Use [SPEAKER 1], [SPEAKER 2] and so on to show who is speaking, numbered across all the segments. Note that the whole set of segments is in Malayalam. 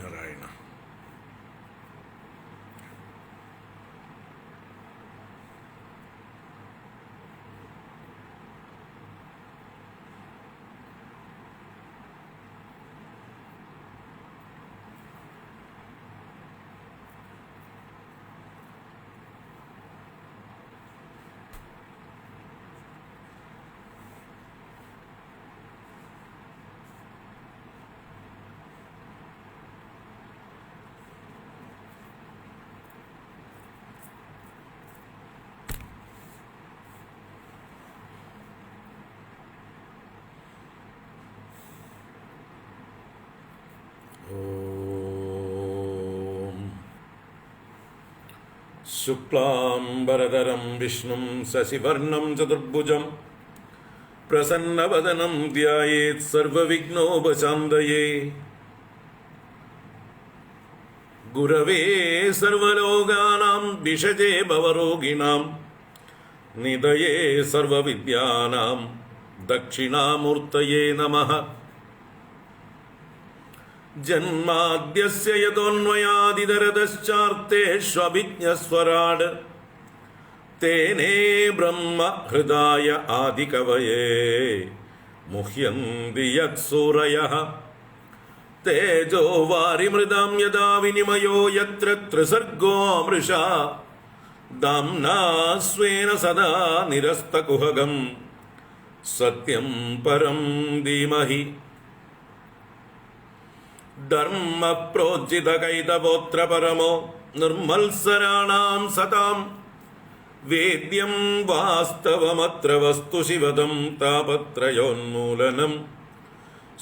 [SPEAKER 1] നാരായണ. ശുക്ലാംബരധരം വിഷ്ണും ശശിവർണം ചതുർഭുജം പ്രസന്നവദനം ധ്യായേത് സർവവിഘ്നോപശാന്തയേ. ഗുരവേ സർവലോകാനാം വിഷജേ ഭവരോഗിണാം നിധയേ സർവവിദ്യാനാം ദക്ഷിണാമൂർത്തയേ നമഃ. ജന്മാദ്യസ്യ യതോന്വയാദിതരതശ്ചാർത്തേഷ്വഭിജ്ഞസ്വരാട് തേനേ ബ്രഹ്മ ഹൃദായ ആദികവയേ മുഹ്യന്തി യത്സൂരയഃ. തേജോ വാരിമൃതാം യദാ വിനിമയോ യത്ര ത്രിസർഗോ മൃഷാ ദാംനാ സ്വേന സദാ നിരസ്തകുഹകം സത്യം പരം ധീമഹി. ധർമ്മ പ്രോജ്ജിത കൈതപോത്ര പരമോ നിർമ്മത്സരാണാം സതാം വേദ്യം വാസ്തവമത്ര വസ്തു ശിവദം താപത്രയോന്മൂലനം.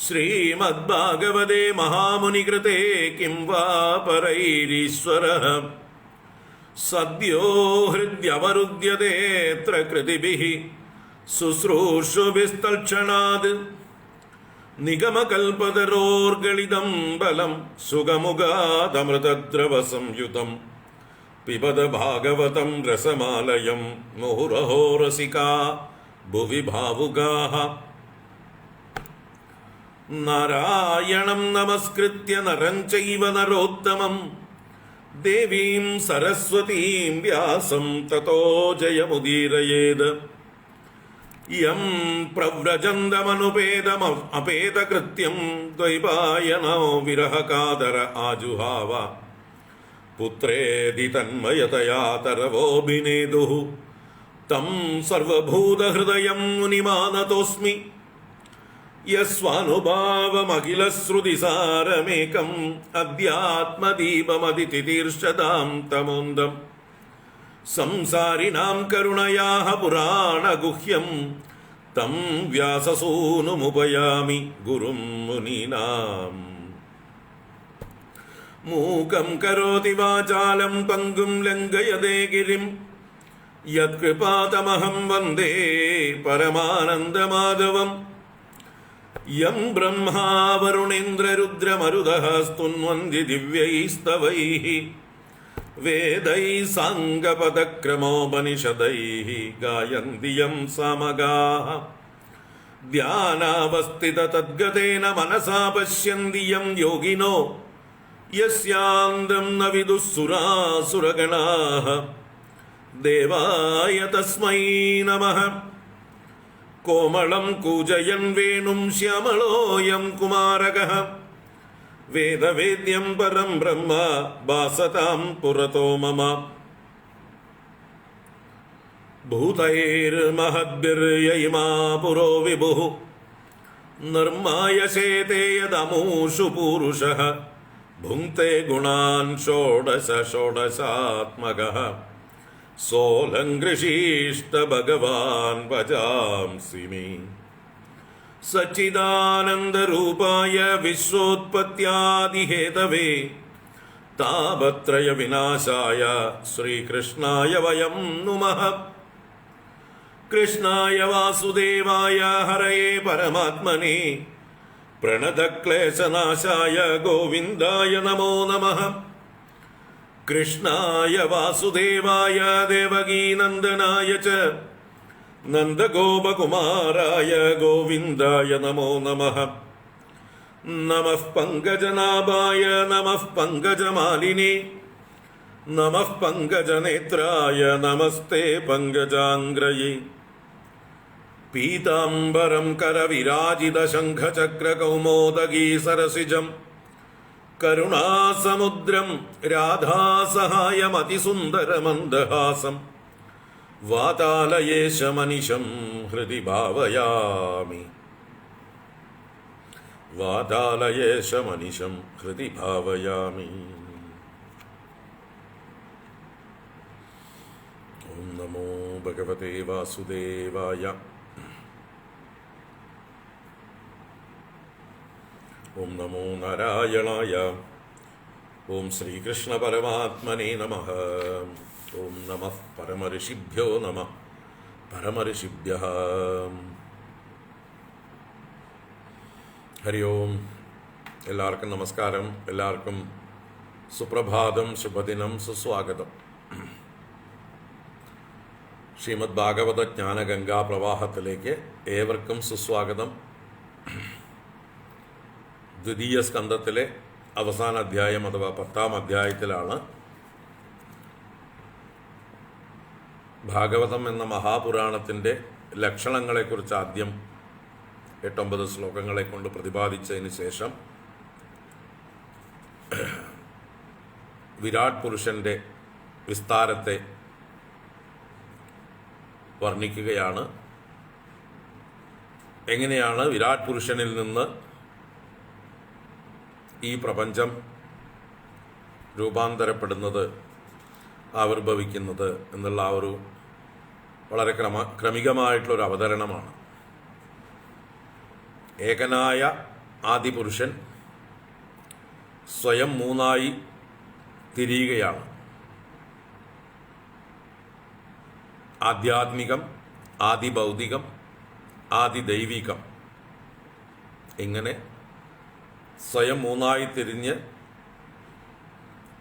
[SPEAKER 1] ശ്രീമദ്ഭാഗവതേ മഹാമുനികൃതേ കിം വാ പരൈരീശ്വരഃ സദ്യോ ഹൃദ്യവരുദ്ധ്യതേത്ര കൃതിഭിഃ ശുശ്രൂഷുഭിസ്തൽക്ഷണാത്. നിഗമകൽപതരോർഗളിതം ബലം സുഗമുഖാദമൃതദ്രവസംയുതം പിബത ഭാഗവതം രസമാലയം മുഹുരഹോ രസികാ ഭുവി ഭാവുകാഃ. നാരായണം നമസ്കൃത്യ നരം ചൈവ നരോത്തമം ദേവീം സരസ്വതീം വ്യാസം തതോ ജയമുദീരയേത്. യം പ്രവ്രജന്തമനുപേതമപേതകൃത്യം ദ്വൈപായനോ വിരഹകാതര ആജുഹാവ. പുത്രേതി തന്മയതയാ തരവോഭിനേദുഃ തം സർവഭൂതഹൃദയം മുനിമാനതോസ്മി. യസ്വാനുഭാവമഖിലശ്രുതിസാരമേകം അധ്യാത്മദീപമതിതിതീർഷതാം തമോന്തം. സംസാരിണാം കരുണയാഃ പുരാണഗുഹ്യം തം വ്യാസസൂനുമുപയാമി ഗുരും മുനീനാം. മൂകം കരോതി വാചാലം പങ്കും ലംഘയതേ ഗിരിം യത്കൃപാതമഹം വന്ദേ പരമാനന്ദമാധവം. യം ബ്രഹ്മാ വരുണേന്ദ്രരുദ്രമരുതഃ സ്തുന്വന്തി ദിവ്യൈസ്തവൈഃ വേദൈഃ സാംഗപദക്രമോപനിഷദൈഃ ഗായന്തി യം സാമഗാഃ. ധ്യാനാവസ്ഥിതതദ്ഗതേന മനസാ പശ്യന്തി യം യോഗിനോ യസ്യാന്തം ന വിദുഃ സുരാസുരഗണാഃ. ദേവായ തസ്മൈ നമഃ. കോമളം കൂജയൻ വേണും ശ്യാമളോയം കുമാരകഃ. വേദവേദ്യം പരം ബ്രഹ്മ ഭാസതാം പുരതോ മമ. ഭൂതൈർമഹദ്ഭിർയയിമാ പുരോ വിഭുഃ നിർമായശേതേ യദമൂഷു പൂരുഷഃ. ഭുങ്ക്തേ ഗുണാൻ ഷോഡശ ഷോഡശാത്മകഃ. സോലങ്കൃഷീഷ്ട ഭഗവാൻ ഭജാംസി മേ. സച്ചിദാനന്ദരൂപായ വിശ്വോത്പത്യാദിഹേതവേ താപത്രയ വിനാശായ ശ്രീകൃഷ്ണായ വയം നുമഃ. കൃഷ്ണായ വാസുദേവായ ഹരയേ പരമാത്മനെ പ്രണതക്ലേശനാശായ ഗോവിന്ദായ നമോ നമഃ. കൃഷ്ണായ വാസുദേവായ ദേവകീനന്ദനായ ച നന്ദഗോപകുമാരായ ഗോവിന്ദായ നമോ നമഃ. നമഃ പങ്കജനാഭായ നമഃ പങ്കജമാലിനേ നമഃ പങ്കജനേത്രായ നമസ്തേ പങ്കജാംഗ്രയേ പീതാംബരം കരവിരാജിതശംഖചക്രകൗമോദഗീ സരസിജം കരുണാസമുദ്രം രാധാസഹായമതിസുന്ദരമന്ദഹാസം വാതാലയേശമനിശം ഹൃദി ഭാവയാമി വാതാലയേശമനിശം ഹൃദി ഭാവയാമി. ഓം നമോ ഭഗവതേ വാസുദേവായ. ഓം നമോ നാരായണായ. ഓം ശ്രീകൃഷ്ണ പരമാത്മനേ നമഃ. ഓം നമഃ പരമഋഷിഭ്യോ നമഃ പരമഋഷിഭ്യഃ. ഹരി ഓം. എല്ലാവർക്കും നമസ്കാരം. എല്ലാവർക്കും സുപ്രഭാതം, ശുഭദിനം, സുസ്വാഗതം. ശ്രീമദ് ഭാഗവത ജ്ഞാനഗംഗാ പ്രവാഹത്തിലേക്ക് ഏവർക്കും സുസ്വാഗതം. ദ്വിതീയ സ്കന്ധത്തിലെ അവസാന അധ്യായം അഥവാ 10-ാം അധ്യായത്തിലാണ് ഭാഗവതം എന്ന മഹാപുരാണത്തിൻ്റെ ലക്ഷണങ്ങളെക്കുറിച്ച് ആദ്യം 8-9 ശ്ലോകങ്ങളെ കൊണ്ട് പ്രതിപാദിച്ചതിന് ശേഷം വിരാട് പുരുഷൻ്റെ വിസ്താരത്തെ വർണ്ണിക്കുകയാണ്. എങ്ങനെയാണ് വിരാട് പുരുഷനിൽ നിന്ന് ഈ പ്രപഞ്ചം രൂപാന്തരപ്പെടുന്നത്, ആവിർഭവിക്കുന്നത് എന്നുള്ള ആ ഒരു വളരെ ക്രമികമായിട്ടുള്ളൊരു അവതരണമാണ്. ഏകനായ ആദിപുരുഷൻ സ്വയം 3ആയി തിരിയുകയാണ്. ആധ്യാത്മികം, ആദിഭൗതികം, ആദിദൈവികം. ഇങ്ങനെ സ്വയം 3ആയി തിരിഞ്ഞ്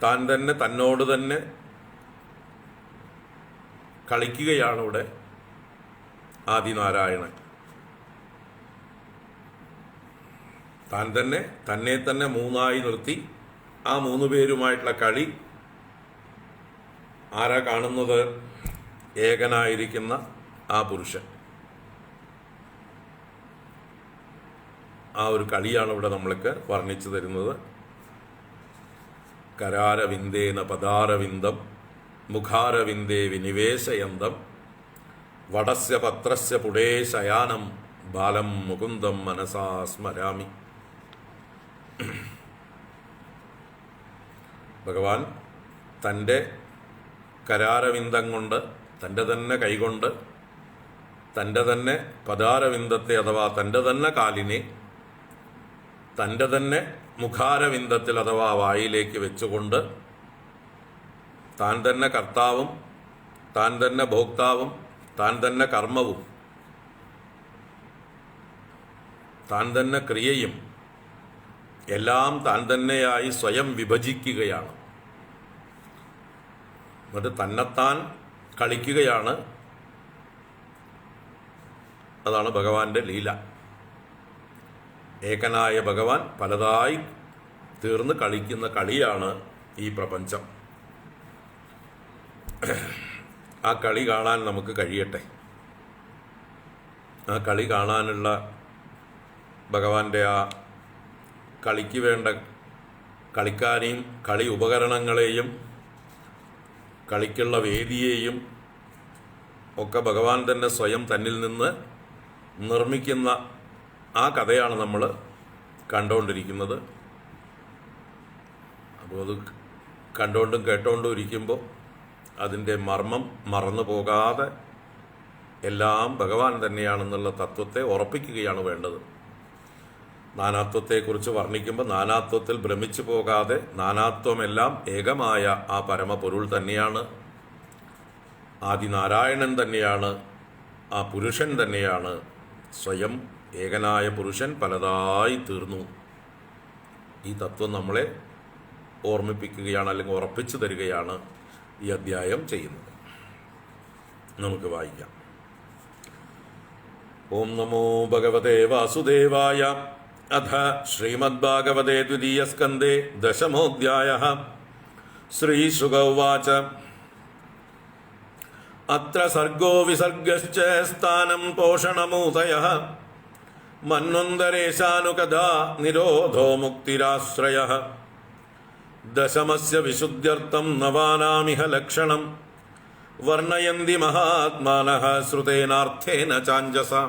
[SPEAKER 1] താൻ തന്നെ തന്നോട് തന്നെ കളിക്കുകയാണ് ഇവിടെ ആദിനാരായണൻ. താൻ തന്നെ തന്നെ 3ആയി നിർത്തി ആ 3 പേരുമായിട്ടുള്ള കളി ആരാ കാണുന്നത്? ഏകനായിരിക്കുന്ന ആ പുരുഷൻ. ആ ഒരു കളിയാണ് ഇവിടെ നമ്മൾക്ക് വർണ്ണിച്ചു തരുന്നത്. കരാരവിന്ദേന പദാരവിന്ദം മുഖാരവിന്ദേ വിനിവേശയന്തം വടസ്യ പത്രസ്യ പുടേ ശയാനം ബാലം മുകുന്ദം മനസാ സ്മരാമി. ഭഗവാൻ തൻ്റെ കരാരവിന്ദം കൊണ്ട്, തൻ്റെ തന്നെ കൈകൊണ്ട്, തൻ്റെ തന്നെ പദാരവിന്ദത്തെ അഥവാ തൻ്റെ തന്നെ കാലിനെ തൻ്റെ തന്നെ മുഖാരവിന്ദത്തിൽ അഥവാ വായിലേക്ക് വെച്ചുകൊണ്ട് താൻ തന്നെ കർത്താവും താൻ തന്നെ ഭോക്താവും താൻ തന്നെ കർമ്മവും താൻ തന്നെ ക്രിയയും എല്ലാം താൻ തന്നെയായി സ്വയം വിഭജിക്കുകയാണ്. എന്നിട്ട് തന്നെത്താൻ കളിക്കുകയാണ്. അതാണ് ഭഗവാന്റെ ലീല. ഏകനായ ഭഗവാൻ പലതായി തീർന്ന് കളിക്കുന്ന കളിയാണ് ഈ പ്രപഞ്ചം. ആ കളി കാണാൻ നമുക്ക് കഴിയട്ടെ. ആ കളി കാണാനുള്ള ഭഗവാന്റെ ആ കളിക്ക് വേണ്ട കളിക്കാരെയും കളി ഉപകരണങ്ങളെയും കളിക്കുള്ള വേദിയെയും ഒക്കെ ഭഗവാൻ തന്നെ സ്വയം തന്നിൽ നിന്ന് നിർമ്മിക്കുന്ന ആ കഥയാണ് നമ്മൾ കണ്ടുകൊണ്ടിരിക്കുന്നത്. അപ്പോൾ അത് കണ്ടുകൊണ്ടും കേട്ടുകൊണ്ടും ഇരിക്കുമ്പോൾ അതിൻ്റെ മർമ്മം മറന്നു പോകാതെ എല്ലാം ഭഗവാൻ തന്നെയാണെന്നുള്ള തത്വത്തെ ഉറപ്പിക്കുകയാണ് വേണ്ടത്. നാനാത്വത്തെക്കുറിച്ച് വർണ്ണിക്കുമ്പോൾ നാനാത്വത്തിൽ ഭ്രമിച്ചു പോകാതെ നാനാത്വമെല്ലാം ഏകമായ ആ പരമപൊരുൾ തന്നെയാണ്, ആദിനാരായണൻ തന്നെയാണ്, ആ പുരുഷൻ തന്നെയാണ്. സ്വയം ഏകനായ പുരുഷൻ പലതായി തീർന്നു. ഈ തത്വം നമ്മളെ ഓർമ്മിപ്പിക്കുകയാണ്, അല്ലെങ്കിൽ ഉറപ്പിച്ചു തരികയാണ് ഈ അധ്യായം ചെയ്യുന്നത്. നമുക്ക് വായിക്കാം. ഓം നമോ ഭഗവതേ വാസുദേവായ. अथ श्रीमद्भागवते द्वितीयस्कन्धे दशमोऽध्यायः। श्रीशुक उवाच अत्र सर्गो विसर्गश्च स्थानं पोषणमूतयः मन्वन्तरेशानुकथा निरोधो मुक्तिराश्रयः दशमस्य विशुद्ध्यर्थं नवानामिह लक्षणं वर्णयन्ति महात्मानः श्रुतेनार्थेन चाञ्जसा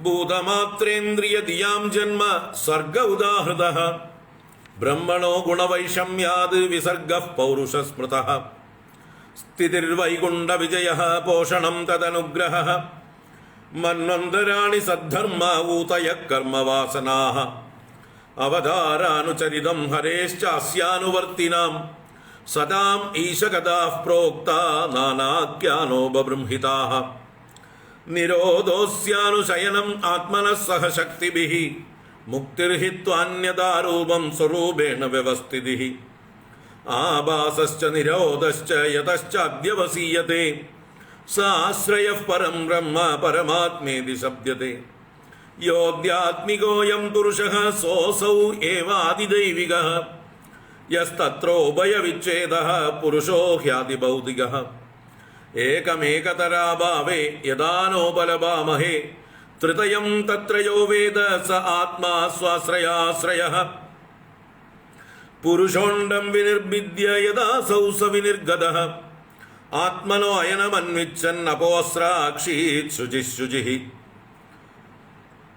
[SPEAKER 1] भूतमात्रेन्द्रियधियां जन्म सर्ग उदाहृतः ब्रह्मणो गुणवैषम्याद् विसर्गः पौरुषस्मृतः स्थितिर्वैकुण्ठविजयः पोषणं तदनुग्रहः मन्वन्तराणि सद्धर्मा ऊतयः कर्मवासनाः अवतारानुचरितं हरेश्चास्यानुवर्तिनां सदाम् ईशकथाः प्रोक्ता नानाख्यानो बबृंहिताः निरोधोऽस्यानुशयनम् आत्मनः सह शक्तिभिः मुक्तिर्हि त्वान्यथा रूपं स्वरूपेण व्यवस्थितिः आभासश्च निरोधश्च यतश्च अध्यवसीयते साश्रयः परं ब्रह्म परमात्मेति शब्दते योऽध्यात्मिकोऽयं पुरुषः सोऽसौ एवादिदैविकः यस्तत्रोभयविच्छेदः पुरुषो ह्यादिभौतिकः एकमेकतराभावे यदा नोपलभामहे तृतयं तत्रयो वेद स आत्मा स्वाश्रयाश्रयः पुरुषोऽण्डं विनिर्भिद्य यदासौ स विनिर्गतः आत्मनो अयनमन्विच्छन्नपोऽस्राक्षीत् शुचिः शुचिः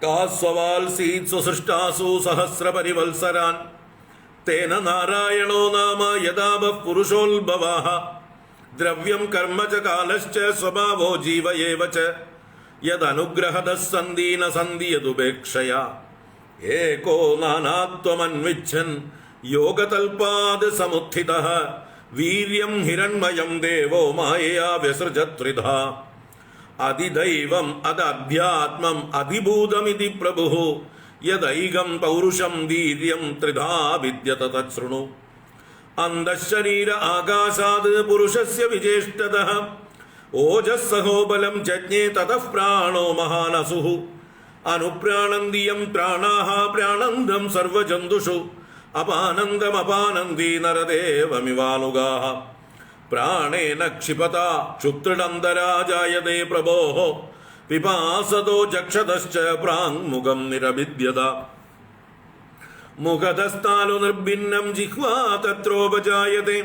[SPEAKER 1] कास्ववाल्सीत् सुसृष्टासु सहस्रपरिवत्सरान् तेन नारायणो नाम यदावः पुरुषोल्भवः द्रव्यं कर्म च कालश्च स्वभावो जीव एव च यदनुग्रहतः सन्धि न सन्धि यदुपेक्षया एको नानात्वमन्विच्छन् योगतल्पाद् समुत्थितः वीर्यं हिरण्मयं देवो मायया व्यसृजत्रिधा अधिदैवम् अदध्यात्मम् अधिभूतमिति प्रभुः यदैकं पौरुषं वीर्यं त्रिधा विद्यत तच्छृणु अन्धशरीर आकाशाद् पुरुषस्य विचेष्टतः ओजः सहोबलं जज्ञे ततः प्राणो महानसुः अनुप्राणन्दियं प्राणाः प्राणन्दं सर्वजन्तुषु अपानन्दमपानन्दी नरदेवमिवानुगाः प्राणेन क्षिपता क्षुत्रिडन्तरा जायते प्रभोः पिपासतो जक्षतश्च प्राङ्मुखं निरभिद्यत मुखतस्तालु निर्भिन्नं जिह्वा तत्रोपजायते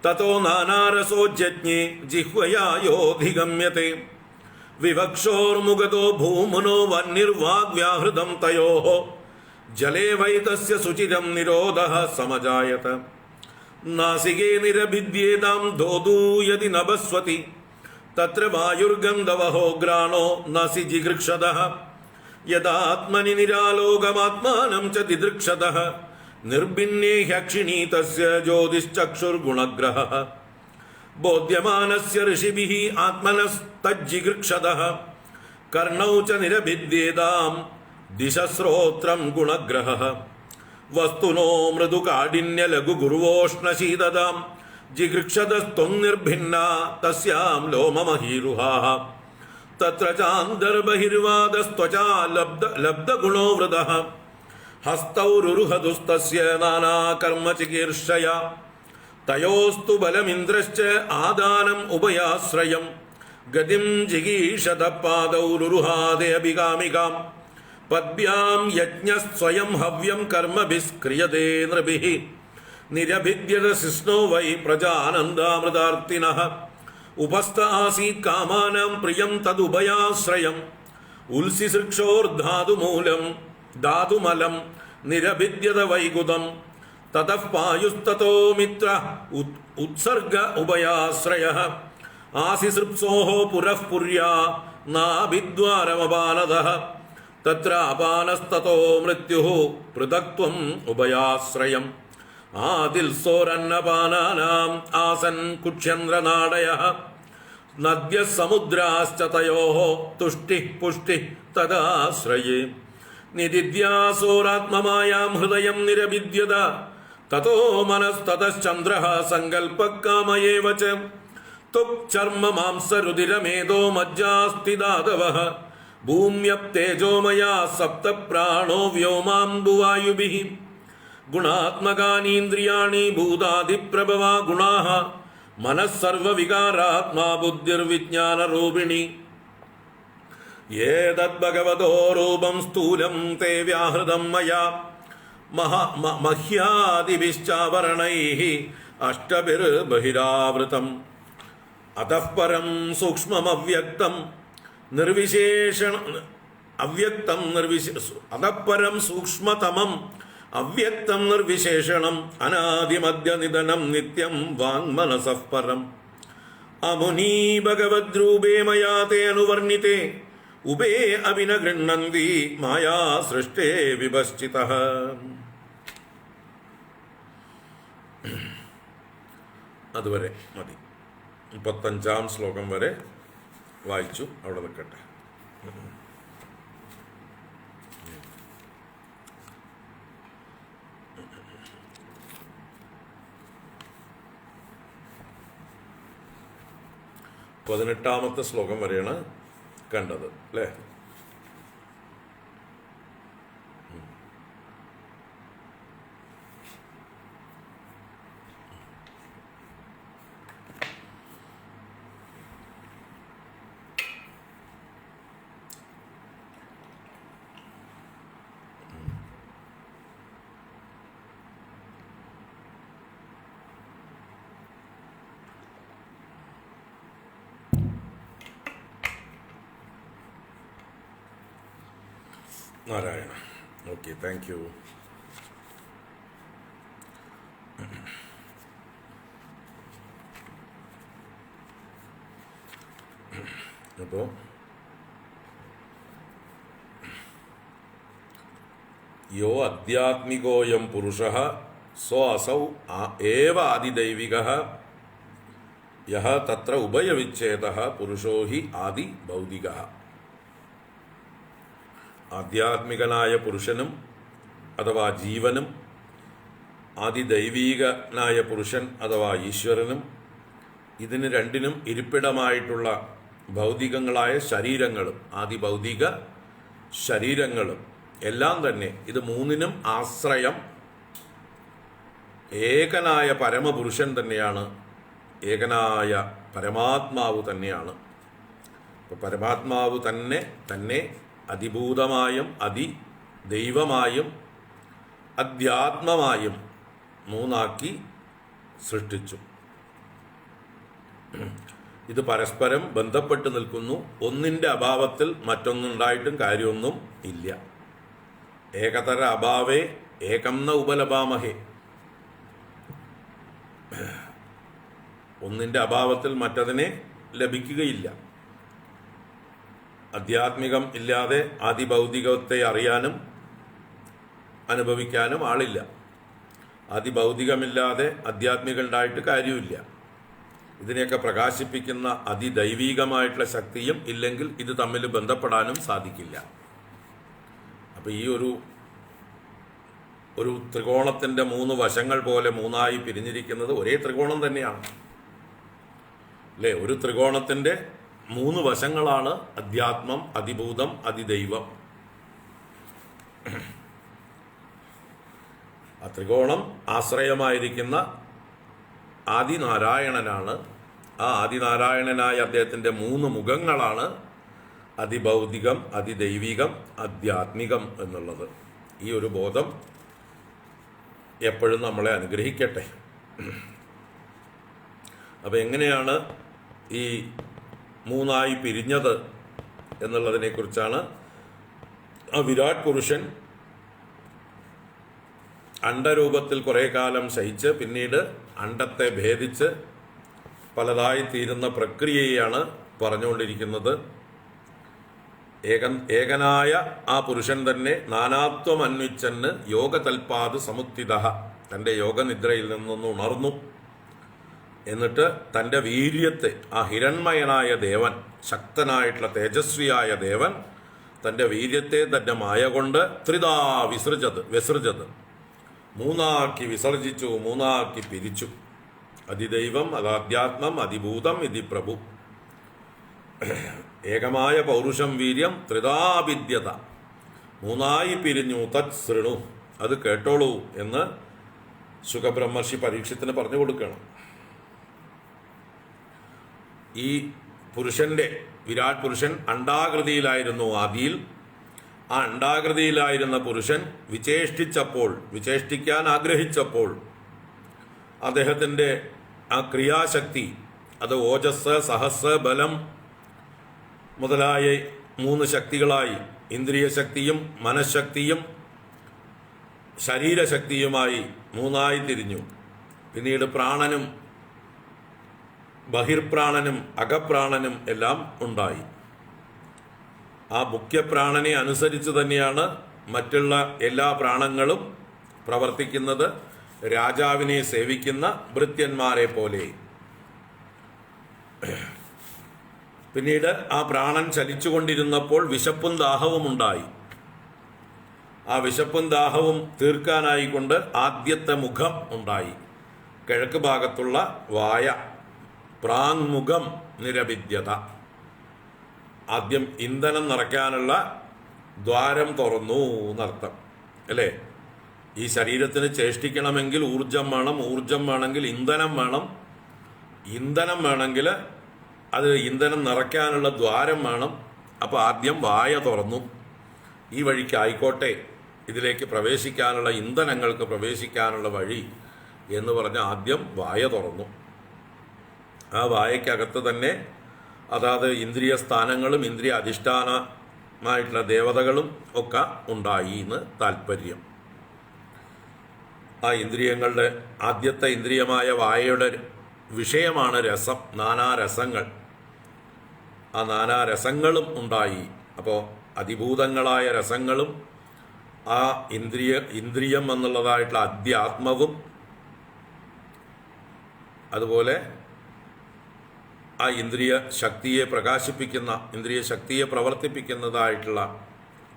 [SPEAKER 1] ततो नानारसोज्जज्ञे जिह्वया योऽधिगम्यते विवक्षोर्मुखतो भूमनो वह्निर्वाग्व्याहृतं तयोः जले वै तस्य शुचिरं निरोधः समजायत नासिके निरभिद्येतां दोदू यदि न बस्वति तत्र वायुर्गन्धवहो घ्राणो नासि जिगृक्षतः यदात्मनि निरालोकमात्मानं च दिदृक्षतः निर्भिन्ने ह्यक्षिणी तस्य ज्योतिश्चक्षुर्गुणग्रहः बोध्यमानस्य ऋषिभिः आत्मनस्तज्जिगृक्षतः कर्णौ च निरभिद्येतां दिशश्रोत्रं गुणग्रहः वस्तुनो मृदुकाठिन्यलघुगुर्वोष्णशीतदां जिगृक्षतस्त्वं निर्भिन्ना तस्यां लोममहीरुहाः तत्र चान्दर्बहिर्वादस्त्वचा लब्धगुणो वृदः हस्तौ रुरुहदुस्तस्य नानाकर्मचिकीर्षया तयोस्तु बलमिन्द्रश्च आदानम् उभयाश्रयं गतिं जिगीषत पादौ रुरुहादे अभिकामिकाम् पद्भ्यां यज्ञस्वयं हव्यं कर्मभिस्क्रियते नृभिः निरभिद्यत शिष्णो वै प्रजानन्दामृतार्तिनः उपस्थ आसीत् कामानां प्रियं तदुभयाश्रयम् उल्सिसृक्षोर्धातुमूलं धातुमलं निरभिद्यत वैकुतं ततः पायुस्ततो मित्र उत्सर्ग उभयाश्रयः आसिसृप्सोः पुरः पुर्या नाभिद्वारमपानदः तत्र अपानस्ततो मृत्युः पृथक्त्वम् उभयाश्रयम् आदिल्सोरन्नपानानाम् आसन् कुक्ष्यन्द्रनाडयः नद्यः समुद्राश्च तयोः तुष्टिः पुष्टिः तदाश्रये निदिद्यासोरात्ममायां हृदयं निरभिद्यत ततो मनस्ततश्चन्द्रः सङ्कल्पः काम एव च त्वक् चर्म मांस रुधिरमेधो मज्जास्ति दातवः ഭൂമ്യപ്തേജോമയാ സപ്ത പ്രാണോ വ്യോമാംബുവായുഭിഃ ഗുണാത്മകാനീന്ദ്രിയാണി ഭൂതാദിപ്രഭവാ ഗുണാഃ മനഃസർവവികാരാത്മാ ബുദ്ധിർവിജ്ഞാനരൂപിണി ഏതദ്ഭഗവതോ രൂപം സ്ഥൂലം തേ വ്യാഹൃതം മയാ മഹ്യാദിഭിശ്ചാവരണൈഃ അഷ്ടഭിർബഹിരാവൃതം അതഃ പരം സൂക്ഷ്മമവ്യക്തം നിർവിശേഷണം അതഃ പരം സൂക്ഷ്മതമം അവ്യക്തം നിർവിശേഷണം അനാദിമദ്യനിധനം നിത്യം വാങ്മനസഃ പരം അമുനീ ഭഗവദ്രൂപേ മയാ തേ അനുവർണിതേ ഉപേ അഭിന ഗൃഹ്ണന്തി മായാ സൃഷ്ടേ വിഭശ്ചിതഃ. അതുവരെ മതി. 35-ാം ശ്ലോകം വരെ വായിച്ചു. അവിടെ നിൽക്കട്ടെ. പതിനെട്ടാമത്തെ ശ്ലോകം വരെയാണ് കണ്ടത് അല്ലേ? നാരായണ. Okay, thank you. അപ്പോൾ യോ അധ്യാത്മികോയം പുരുഷഃ സോ അസൗ ഏവ ആദിദൈവികഃ യഹ തത്ര ഉഭയവിച്ഛേദഃ പുരുഷോ ഹി ആദി ഭൗതികഃ. ആധ്യാത്മികനായ പുരുഷനും അഥവാ ജീവനും ആദിദൈവീകനായ പുരുഷൻ അഥവാ ഈശ്വരനും ഇതിന് രണ്ടിനും ഇരിപ്പിടമായിട്ടുള്ള ഭൗതികങ്ങളായ ശരീരങ്ങളും ആദിഭൗതിക ശരീരങ്ങളും എല്ലാം തന്നെ ഇത് മൂന്നിനും ആശ്രയം ഏകനായ പരമപുരുഷൻ തന്നെയാണ്, ഏകനായ പരമാത്മാവ് തന്നെയാണ്. അപ്പോൾ പരമാത്മാവ് തന്നെ അതിഭൂതമായും അതിദൈവമായും അധ്യാത്മമായും മൂന്നാക്കി സൃഷ്ടിച്ചു. ഇത് പരസ്പരം ബന്ധപ്പെട്ട് നിൽക്കുന്നു. ഒന്നിൻ്റെ അഭാവത്തിൽ മറ്റൊന്നുണ്ടായിട്ടും കാര്യമൊന്നും ഇല്ല. ഏകതര അഭാവേ ഏകം ന ഉപലഭാമഹേ. ഒന്നിൻ്റെ അഭാവത്തിൽ മറ്റതിനെ ലഭിക്കുകയില്ല. ആധ്യാത്മികം ഇല്ലാതെ ആദിഭൗതികത്തെ അറിയാനും അനുഭവിക്കാനും ആളില്ല. ആദിഭൗതികമില്ലാതെ ആധ്യാത്മികം ഉണ്ടായിട്ട് കാര്യമില്ല. ഇതിനെയൊക്കെ പ്രകാശിപ്പിക്കുന്ന അതിദൈവീകമായിട്ടുള്ള ശക്തിയും ഇല്ലെങ്കിൽ ഇത് തമ്മിൽ ബന്ധപ്പെടാനും സാധിക്കില്ല. അപ്പോൾ ഈ ഒരു ത്രികോണത്തിൻ്റെ 3 വശങ്ങൾ പോലെ മൂന്നായി പിരിഞ്ഞിരിക്കുന്നത് ഒരേ ത്രികോണം തന്നെയാണ് അല്ലേ? ഒരു ത്രികോണത്തിൻ്റെ 3 വശങ്ങളാണ് അധ്യാത്മം, അതിഭൂതം, അതിദൈവം. ആ ത്രികോണം ആശ്രയമായിരിക്കുന്ന ആദിനാരായണനാണ്. ആ ആദിനാരായണനായ അദ്ദേഹത്തിൻ്റെ 3 മുഖങ്ങളാണ് അതിഭൗതികം, അതിദൈവികം, ആധ്യാത്മികം എന്നുള്ളത്. ഈ ഒരു ബോധം എപ്പോഴും നമ്മളെ അനുഗ്രഹിക്കട്ടെ. അപ്പം എങ്ങനെയാണ് ഈ മൂന്നായി പിരിഞ്ഞത് എന്നുള്ളതിനെക്കുറിച്ചാണ്. ആ വിരാട് പുരുഷൻ അണ്ഡരൂപത്തിൽ കുറേ കാലം ശയിച്ച് പിന്നീട് അണ്ഡത്തെ ഭേദിച്ച് പലതായി തീരുന്ന പ്രക്രിയയാണ് പറഞ്ഞുകൊണ്ടിരിക്കുന്നത്. ഏകനായ ആ പുരുഷൻ തന്നെ നാനാത്വം അന്വിച്ചെന്ന് യോഗതൽപാത് സമുത്തിത, തൻ്റെ യോഗനിദ്രയിൽ നിന്നൊന്ന് ഉണർന്നു. എന്നിട്ട് തൻ്റെ വീര്യത്തെ, ആ ഹിരൺമയനായ ദേവൻ, ശക്തനായിട്ടുള്ള തേജസ്വിയായ ദേവൻ തൻ്റെ വീര്യത്തെ തൻ്റെ മായ കൊണ്ട് ത്രിതാ വിസൃജത് മൂന്നാക്കി വിസർജിച്ചു, മൂന്നാക്കി പിരിച്ചു. അതിദൈവം, അതാധ്യാത്മം, അതിഭൂതം, ഇതി പ്രഭു. ഏകമായ പൗരുഷം വീര്യം ത്രിതാഭിദ്യത, മൂന്നായി പിരിഞ്ഞു തത് ശൃണു, അത് കേട്ടോളൂ എന്ന് ശുഖബ്രഹ്മർഷി പരീക്ഷത്തിന് പറഞ്ഞു കൊടുക്കണം. ഈ പുരുഷന്റെ, വിരാട് പുരുഷൻ അണ്ഡാകൃതിയിലായിരുന്നു ആദിയിൽ. ആ അണ്ഡാകൃതിയിലായിരുന്ന പുരുഷൻ വിചേഷ്ടിച്ചപ്പോൾ, വിചേഷ്ടിക്കാൻ ആഗ്രഹിച്ചപ്പോൾ അദ്ദേഹത്തിൻ്റെ ആ ക്രിയാശക്തി, അത് ഓജസ്, സഹസ്, ബലം മുതലായ 3 ശക്തികളായി, ഇന്ദ്രിയ ശക്തിയും മനഃശക്തിയും ശരീരശക്തിയുമായി 3ആയി തിരിഞ്ഞു. പിന്നീട് പ്രാണനും ബഹിർപ്രാണനും അകപ്രാണനും എല്ലാം ഉണ്ടായി. ആ മുഖ്യപ്രാണനെ അനുസരിച്ച് തന്നെയാണ് മറ്റുള്ള എല്ലാ പ്രാണങ്ങളും പ്രവർത്തിക്കുന്നത്, രാജാവിനെ സേവിക്കുന്ന ഭൃത്യന്മാരെ പോലെ. പിന്നീട് ആ പ്രാണൻ ചലിച്ചുകൊണ്ടിരുന്നപ്പോൾ വിശപ്പും ദാഹവും ഉണ്ടായി. ആ വിശപ്പും ദാഹവും തീർക്കാനായിക്കൊണ്ട് ആദ്യത്തെ മുഖം ഉണ്ടായി. കിഴക്ക് ഭാഗത്തുള്ള വായ, പ്രാങ്മുഖം നിരവിദ്യത. ആദ്യം ഇന്ധനം നിറയ്ക്കാനുള്ള ദ്വാരം തുറന്നു എന്നർത്ഥം, അല്ലേ? ഈ ശരീരത്തിന് ചേഷ്ടിക്കണമെങ്കിൽ ഊർജം വേണം, ഊർജം വേണമെങ്കിൽ ഇന്ധനം വേണം, ഇന്ധനം വേണമെങ്കിൽ അത് ഇന്ധനം നിറയ്ക്കാനുള്ള ദ്വാരം വേണം. അപ്പോൾ ആദ്യം വായ തുറന്നു. ഈ വഴിക്കായിക്കോട്ടെ ഇതിലേക്ക് പ്രവേശിക്കാനുള്ള, ഇന്ധനങ്ങൾക്ക് പ്രവേശിക്കാനുള്ള വഴി എന്ന് പറഞ്ഞ് ആദ്യം വായ തുറന്നു. ആ വായക്കകത്ത് തന്നെ അതാത് ഇന്ദ്രിയ സ്ഥാനങ്ങളും ഇന്ദ്രിയ അധിഷ്ഠാനമായിട്ടുള്ള ദേവതകളും ഒക്കെ ഉണ്ടായി എന്ന് താല്പര്യം. ആ ഇന്ദ്രിയങ്ങളുടെ ആദ്യത്തെ ഇന്ദ്രിയമായ വായയുടെ വിഷയമാണ് രസം, നാനാരസങ്ങൾ. ആ നാനാരസങ്ങളും ഉണ്ടായി. അപ്പോൾ അതിഭൂതങ്ങളായ രസങ്ങളും ആ ഇന്ദ്രിയം എന്നുള്ളതായിട്ടുള്ള അധ്യാത്മവും, അതുപോലെ ആ ഇന്ദ്രിയ ശക്തിയെ പ്രകാശിപ്പിക്കുന്ന, ഇന്ദ്രിയ ശക്തിയെ പ്രവർത്തിപ്പിക്കുന്നതായിട്ടുള്ള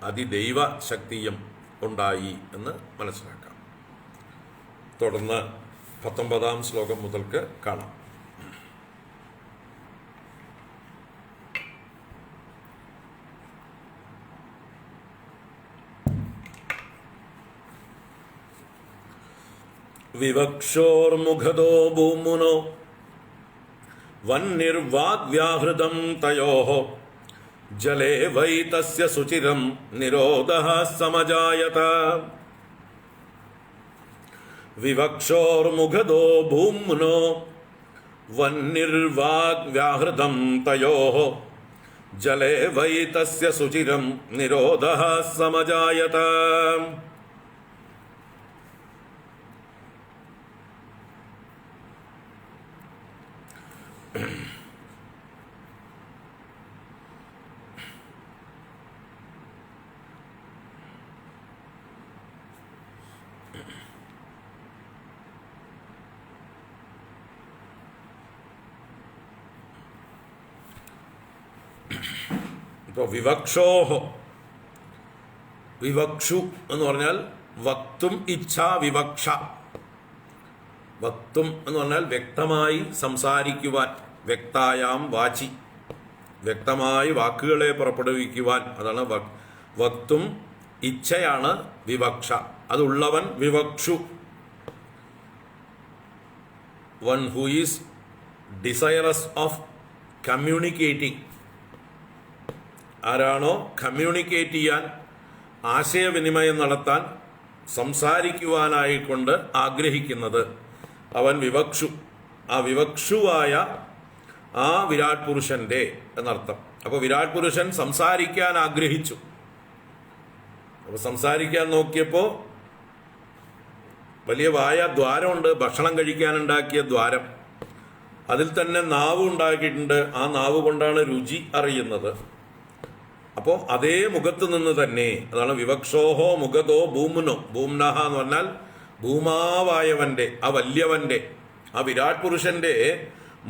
[SPEAKER 1] അതിദൈവ ശക്തിയും ഉണ്ടായി എന്ന് മനസ്സിലാക്കാം. തുടർന്ന് 19-ാം ശ്ലോകം മുതൽക്ക് കാണാം. വിവക്ഷോർമുഖദോ ഭൂമുനോ വന്നിർവാഗ്വ്യാഹൃതം തയോഃ ജലേ വൈ തസ്യ ശുചിരം നിരോധഃ സമജായത. വിവക്ഷോർമുഖദോ ഭൂമുനോ വന്നിർവാഗ്വ്യാഹൃതം തയോഃ ജലേ വൈ തസ്യ ശുചിരം നിരോധഃ സമജായത. ഇപ്പോൾ വിവക്ഷോഹോ, വിവക്ഷു എന്ന് പറഞ്ഞാൽ വക്തും ഇച്ഛാ വിവക്ഷ. വക്തും എന്ന് പറഞ്ഞാൽ വ്യക്തമായി സംസാരിക്കുവാൻ, വ്യക്തായാം വാചി, വ്യക്തമായി വാക്കുകളെ പുറപ്പെടുവിക്കുവാൻ, അതാണ് വക്തും. ഇച്ഛയാണ് വിവക്ഷ, അതുള്ളവൻ വിവക്ഷു. One who is desirous of communicating. ആരാണോ കമ്മ്യൂണിക്കേറ്റ് ചെയ്യാൻ, ആശയവിനിമയം നടത്താൻ, സംസാരിക്കുവാനായിക്കൊണ്ട് ആഗ്രഹിക്കുന്നത്, അവൻ വിവക്ഷു. ആ വിവക്ഷുവായ ആ വിരാട് പുരുഷന്റെ എന്നർത്ഥം. അപ്പോൾ വിരാട് പുരുഷൻ സംസാരിക്കാൻ ആഗ്രഹിച്ചു. അപ്പോൾ സംസാരിക്കാൻ നോക്കിയപ്പോൾ വലിയ വായ ദ്വാരമുണ്ട്, ഭക്ഷണം കഴിക്കാനുണ്ടാക്കിയ ദ്വാരം. അതിൽ തന്നെ നാവ് ഉണ്ടാക്കിയിട്ടുണ്ട്. ആ നാവ് കൊണ്ടാണ് രുചി അറിയുന്നത്. അപ്പോൾ അതേ മുഖത്ത് നിന്ന് തന്നെ, അതാണ് വിവക്ഷോഹോ മുഖതോ ഭൂമുനോ, ഭൂമ്നഹ എന്ന് പറഞ്ഞാൽ ഭൂമാവായവന്റെ, ആ വല്യവന്റെ, ആ വിരാട് പുരുഷന്റെ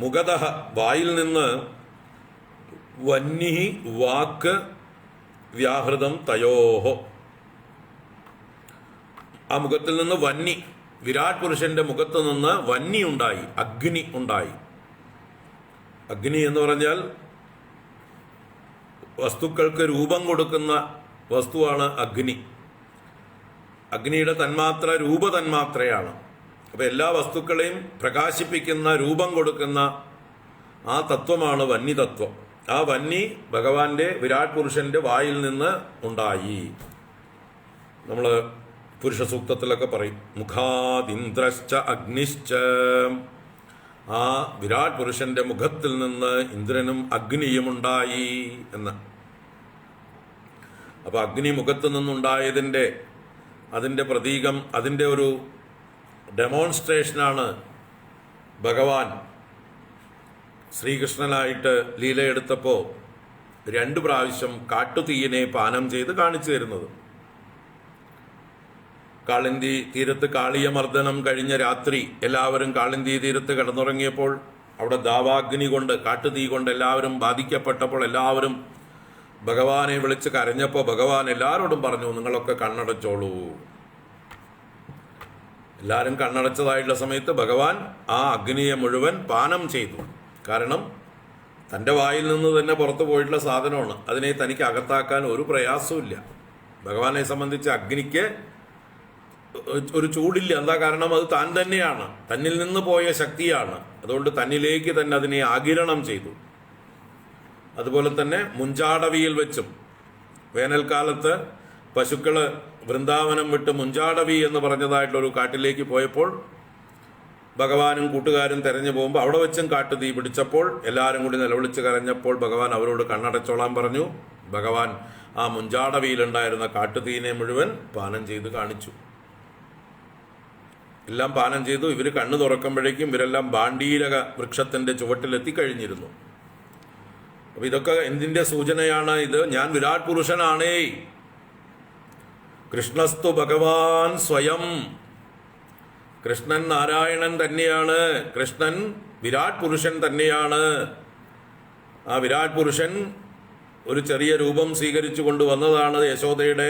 [SPEAKER 1] മുഖതഃ വായിൽ നിന്ന് വന്നി വാക്ക് വ്യാഹൃതം തയോഹോ, ആ മുഖത്തിൽ നിന്ന് വന്നി, വിരാട് പുരുഷന്റെ മുഖത്ത് നിന്ന് വന്നി ഉണ്ടായി, അഗ്നി ഉണ്ടായി. അഗ്നി എന്ന് പറഞ്ഞാൽ വസ്തുക്കൾക്ക് രൂപം കൊടുക്കുന്ന വസ്തുവാണ് അഗ്നി. അഗ്നിയുടെ തന്മാത്ര രൂപതന്മാത്രയാണ്. അപ്പോൾ എല്ലാ വസ്തുക്കളെയും പ്രകാശിപ്പിക്കുന്ന, രൂപം കൊടുക്കുന്ന ആ തത്വമാണ് വന്യതത്വം. ആ വന്നി ഭഗവാന്റെ വിരാട് പുരുഷന്റെ വായിൽ നിന്ന് ഉണ്ടായി. നമ്മൾ പുരുഷ സൂക്തത്തിലൊക്കെ പറയും, മുഖാദിന്ദ്രശ്ച അഗ്നിശ്ച. ആ വിരാട് പുരുഷന്റെ മുഖത്തിൽ നിന്ന് ഇന്ദ്രനും അഗ്നിയും ഉണ്ടായി എന്ന്. അപ്പൊ അഗ്നി മുഖത്ത് അതിൻ്റെ പ്രതീകം, അതിൻ്റെ ഒരു ഡെമോൺസ്ട്രേഷനാണ് ഭഗവാൻ ശ്രീകൃഷ്ണനായിട്ട് ലീലയെടുത്തപ്പോൾ 2 പ്രാവശ്യം കാട്ടുതീയനെ പാനം ചെയ്ത് കാണിച്ചു തരുന്നത്. കാളിന്തി തീരത്ത് കാളിയമർദ്ദനം കഴിഞ്ഞ രാത്രി എല്ലാവരും കാളിന്തി തീരത്ത് കിടന്നുറങ്ങിയപ്പോൾ അവിടെ ദാവാഗ്നി കൊണ്ട്, കാട്ടുതീ കൊണ്ട് എല്ലാവരും ബാധിക്കപ്പെട്ടപ്പോൾ എല്ലാവരും ഭഗവാനെ വിളിച്ച് കരഞ്ഞപ്പോൾ ഭഗവാൻ എല്ലാവരോടും പറഞ്ഞു, നിങ്ങളൊക്കെ കണ്ണടച്ചോളൂ. എല്ലാവരും കണ്ണടച്ചതായിട്ടുള്ള സമയത്ത് ഭഗവാൻ ആ അഗ്നിയെ മുഴുവൻ പാനം ചെയ്തു. കാരണം തൻ്റെ വായിൽ നിന്ന് തന്നെ പുറത്തു പോയിട്ടുള്ള സാധനമാണ്. അതിനെ തനിക്ക് അകത്താക്കാൻ ഒരു പ്രയാസവും. ഭഗവാനെ സംബന്ധിച്ച് അഗ്നിക്ക് ഒരു ചൂടില്ല. എന്താ കാരണം? അത് താൻ തന്നെയാണ്, തന്നിൽ നിന്ന് പോയ ശക്തിയാണ്. അതുകൊണ്ട് തന്നിലേക്ക് തന്നെ അതിനെ ആഗിരണം ചെയ്തു. അതുപോലെ തന്നെ മുഞ്ചാടവിയിൽ വെച്ചും, വേനൽക്കാലത്ത് പശുക്കള് വൃന്ദാവനം വിട്ട് മുഞ്ചാടവി എന്ന് പറഞ്ഞതായിട്ടൊരു കാട്ടിലേക്ക് പോയപ്പോൾ ഭഗവാനും കൂട്ടുകാരും തെരഞ്ഞു പോകുമ്പോൾ അവിടെ വെച്ചും കാട്ടുതീ പിടിച്ചപ്പോൾ എല്ലാവരും കൂടി നിലവിളിച്ച് കരഞ്ഞപ്പോൾ ഭഗവാൻ അവരോട് കണ്ണടച്ചോളാൻ പറഞ്ഞു. ഭഗവാൻ ആ മുഞ്ചാടവിയിലുണ്ടായിരുന്ന കാട്ടുതീനെ മുഴുവൻ പാനം ചെയ്ത് കാണിച്ചു. എല്ലാം പാനം ചെയ്തു. ഇവർ കണ്ണു തുറക്കുമ്പോഴേക്കും ഇവരെല്ലാം ബാണ്ഡീരക വൃക്ഷത്തിന്റെ ചുവട്ടിലെത്തിക്കഴിഞ്ഞിരുന്നു. അപ്പൊ ഇതൊക്കെ എന്തിന്റെ സൂചനയാണ്? ഇത് ഞാൻ വിരാട് പുരുഷനാണേ. കൃഷ്ണസ്തു ഭഗവാൻ സ്വയം. കൃഷ്ണൻ നാരായണൻ തന്നെയാണ്. കൃഷ്ണൻ വിരാട് പുരുഷൻ തന്നെയാണ്. ആ വിരാട് പുരുഷൻ ഒരു ചെറിയ രൂപം സ്വീകരിച്ചു കൊണ്ടുവന്നതാണ് യശോദയുടെ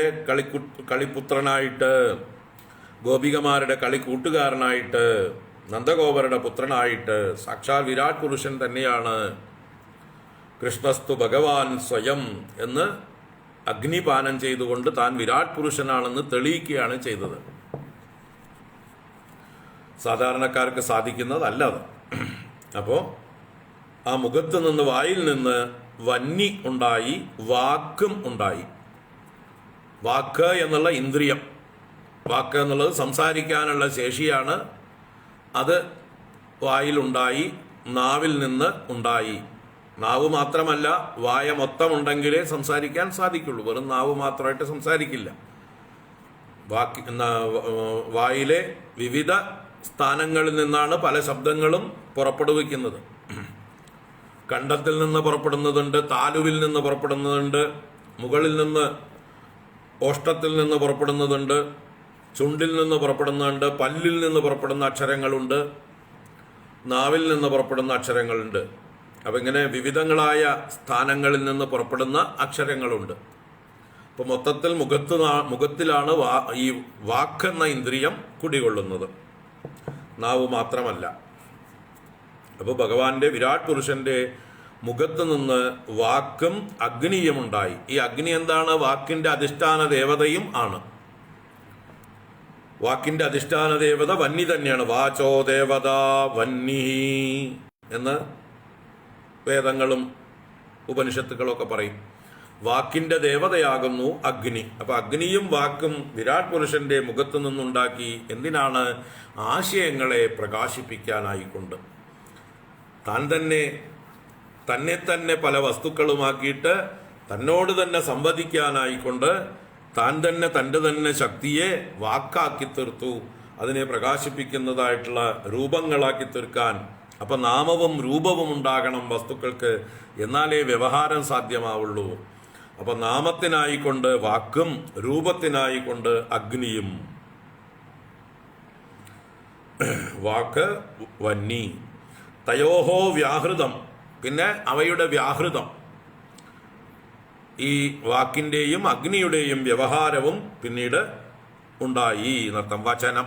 [SPEAKER 1] കളിപുത്രനായിട്ട്, ഗോപികമാരുടെ കളിക്കൂട്ടുകാരനായിട്ട്, നന്ദഗോപരുടെ പുത്രനായിട്ട്. സാക്ഷാൽ വിരാട് പുരുഷൻ തന്നെയാണ്. കൃഷ്ണസ്തു ഭഗവാൻ സ്വയം എന്ന് അഗ്നിപാനം ചെയ്തുകൊണ്ട് താൻ വിരാട് പുരുഷനാണെന്ന് തെളിയിക്കുകയാണ് ചെയ്തത്. സാധാരണക്കാർക്ക് സാധിക്കുന്നതല്ല അത്. അപ്പോൾ ആ മുഖത്ത് നിന്ന്, വായിൽ നിന്ന് വന്നി ഉണ്ടായി, വാക്കും ഉണ്ടായി. വാക്ക് എന്നുള്ള ഇന്ദ്രിയം, വാക്ക് എന്നുള്ളത് സംസാരിക്കാനുള്ള ശേഷിയാണ്. അത് വായിലുണ്ടായി, നാവിൽ നിന്ന് ഉണ്ടായി. നാവ് മാത്രമല്ല, വായ മൊത്തം ഉണ്ടെങ്കിലേ സംസാരിക്കാൻ സാധിക്കുള്ളൂ. വെറും നാവ് മാത്രമായിട്ട് സംസാരിക്കില്ല. വായിലെ വിവിധ സ്ഥാനങ്ങളിൽ നിന്നാണ് പല ശബ്ദങ്ങളും പുറപ്പെടുവിക്കുന്നത്. കണ്ടത്തിൽ നിന്ന് പുറപ്പെടുന്നതുണ്ട്, താലുവിൽ നിന്ന് പുറപ്പെടുന്നതുണ്ട്, മുകളിൽ നിന്ന് ഓഷ്ടത്തിൽ നിന്ന് പുറപ്പെടുന്നതുണ്ട്, ചുണ്ടിൽ നിന്ന് പുറപ്പെടുന്നുണ്ട്, പല്ലിൽ നിന്ന് പുറപ്പെടുന്ന അക്ഷരങ്ങളുണ്ട്, നാവിൽ നിന്ന് പുറപ്പെടുന്ന അക്ഷരങ്ങളുണ്ട്. അപ്പം ഇങ്ങനെ വിവിധങ്ങളായ സ്ഥാനങ്ങളിൽ നിന്ന് പുറപ്പെടുന്ന അക്ഷരങ്ങളുണ്ട്. അപ്പോൾ മൊത്തത്തിൽ മുഖത്തിലാണ് ഈ വാക്കെന്ന ഇന്ദ്രിയം കുടികൊള്ളുന്നത്, നാവ് മാത്രമല്ല. അപ്പോൾ ഭഗവാന്റെ വിരാട് പുരുഷന്റെ മുഖത്ത് നിന്ന് വാക്കും അഗ്നിയും ഉണ്ടായി. ഈ അഗ്നി എന്താണ്? വാക്കിന്റെ അധിഷ്ഠാന ദേവതയും ആണ്. വാക്കിന്റെ അധിഷ്ഠാന ദേവത വന്നി തന്നെയാണ്. വാചോ ദേവത വന്നി എന്ന് വേദങ്ങളും ഉപനിഷത്തുക്കളൊക്കെ പറയും. വാക്കിന്റെ ദേവതയാകുന്നു അഗ്നി. അപ്പൊ അഗ്നിയും വാക്കും വിരാട് പുരുഷന്റെ മുഖത്തു നിന്നുണ്ടാക്കി. എന്തിനാണ്? ആശയങ്ങളെ പ്രകാശിപ്പിക്കാനായിക്കൊണ്ട്. താൻ തന്നെ പല വസ്തുക്കളുമാക്കിയിട്ട് തന്നോട് തന്നെ സംവദിക്കാനായിക്കൊണ്ട് താൻ തന്നെ തൻ്റെ തന്നെ ശക്തിയെ വാക്കാക്കി തീർത്തു. അതിനെ പ്രകാശിപ്പിക്കുന്നതായിട്ടുള്ള രൂപങ്ങളാക്കി തീർക്കാൻ. അപ്പൊ നാമവും രൂപവും ഉണ്ടാകണം വസ്തുക്കൾക്ക്, എന്നാലേ വ്യവഹാരം സാധ്യമാവുള്ളൂ. അപ്പൊ നാമത്തിനായിക്കൊണ്ട് വാക്കും, രൂപത്തിനായിക്കൊണ്ട് അഗ്നിയും. വാക്ക് വന്നി. തയോഹോ വ്യാഹൃതം. പിന്നെ അവയുടെ വ്യാഹൃതം, ഈ വാക്കിന്റെയും അഗ്നിയുടെയും വ്യവഹാരവും പിന്നീട് ഉണ്ടായി എന്നർത്ഥം. വചനം,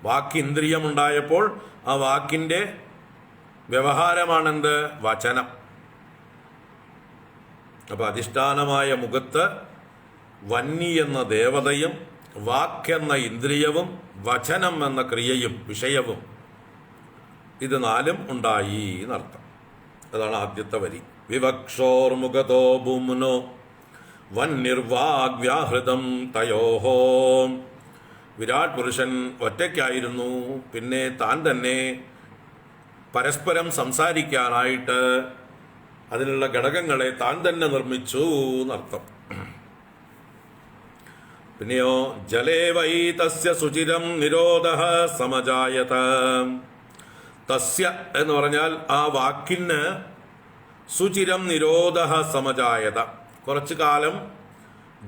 [SPEAKER 1] വാക്കിന്ദ്രിയം ഉണ്ടായപ്പോൾ ആ വാക്കിന്റെ വ്യവഹാരമാണെന്ത്? വചനം. അപ്പോൾ അധിഷ്ഠാനമായ മുഖത്ത് വന്നി എന്ന ദേവതയും വാക്കെന്ന ഇന്ദ്രിയവും വചനം എന്ന ക്രിയയും വിഷയവും ഇത് നാലും ഉണ്ടായി എന്നർത്ഥം. അതാണ് ആദ്യത്തെ വരി. വിവക്ഷോർമുഖതോ ഭൂമ്നോ വന്നിർവാഗ്വ്യാഹൃതം തയോഹോ. വിരാട് പുരുഷൻ ഒറ്റയ്ക്കായിരുന്നു. പിന്നെ താൻ തന്നെ പരസ്പരം സംസാരിക്കാനായിട്ട് അതിനുള്ള ഘടകങ്ങളെ താൻ തന്നെ നിർമ്മിച്ചു എന്നർത്ഥം. പിന്നെയോ ജലേ വൈ തസ്യ ശുചിരം നിരോധഃ സമജായത. തസ്യ എന്ന് പറഞ്ഞാൽ ആ വാക്കിന് ശുചിരം നിരോധഃ സമജായത. കുറച്ചു കാലം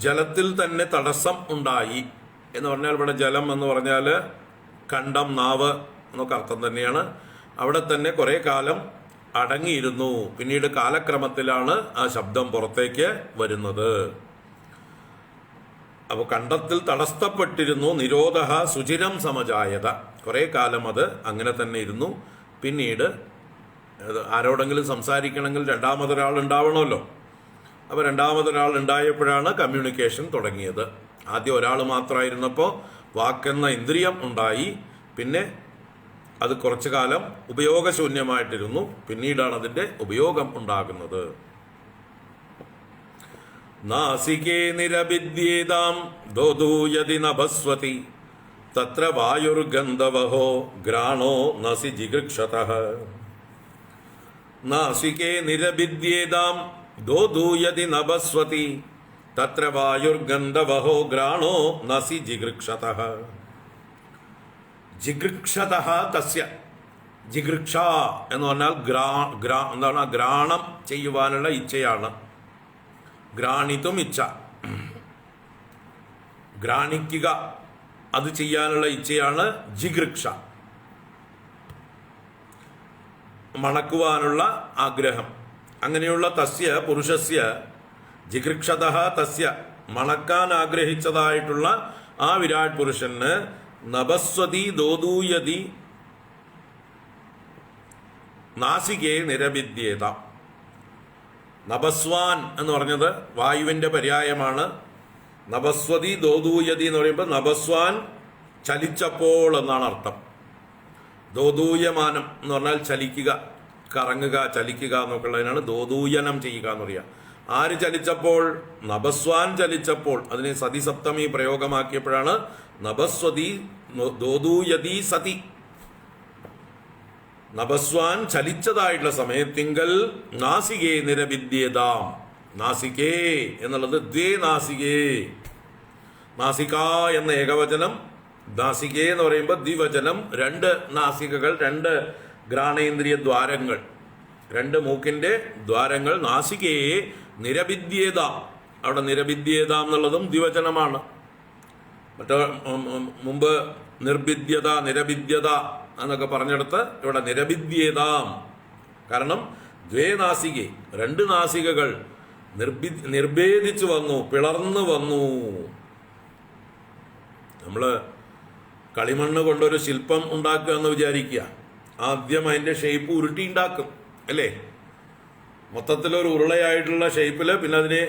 [SPEAKER 1] ജലത്തിൽ തന്നെ തടസ്സം ഉണ്ടായി എന്ന് പറഞ്ഞാൽ, ഇവിടെ ജലം എന്ന് പറഞ്ഞാൽ കണ്ടം, നാവ് എന്നൊക്കെ അർത്ഥം തന്നെയാണ്. അവിടെ തന്നെ കുറെ കാലം അടങ്ങിയിരുന്നു. പിന്നീട് കാലക്രമത്തിലാണ് ആ ശബ്ദം പുറത്തേക്ക് വരുന്നത്. അപ്പോൾ കണ്ടത്തിൽ തടസ്സപ്പെട്ടിരുന്നു. നിരോധഃ ശുചിരം സമജായത. കുറെ കാലം അത് അങ്ങനെ തന്നെ ഇരുന്നു. പിന്നീട് ആരോടെങ്കിലും സംസാരിക്കണമെങ്കിൽ രണ്ടാമതൊരാൾ ഉണ്ടാവണമല്ലോ. അപ്പോൾ രണ്ടാമതൊരാൾ ഉണ്ടായപ്പോഴാണ് കമ്മ്യൂണിക്കേഷൻ തുടങ്ങിയത്. ആദ്യം ഒരാൾ മാത്രമായിരുന്നപ്പോൾ വാക്കെന്ന ഇന്ദ്രിയം ഉണ്ടായി. പിന്നെ അത് കുറച്ചു കാലം ഉപയോഗശൂന്യമായിട്ടിരുന്നു. പിന്നീടാണ് അതിൻ്റെ ഉപയോഗം ഉണ്ടാകുന്നത്. നാസികേ നിരഭിദ്യേതാം ദോദൂയതി നഭസ്വതി തത്ര വായുർഗന്ധവഹോ ഘ്രാണോ നസി ജിഗൃക്ഷതഃ. നാസികേ നിരഭിദ്യേതാം ദോദൂയതി നഭസ്വതി തത്ര വായുർഗന്ധവഹോ ഘ്രാണോ നസി ജിഗൃക്ഷതഃ. ജിഗൃക്ഷതഃ തസ്യ. ജിഗൃക്ഷ എന്ന് പറഞ്ഞാൽ എന്താണ്? ഘ്രാണം ചെയ്യുവാനുള്ള ഇച്ഛയാണ്. ഘ്രാണിതും ഇച്ഛ, ഘ്രാണിക്കുക, അത് ചെയ്യാനുള്ള ഇച്ഛയാണ് ജിഗൃക്ഷ. മണക്കുവാനുള്ള ആഗ്രഹം. അങ്ങനെയുള്ള തസ്യ പുരുഷസ്യ ജിഗൃക്ഷതഃ തസ്യ, മണക്കാൻ ആഗ്രഹിച്ചതായിട്ടുള്ള ആ വിരാട് പുരുഷന് നഭസ്വതി ദോദൂയതി നാസികേ നിരഭിദ്യേത. നഭസ്വാൻ എന്ന് പറഞ്ഞത് വായുവിൻ്റെ പര്യായമാണ്. നഭസ്വതി ദോദൂയതി എന്ന് പറയുമ്പോൾ നഭസ്വാൻ ചലിച്ചപ്പോൾ എന്നാണ് അർത്ഥം. ദോദൂയമാനം എന്ന് പറഞ്ഞാൽ ചലിക്കുക, കറങ്ങുക, ചലിക്കുക എന്നൊക്കെയുള്ളതിനാണ് ദോദൂയനം ചെയ്യുക എന്ന് പറയുക. ആര് ചലിച്ചപ്പോൾ? നഭസ്വാൻ ചലിച്ചപ്പോൾ. അതിനെ സതി സപ്തമി പ്രയോഗമാക്കിയപ്പോഴാണ് നഭസ്വതി ദോദൂയതി സതി. നഭസ്വാൻ ചലിച്ചതായിട്ടുള്ള സമയത്തിങ്കൽ നാസികേ നിരഭിദ്യേതാം. നാസികേ എന്നുള്ളത് ദ്വേ നാസികേ. നാസിക എന്ന ഏകവചനം, നാസികേ എന്ന് പറയുമ്പോൾ ദ്വിവചനം. രണ്ട് നാസികകൾ, രണ്ട് ഘ്രാണേന്ദ്രിയ ദ്വാരങ്ങൾ, രണ്ട് മൂക്കിന്റെ ദ്വാരങ്ങൾ. നാസികയെ നിരഭിദ്യേത. അവിടെ നിരഭിദ്യേത എന്നുള്ളതും ദ്വിവചനമാണ്. മറ്റേ മുമ്പ് നിർഭിദ്യത, നിരഭിദ്യത എന്നൊക്കെ പറഞ്ഞെടുത്ത് ഇവിടെ നിരഭിദ്യേതാം. കാരണം ദ്വേ നാസികെ, രണ്ട് നാസികകൾ നിർഭേദിച്ചു വന്നു, പിളർന്നു വന്നു. നമ്മൾ കളിമണ്ണ് കൊണ്ടൊരു ശില്പം ഉണ്ടാക്കുക എന്ന് വിചാരിക്കുക. ആദ്യം അതിൻ്റെ ഷേപ്പ് ഉരുട്ടി ഉണ്ടാക്കും അല്ലേ? മൊത്തത്തിലൊരു ഉരുളയായിട്ടുള്ള ഷേപ്പിൽ, പിന്നെ അതിനെ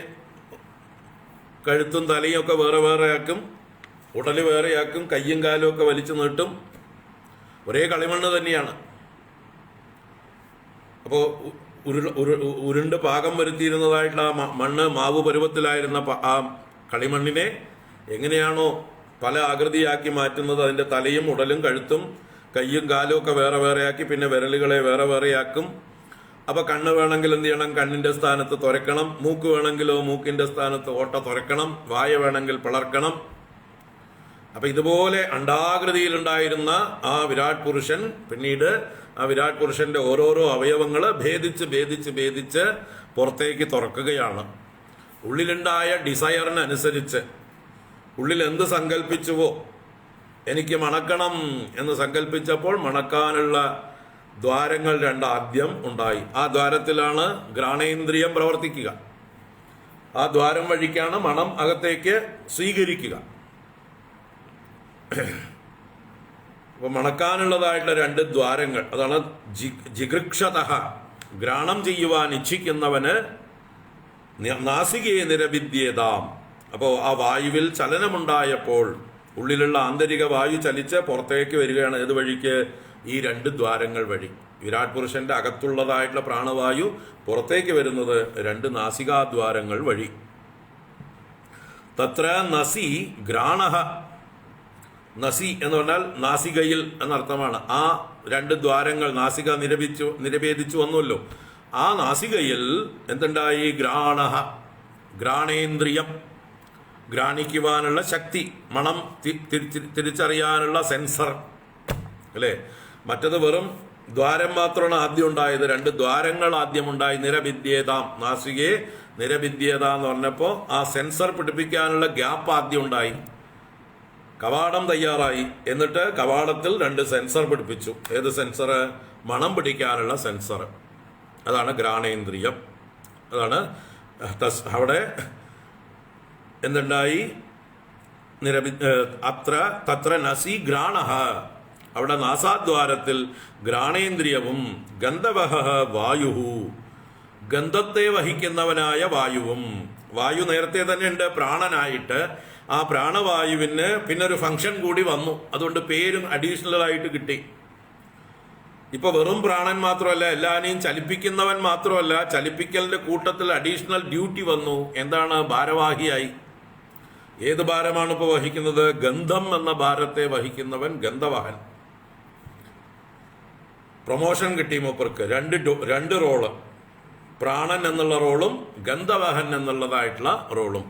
[SPEAKER 1] കഴുത്തും തലയും ഒക്കെ വേറെ വേറെ ആക്കും, ഉടല് വേറെയാക്കും, കയ്യും കാലും ഒക്കെ വലിച്ചു നീട്ടും. ഒരേ കളിമണ്ണ് തന്നെയാണ്. അപ്പോൾ ഉരുണ്ട് പാകം വരുത്തിയിരുന്നതായിട്ടുള്ള ആ മണ്ണ്, മാവ് പരുവത്തിലായിരുന്ന ആ കളിമണ്ണിനെ എങ്ങനെയാണോ പല ആകൃതിയാക്കി മാറ്റുന്നത്, അതിൻ്റെ തലയും ഉടലും കഴുത്തും കയ്യും കാലും ഒക്കെ വേറെ വേറെയാക്കി, പിന്നെ വിരലുകളെ വേറെ വേറെയാക്കും. അപ്പോൾ കണ്ണ് വേണമെങ്കിൽ എന്ത് ചെയ്യണം? കണ്ണിൻ്റെ സ്ഥാനത്ത് തുരക്കണം. മൂക്ക് വേണമെങ്കിലോ മൂക്കിൻ്റെ സ്ഥാനത്ത് ഓട്ട തുരക്കണം. വായ വേണമെങ്കിൽ പിളർക്കണം. അപ്പൊ ഇതുപോലെ അണ്ഡാകൃതിയിലുണ്ടായിരുന്ന ആ വിരാട് പുരുഷൻ പിന്നീട് ആ വിരാട് പുരുഷന്റെ ഓരോരോ അവയവങ്ങൾ ഭേദിച്ച് ഭേദിച്ച് ഭേദിച്ച് പുറത്തേക്ക് തുറക്കുകയാണ്. ഉള്ളിലുണ്ടായ ഡിസയറിനനുസരിച്ച് ഉള്ളിൽ എന്ത് സങ്കല്പിച്ചുവോ, എനിക്ക് മണക്കണം എന്ന് സങ്കല്പിച്ചപ്പോൾ മണക്കാനുള്ള ദ്വാരങ്ങൾ രണ്ടാദ്യം ഉണ്ടായി. ആ ദ്വാരത്തിലാണ് ഘ്രാണേന്ദ്രിയം പ്രവർത്തിക്കുക. ആ ദ്വാരം വഴിക്കാണ് മണം അകത്തേക്ക് സ്വീകരിക്കുക. അപ്പൊ മണക്കാനുള്ളതായിട്ടുള്ള രണ്ട് ദ്വാരങ്ങൾ, അതാണ് ജിഗൃക്ഷതഃ. ഘ്രാണം ചെയ്യുവാൻ ഇച്ഛിക്കുന്നവന് നാസികേ നിരവിദ്യേതാം. അപ്പോൾ ആ വായുവിൽ ചലനമുണ്ടായപ്പോൾ ഉള്ളിലുള്ള ആന്തരിക വായു ചലിച്ച് പുറത്തേക്ക് വരികയാണ്. ഏത് വഴിക്ക്? ഈ 2 ദ്വാരങ്ങൾ വഴി. വിരാട് പുരുഷന്റെ അകത്തുള്ളതായിട്ടുള്ള പ്രാണവായു പുറത്തേക്ക് വരുന്നത് 2 നാസികാദ്വാരങ്ങൾ വഴി. തത്ര നസി ഗ്രാണഹ. നസി എന്ന് പറഞ്ഞാൽ നാസികയിൽ എന്നർത്ഥമാണ്. ആ 2 ദ്വാരങ്ങൾ നാസിക നിരഭേദിച്ചു വന്നുവല്ലോ. ആ നാസികയിൽ എന്തുണ്ടായി? ഗ്രാണഹ, ഘ്രാണേന്ദ്രിയം, ഘ്രാണിക്കുവാനുള്ള ശക്തി, മണം തിരിച്ചറിയാനുള്ള സെൻസർ, അല്ലേ? മറ്റത് വെറും ദ്വാരം മാത്രമാണ് ആദ്യം ഉണ്ടായത്. 2 ദ്വാരങ്ങൾ ആദ്യം ഉണ്ടായി. നിരവിദ്യേതാം, നാസികയെ നിരവിദ്യേത എന്ന് പറഞ്ഞപ്പോൾ ആ സെൻസർ പിടിപ്പിക്കാനുള്ള ഗ്യാപ്പ് ആദ്യം ഉണ്ടായി. കവാടം തയ്യാറായി. എന്നിട്ട് കവാടത്തിൽ 2 സെൻസർ പിടിപ്പിച്ചു. ഏത് സെൻസർ? മണം പിടിക്കാനുള്ള സെൻസർ. അതാണ് ഘ്രാണേന്ദ്രിയം. അതാണ് അവിടെ എന്തുണ്ടായി? തത്ര നസി ഘ്രാണഃ. അവിടെ നാസാദ്വാരത്തിൽ ഘ്രാണേന്ദ്രിയവും ഗന്ധവഹ വായുഹു, ഗന്ധത്തെ വഹിക്കുന്നവനായ വായുവും. വായു നേരത്തെ തന്നെ ഉണ്ട് പ്രാണനായിട്ട്. ആ പ്രാണവായുവിന് പിന്നെ ഒരു ഫംഗ്ഷൻ കൂടി വന്നു. അതുകൊണ്ട് പേരും അഡീഷണൽ ആയിട്ട് കിട്ടി. ഇപ്പൊ വെറും പ്രാണൻ മാത്രമല്ല, എല്ലാവരെയും ചലിപ്പിക്കുന്നവൻ മാത്രമല്ല, ചലിപ്പിക്കലിന്റെ കൂട്ടത്തിൽ അഡീഷണൽ ഡ്യൂട്ടി വന്നു. എന്താണ്? ഭാരവാഹിയായി. ഏത് ഭാരമാണ് ഇപ്പോൾ വഹിക്കുന്നത്? ഗന്ധം എന്ന ഭാരത്തെ വഹിക്കുന്നവൻ ഗന്ധവാഹൻ. പ്രൊമോഷൻ കിട്ടി മൂപ്പർക്ക്. 2 റോള്, പ്രാണൻ എന്നുള്ള റോളും ഗന്ധവാഹൻ എന്നുള്ളതായിട്ടുള്ള റോളും.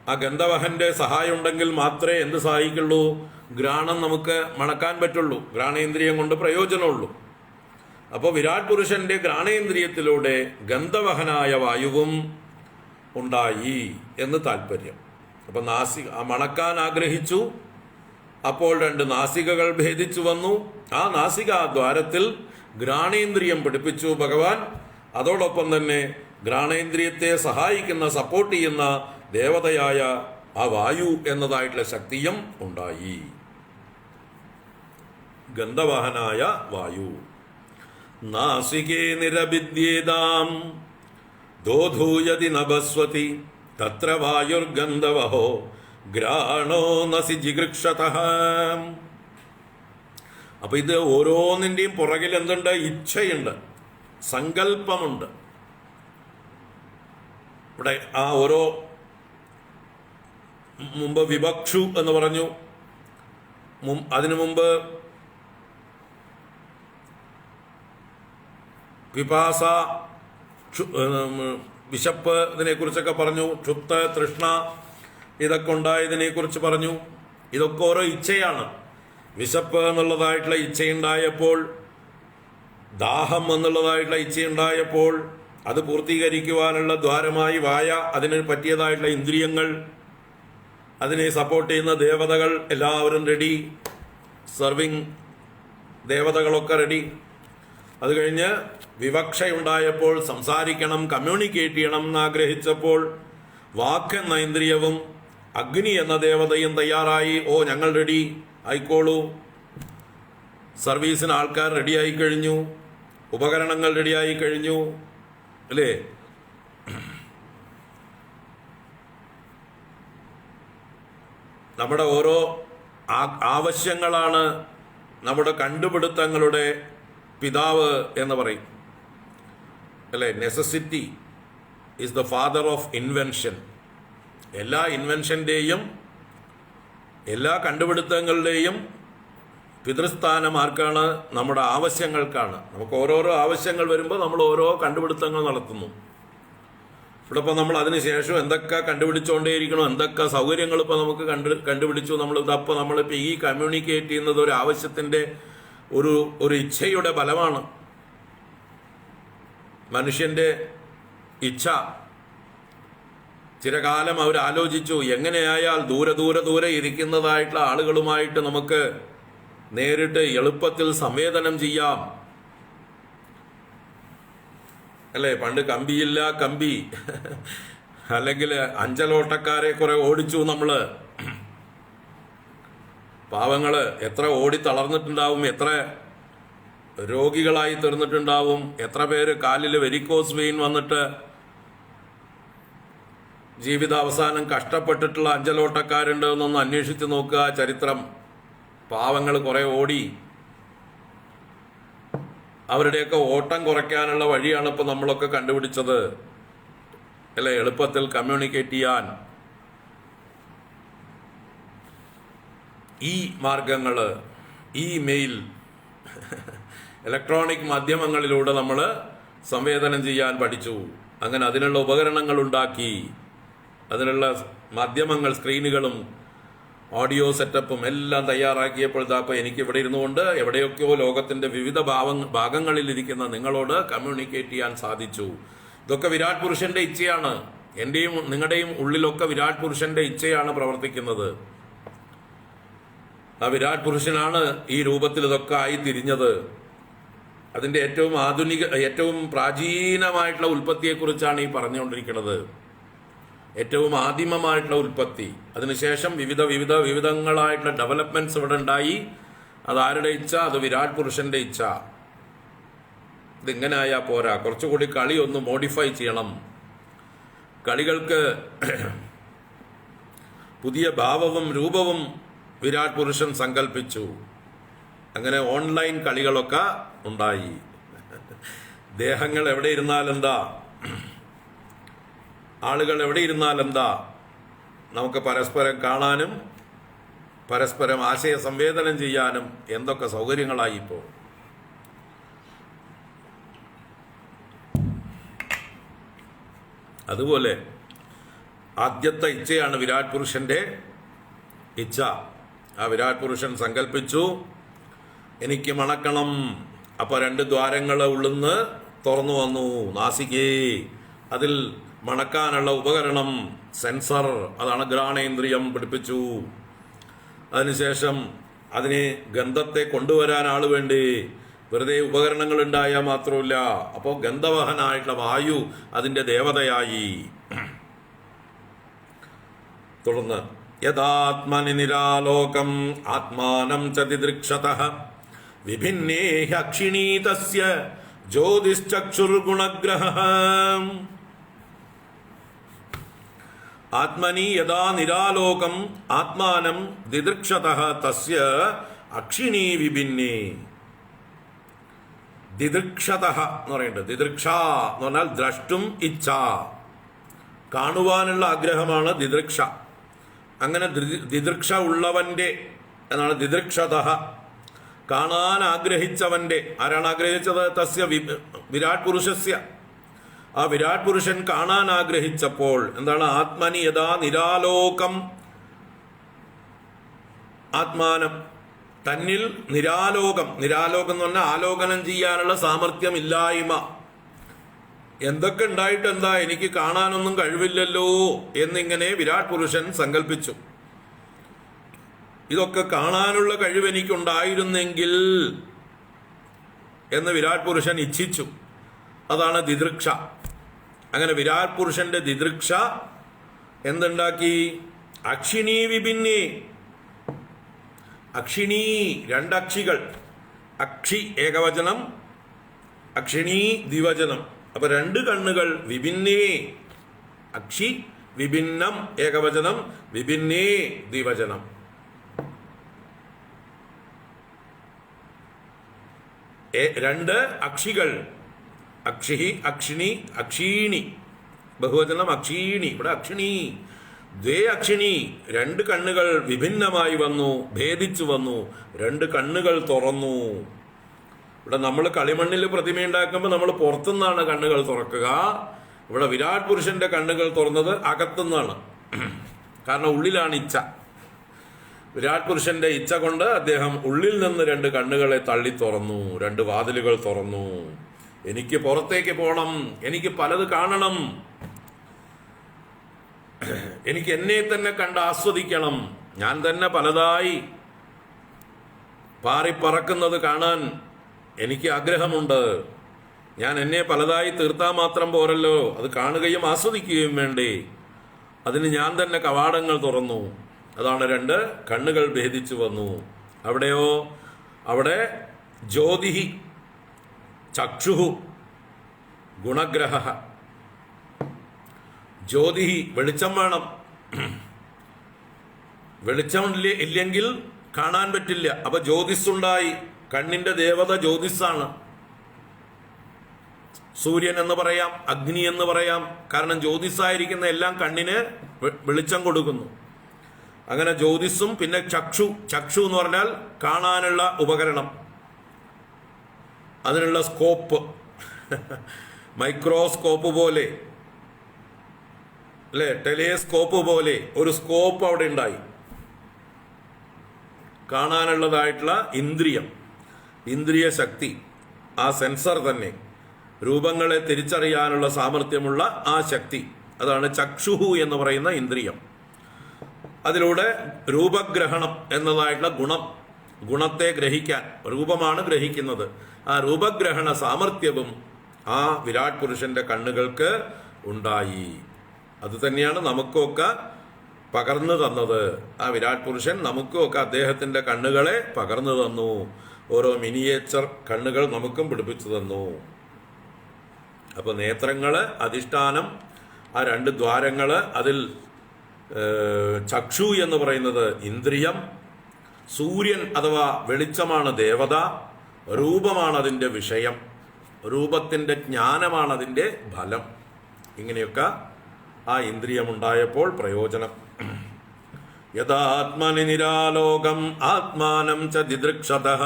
[SPEAKER 1] ആ ഗന്ധവാഹന്റെ സഹായം ഉണ്ടെങ്കിൽ മാത്രമേ എന്ത് സഹായിക്കുള്ളൂ? ഘ്രാണം നമുക്ക് മണക്കാൻ പറ്റുള്ളൂ. ഘ്രാണേന്ദ്രിയം കൊണ്ട് പ്രയോജനമുള്ളൂ. അപ്പോൾ വിരാട് പുരുഷന്റെ ഘ്രാണേന്ദ്രിയത്തിലൂടെ ഗന്ധവഹനായ വായുവും ഉണ്ടായി എന്ന് താല്പര്യം. അപ്പൊ മണക്കാൻ ആഗ്രഹിച്ചു. അപ്പോൾ 2 നാസികകൾ ഭേദിച്ചു വന്നു. ആ നാസികാ ദ്വാരത്തിൽ ഘ്രാണേന്ദ്രിയം പിടിപ്പിച്ചു ഭഗവാൻ. അതോടൊപ്പം തന്നെ ഘ്രാണേന്ദ്രിയത്തെ സഹായിക്കുന്ന, സപ്പോർട്ട് ചെയ്യുന്ന ദേവതയായ ആ വായു എന്നതായിട്ടുള്ള ശക്തിയും ഉണ്ടായി. ഗന്ധവാഹനായ വായു. നാസികേ നിരഭിദ്യേതാം ദോധൂയതി നഭസ്വതി തത്ര വായുർഗന്ധവഹോ ഘ്രാണോ നസി ജിഗൃക്ഷതഃ. അപ്പൊ ഇത് ഓരോന്നിന്റെയും പുറകിൽ എന്തുണ്ട്? ഇച്ഛയുണ്ട്, സങ്കല്പമുണ്ട്. ഇവിടെ ആ ഓരോ മുമ്പ് വിവക്ഷു എന്ന് പറഞ്ഞു. അതിനു മുമ്പ് പിപാസ, വിശപ്പ്, ഇതിനെക്കുറിച്ചൊക്കെ പറഞ്ഞു. ക്ഷുപ്ത, തൃഷ്ണ, ഇതൊക്കെ ഉണ്ടായതിനെ കുറിച്ച് പറഞ്ഞു. ഇതൊക്കെ ഓരോ ഇച്ഛയാണ്. വിശപ്പ് എന്നുള്ളതായിട്ടുള്ള ഇച്ഛയുണ്ടായപ്പോൾ, ദാഹം എന്നുള്ളതായിട്ടുള്ള ഇച്ഛയുണ്ടായപ്പോൾ അത് പൂർത്തീകരിക്കുവാനുള്ള ദ്വാരമായി വായ, അതിന് പറ്റിയതായിട്ടുള്ള ഇന്ദ്രിയങ്ങൾ, അതിനെ സപ്പോർട്ട് ചെയ്യുന്ന ദേവതകൾ എല്ലാവരും റെഡി. Serving ദേവതകളൊക്കെ ready. അത് കഴിഞ്ഞ് വിവക്ഷയുണ്ടായപ്പോൾ, സംസാരിക്കണം, കമ്മ്യൂണിക്കേറ്റ് ചെയ്യണം എന്നാഗ്രഹിച്ചപ്പോൾ വാക്ക് എന്ന ഇന്ദ്രിയവും അഗ്നി എന്ന ദേവതയും തയ്യാറായി. ഓ, ഞങ്ങൾ റെഡി, ആയിക്കോളൂ. സർവീസിന് ആൾക്കാർ റെഡിയായി കഴിഞ്ഞു, ഉപകരണങ്ങൾ റെഡിയായി കഴിഞ്ഞു, അല്ലേ? നമ്മുടെ ഓരോ ആവശ്യങ്ങളാണ് നമ്മുടെ കണ്ടുപിടുത്തങ്ങളുടെ പിതാവ് എന്ന് പറയും, അല്ലേ? Necessity is the father of invention. എല്ലാ ഇൻവെൻഷൻ്റെയും, എല്ലാ കണ്ടുപിടുത്തങ്ങളുടെയും പിതൃസ്ഥാനം ആർക്കാണ്? നമ്മുടെ ആവശ്യങ്ങൾക്കാണ്. നമുക്ക് ഓരോരോ ആവശ്യങ്ങൾ വരുമ്പോൾ നമ്മൾ ഓരോ കണ്ടുപിടുത്തങ്ങൾ നടത്തുന്നു. ഇവിടെ ഇപ്പോൾ നമ്മൾ അതിനുശേഷം എന്തൊക്കെ കണ്ടുപിടിച്ചുകൊണ്ടേയിരിക്കണം, എന്തൊക്കെ സൗകര്യങ്ങൾ ഇപ്പോൾ നമുക്ക് കണ്ടുപിടിച്ചു. നമ്മളിപ്പോൾ ഈ കമ്മ്യൂണിക്കേറ്റ് ചെയ്യുന്നത് ഒരു ആവശ്യത്തിൻ്റെ ഒരു ഇച്ഛയുടെ ഫലമാണ്. മനുഷ്യന്റെ ഇച്ഛ. ചിരകാലം അവർ ആലോചിച്ചു, എങ്ങനെയായാൽ ദൂരെ ഇരിക്കുന്നതായിട്ടുള്ള ആളുകളുമായിട്ട് നമുക്ക് നേരിട്ട് എളുപ്പത്തിൽ സംവേദനം ചെയ്യാം, അല്ലേ? പണ്ട് കമ്പിയില്ല കമ്പി, അല്ലെങ്കിൽ അഞ്ചലോട്ടക്കാരെ കുറെ ഓടിച്ചു നമ്മള്. പാവങ്ങള് എത്ര ഓടി തളർന്നിട്ടുണ്ടാവും, എത്ര രോഗികളായി തീർന്നിട്ടുണ്ടാവും, എത്ര പേര് കാലിൽ വെരിക്കോസ് വെയിൻ വന്നിട്ട് ജീവിതാവസാനം കഷ്ടപ്പെട്ടിട്ടുള്ള അഞ്ചലോട്ടക്കാരുണ്ട് എന്നൊന്ന് അന്വേഷിച്ച് നോക്കുക. ചരിത്രം. പാവങ്ങൾ കുറേ ഓടി. അവരുടെയൊക്കെ ഓട്ടം കുറയ്ക്കാനുള്ള വഴിയാണ് ഇപ്പോൾ നമ്മളൊക്കെ കണ്ടുപിടിച്ചത്, അല്ലേ? എളുപ്പത്തിൽ കമ്മ്യൂണിക്കേറ്റ് ചെയ്യാൻ ഈ മാർഗങ്ങൾ, ഇമെയിൽ, ഇലക്ട്രോണിക് മാധ്യമങ്ങളിലൂടെ നമ്മൾ സംവേദനം ചെയ്യാൻ പഠിച്ചു. അങ്ങനെ അതിനുള്ള ഉപകരണങ്ങൾ ഉണ്ടാക്കി, അതിനുള്ള മാധ്യമങ്ങൾ, സ്ക്രീനുകളും ഓഡിയോ സെറ്റപ്പും എല്ലാം തയ്യാറാക്കിയപ്പോൾ ഇതാപ്പോൾ എനിക്ക് ഇവിടെ ഇരുന്നുകൊണ്ട് എവിടെയൊക്കെയോ ലോകത്തിൻ്റെ വിവിധ ഭാഗങ്ങളിലിരിക്കുന്ന നിങ്ങളോട് കമ്മ്യൂണിക്കേറ്റ് ചെയ്യാൻ സാധിച്ചു. ഇതൊക്കെ വിരാട് പുരുഷന്റെ ഇച്ഛയാണ്. എൻ്റെയും നിങ്ങളുടെയും ഉള്ളിലൊക്കെ വിരാട് പുരുഷന്റെ ഇച്ഛയാണ് പ്രവർത്തിക്കുന്നത്. ആ വിരാട് പുരുഷനാണ് ഈ രൂപത്തിൽ ഇതൊക്കെ ആയി തിരിഞ്ഞത്. അതിൻ്റെ ഏറ്റവും ആധുനിക, ഏറ്റവും പ്രാചീനമായിട്ടുള്ള ഉൽപ്പത്തിയെക്കുറിച്ചാണ് ഈ പറഞ്ഞുകൊണ്ടിരിക്കുന്നത്. ഏറ്റവും ആദിമമായിട്ടുള്ള ഉൽപ്പത്തി. അതിനുശേഷം വിവിധങ്ങളായിട്ടുള്ള ഡെവലപ്മെന്റ്സ് ഇവിടെ ഉണ്ടായി. അതാരുടെ ഇച്ഛ? അത് വിരാട് പുരുഷന്റെ ഇച്ഛ. ഇതിങ്ങനെ ആയാൽ പോരാ, കുറച്ചുകൂടി കളി ഒന്ന് മോഡിഫൈ ചെയ്യണം. കളികൾക്ക് പുതിയ ഭാവവും രൂപവും വിരാട് പുരുഷൻ സങ്കല്പിച്ചു. അങ്ങനെ ഓൺലൈൻ കളികളൊക്കെ ഉണ്ടായി. ദേഹങ്ങൾ എവിടെ ഇരുന്നാലെന്താ, ആളുകൾ എവിടെ ഇരുന്നാലെന്താ, നമുക്ക് പരസ്പരം കാണാനും പരസ്പരം ആശയ സംവേദനം ചെയ്യാനും എന്തൊക്കെ സൗകര്യങ്ങളായി ഇപ്പോൾ. അതുപോലെ ആദ്യത്തെ ഇച്ഛയാണ് വിരാട് പുരുഷന്റെ ഇച്ഛ. ആ വിരാട് പുരുഷൻ സങ്കല്പിച്ചു, എനിക്ക് മണക്കണം. അപ്പൊ 2 ദ്വാരങ്ങൾ ഉള്ളുന്ന് തുറന്നു വന്നു, നാസികേ. അതിൽ മണക്കാനുള്ള ഉപകരണം, സെൻസർ, അതാണ് ഘ്രാണേന്ദ്രിയം, പിടിപ്പിച്ചു. അതിനുശേഷം അതിനെ ഗന്ധത്തെ കൊണ്ടുവരാൻ ആള് വേണ്ടി. വെറുതെ ഉപകരണങ്ങൾ ഉണ്ടായാൽ മാത്രമല്ല, അപ്പോൾ ഗന്ധവഹനായിട്ടുള്ള വായു അതിൻ്റെ ദേവതയായി. തുടർന്ന് യഥാത്മനി നിരാലോകം ആത്മാനം ച ദിദൃക്ഷതഃ വിഭിന്നേ അക്ഷിണീ തസ്യ ജ്യോതിശ്ചക്ഷുർഗുണഗ്രഹഃ. ആത്മനി യഥാ നിരാലോകം ആത്മാനം ദിദൃക്ഷതഃ തസ്യ അക്ഷിണീ വിഭിന്നേ. ദിദൃക്ഷതഃ എന്ന് പറയുന്നത്, ദിദൃക്ഷ എന്ന് പറഞ്ഞാൽ ദ്രഷ്ടും ഇച്ഛ, കാണുവാനുള്ള ആഗ്രഹമാണ് ദിദൃക്ഷ. അങ്ങനെ ദിദൃക്ഷ ഉള്ളവന്റെ എന്നാണ് ദിദൃക്ഷതഃ, കാണാൻ ആഗ്രഹിച്ചവന്റെ. ആരാണ് ആഗ്രഹിച്ചത്? തസ്യ വിരാട് പുരുഷസ്യ. ആ വിരാട് പുരുഷൻ കാണാൻ ആഗ്രഹിച്ചപ്പോൾ എന്താണ്? ആത്മനി യഥാ നിരാലോകം ആത്മാനം, തന്നിൽ നിരാലോകം. നിരാലോകം എന്ന് പറഞ്ഞാൽ ആലോകനം ചെയ്യാനുള്ള സാമർഥ്യമില്ലായ്മ. എന്തൊക്കെ ഉണ്ടായിട്ട് എന്താ, എനിക്ക് കാണാനൊന്നും കഴിവില്ലല്ലോ എന്നിങ്ങനെ വിരാട് പുരുഷൻ സങ്കല്പിച്ചു. ഇതൊക്കെ കാണാനുള്ള കഴിവ് എനിക്കുണ്ടായിരുന്നെങ്കിൽ എന്ന് വിരാട് പുരുഷൻ ഇച്ഛിച്ചു. അതാണ് ദിദൃക്ഷ. അങ്ങനെ വിരാട് പുരുഷന്റെ ദിദൃക്ഷ എന്തുണ്ടാക്കി? അക്ഷിണീ വിഭിന്നേ. അക്ഷിണീ, 2 അക്ഷികൾ. അക്ഷി ഏകവചനം, അക്ഷിണീ ദ്വിവചനം. അപ്പൊ 2 കണ്ണുകൾ. വിഭിന്നേ അക്ഷി, വിഭിന്നം ഏകവചനം, വിഭിന്നേ ദ്വിവചനം. രണ്ട് അക്ഷികൾ. അക്ഷി, അക്ഷിണി, അക്ഷീണി. ബഹുവചനം അക്ഷീണി. ഇവിടെ അക്ഷിണി. ദ്വേ അക്ഷിണി, 2 കണ്ണുകൾ വിഭിന്നമായി വന്നു, ഭേദിച്ചു വന്നു. 2 കണ്ണുകൾ തുറന്നു. ഇവിടെ നമ്മൾ കളിമണ്ണിൽ പ്രതിമയുണ്ടാക്കുമ്പോൾ നമ്മൾ പുറത്തുനിന്നാണ് കണ്ണുകൾ തുറക്കുക. ഇവിടെ വിരാട് പുരുഷന്റെ കണ്ണുകൾ തുറന്നത് അകത്തുനിന്നാണ്. കാരണം ഉള്ളിലാണ് ഇച്ഛ. വിരാട് പുരുഷന്റെ ഇച്ഛ കൊണ്ട് അദ്ദേഹം ഉള്ളിൽ നിന്ന് 2 കണ്ണുകളെ തള്ളി തുറന്നു, 2 വാതിലുകൾ തുറന്നു. എനിക്ക് പുറത്തേക്ക് പോകണം, എനിക്ക് പലത് കാണണം, എനിക്ക് എന്നെ തന്നെ കണ്ട് ആസ്വദിക്കണം. ഞാൻ തന്നെ പലതായി പാറിപ്പറക്കുന്നത് കാണാൻ എനിക്ക് ആഗ്രഹമുണ്ട്. ഞാൻ എന്നെ പലതായി തീർത്താൽ മാത്രം പോരല്ലോ, അത് കാണുകയും ആസ്വദിക്കുകയും വേണ്ടേ. അതിന് ഞാൻ തന്നെ കവാടങ്ങൾ തുറന്നു. അതാണ് 2 കണ്ണുകൾ ഭേദിച്ചു വന്നു. അവിടെയോ? അവിടെ ജ്യോതിഹി ചക്ഷുഹു ഗുണഗ്രഹ. ജ്യോതി വെളിച്ചം വേണം. വെളിച്ചം ഇല്ലെങ്കിൽ കാണാൻ പറ്റില്ല. അപ്പൊ ജ്യോതിസ്സുണ്ടായി. കണ്ണിന്റെ ദേവത ജ്യോതിസ്സാണ്. സൂര്യൻ എന്ന് പറയാം, അഗ്നി എന്ന് പറയാം. കാരണം ജ്യോതിസ്സായിരിക്കുന്ന എല്ലാം കണ്ണിന് വെളിച്ചം കൊടുക്കുന്നു. അങ്ങനെ ജ്യോതിസ്സും പിന്നെ ചക്ഷു. ചക്ഷു എന്ന് പറഞ്ഞാൽ കാണാനുള്ള ഉപകരണം, അതിനുള്ള സ്കോപ്പ്. മൈക്രോസ്കോപ്പ് പോലെ അല്ലെ, ടെലിസ്കോപ്പ് പോലെ ഒരു സ്കോപ്പ് അവിടെ ഉണ്ടായി. കാണാനുള്ളതായിട്ടുള്ള ഇന്ദ്രിയം, ഇന്ദ്രിയ ശക്തി, ആ സെൻസർ തന്നെ, രൂപങ്ങളെ തിരിച്ചറിയാനുള്ള സാമർഥ്യമുള്ള ആ ശക്തി, അതാണ് ചക്ഷുഹു എന്ന് പറയുന്ന ഇന്ദ്രിയം. അതിലൂടെ രൂപഗ്രഹണം എന്നതായിട്ടുള്ള ഗുണത്തെ ഗ്രഹിക്കാൻ, രൂപമാണ് ഗ്രഹിക്കുന്നത്, ആ രൂപഗ്രഹണ സാമർഥ്യവും ആ വിരാട് പുരുഷന്റെ കണ്ണുകൾക്ക് ഉണ്ടായി. അത് തന്നെയാണ് നമുക്കൊക്കെ പകർന്നു തന്നത്. ആ വിരാട് പുരുഷൻ നമുക്കൊക്കെ അദ്ദേഹത്തിന്റെ കണ്ണുകളെ പകർന്നു തന്നു. ഓരോ മിനിയേച്ചർ കണ്ണുകൾ നമുക്കും പിടിപ്പിച്ചു തന്നു. അപ്പൊ നേത്രങ്ങള് അധിഷ്ഠാനം, ആ രണ്ട് ദ്വാരങ്ങള്, അതിൽ ചക്ഷു എന്ന് പറയുന്നത് ഇന്ദ്രിയം, സൂര്യൻ അഥവാ വെളിച്ചമാണ് ദേവത, രൂപമാണ് അതിൻ്റെ വിഷയം, രൂപത്തിൻ്റെ ജ്ഞാനമാണ് അതിൻ്റെ ഫലം. ഇങ്ങനെയൊക്കെ ആ ഇന്ദ്രിയമുണ്ടായപ്പോൾ പ്രയോജനം. യഥാത്മനി നിരാലോകം ആത്മാനം ച ദിദൃക്ഷതഃ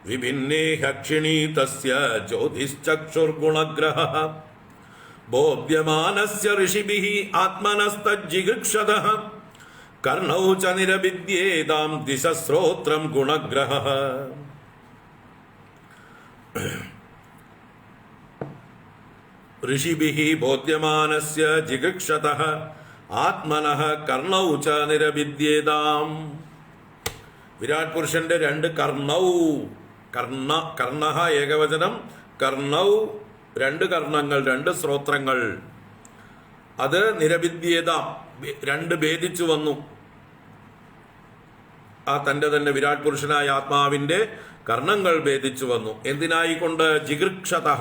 [SPEAKER 1] വിഭിന്നേഹ ക്ഷിണീ തസ്യ ജ്യോതിശ്ചക്ഷുർഗുണഗ്രഹഃ ബോധ്യമാനസ്യ ഋഷിഭിഃ ആത്മനസ്തജ്ജിഗൃക്ഷതഃ കർണൗ ച നിരവിദ്യേതാം ദിശശ്രോത്രം ഗുണഗ്രഹഃ. ഋഷിഭിഃ ബോധ്യമാനസ്യ ജിഗൃക്ഷതഃ ആത്മനഃ കർണൗ ച നിരവിദ്യേതാം. വിരാട് പുരുഷന്റെ രണ്ട് കർണൗ, കർണഃ ഏകവചനം, കർണൗ രണ്ട് കർണങ്ങൾ, രണ്ട് ശ്രോത്രങ്ങൾ, അത് നിരവിദ്യേതാം രണ്ട് ഭേദിച്ചു വന്നു. ആ തന്റെ തന്നെ വിരാട് പുരുഷനായ ആത്മാവിന്റെ കർണങ്ങൾ ഭേദിച്ചു വന്നു. എന്തിനായിക്കൊണ്ട്? ജിഗൃക്ഷതഃ,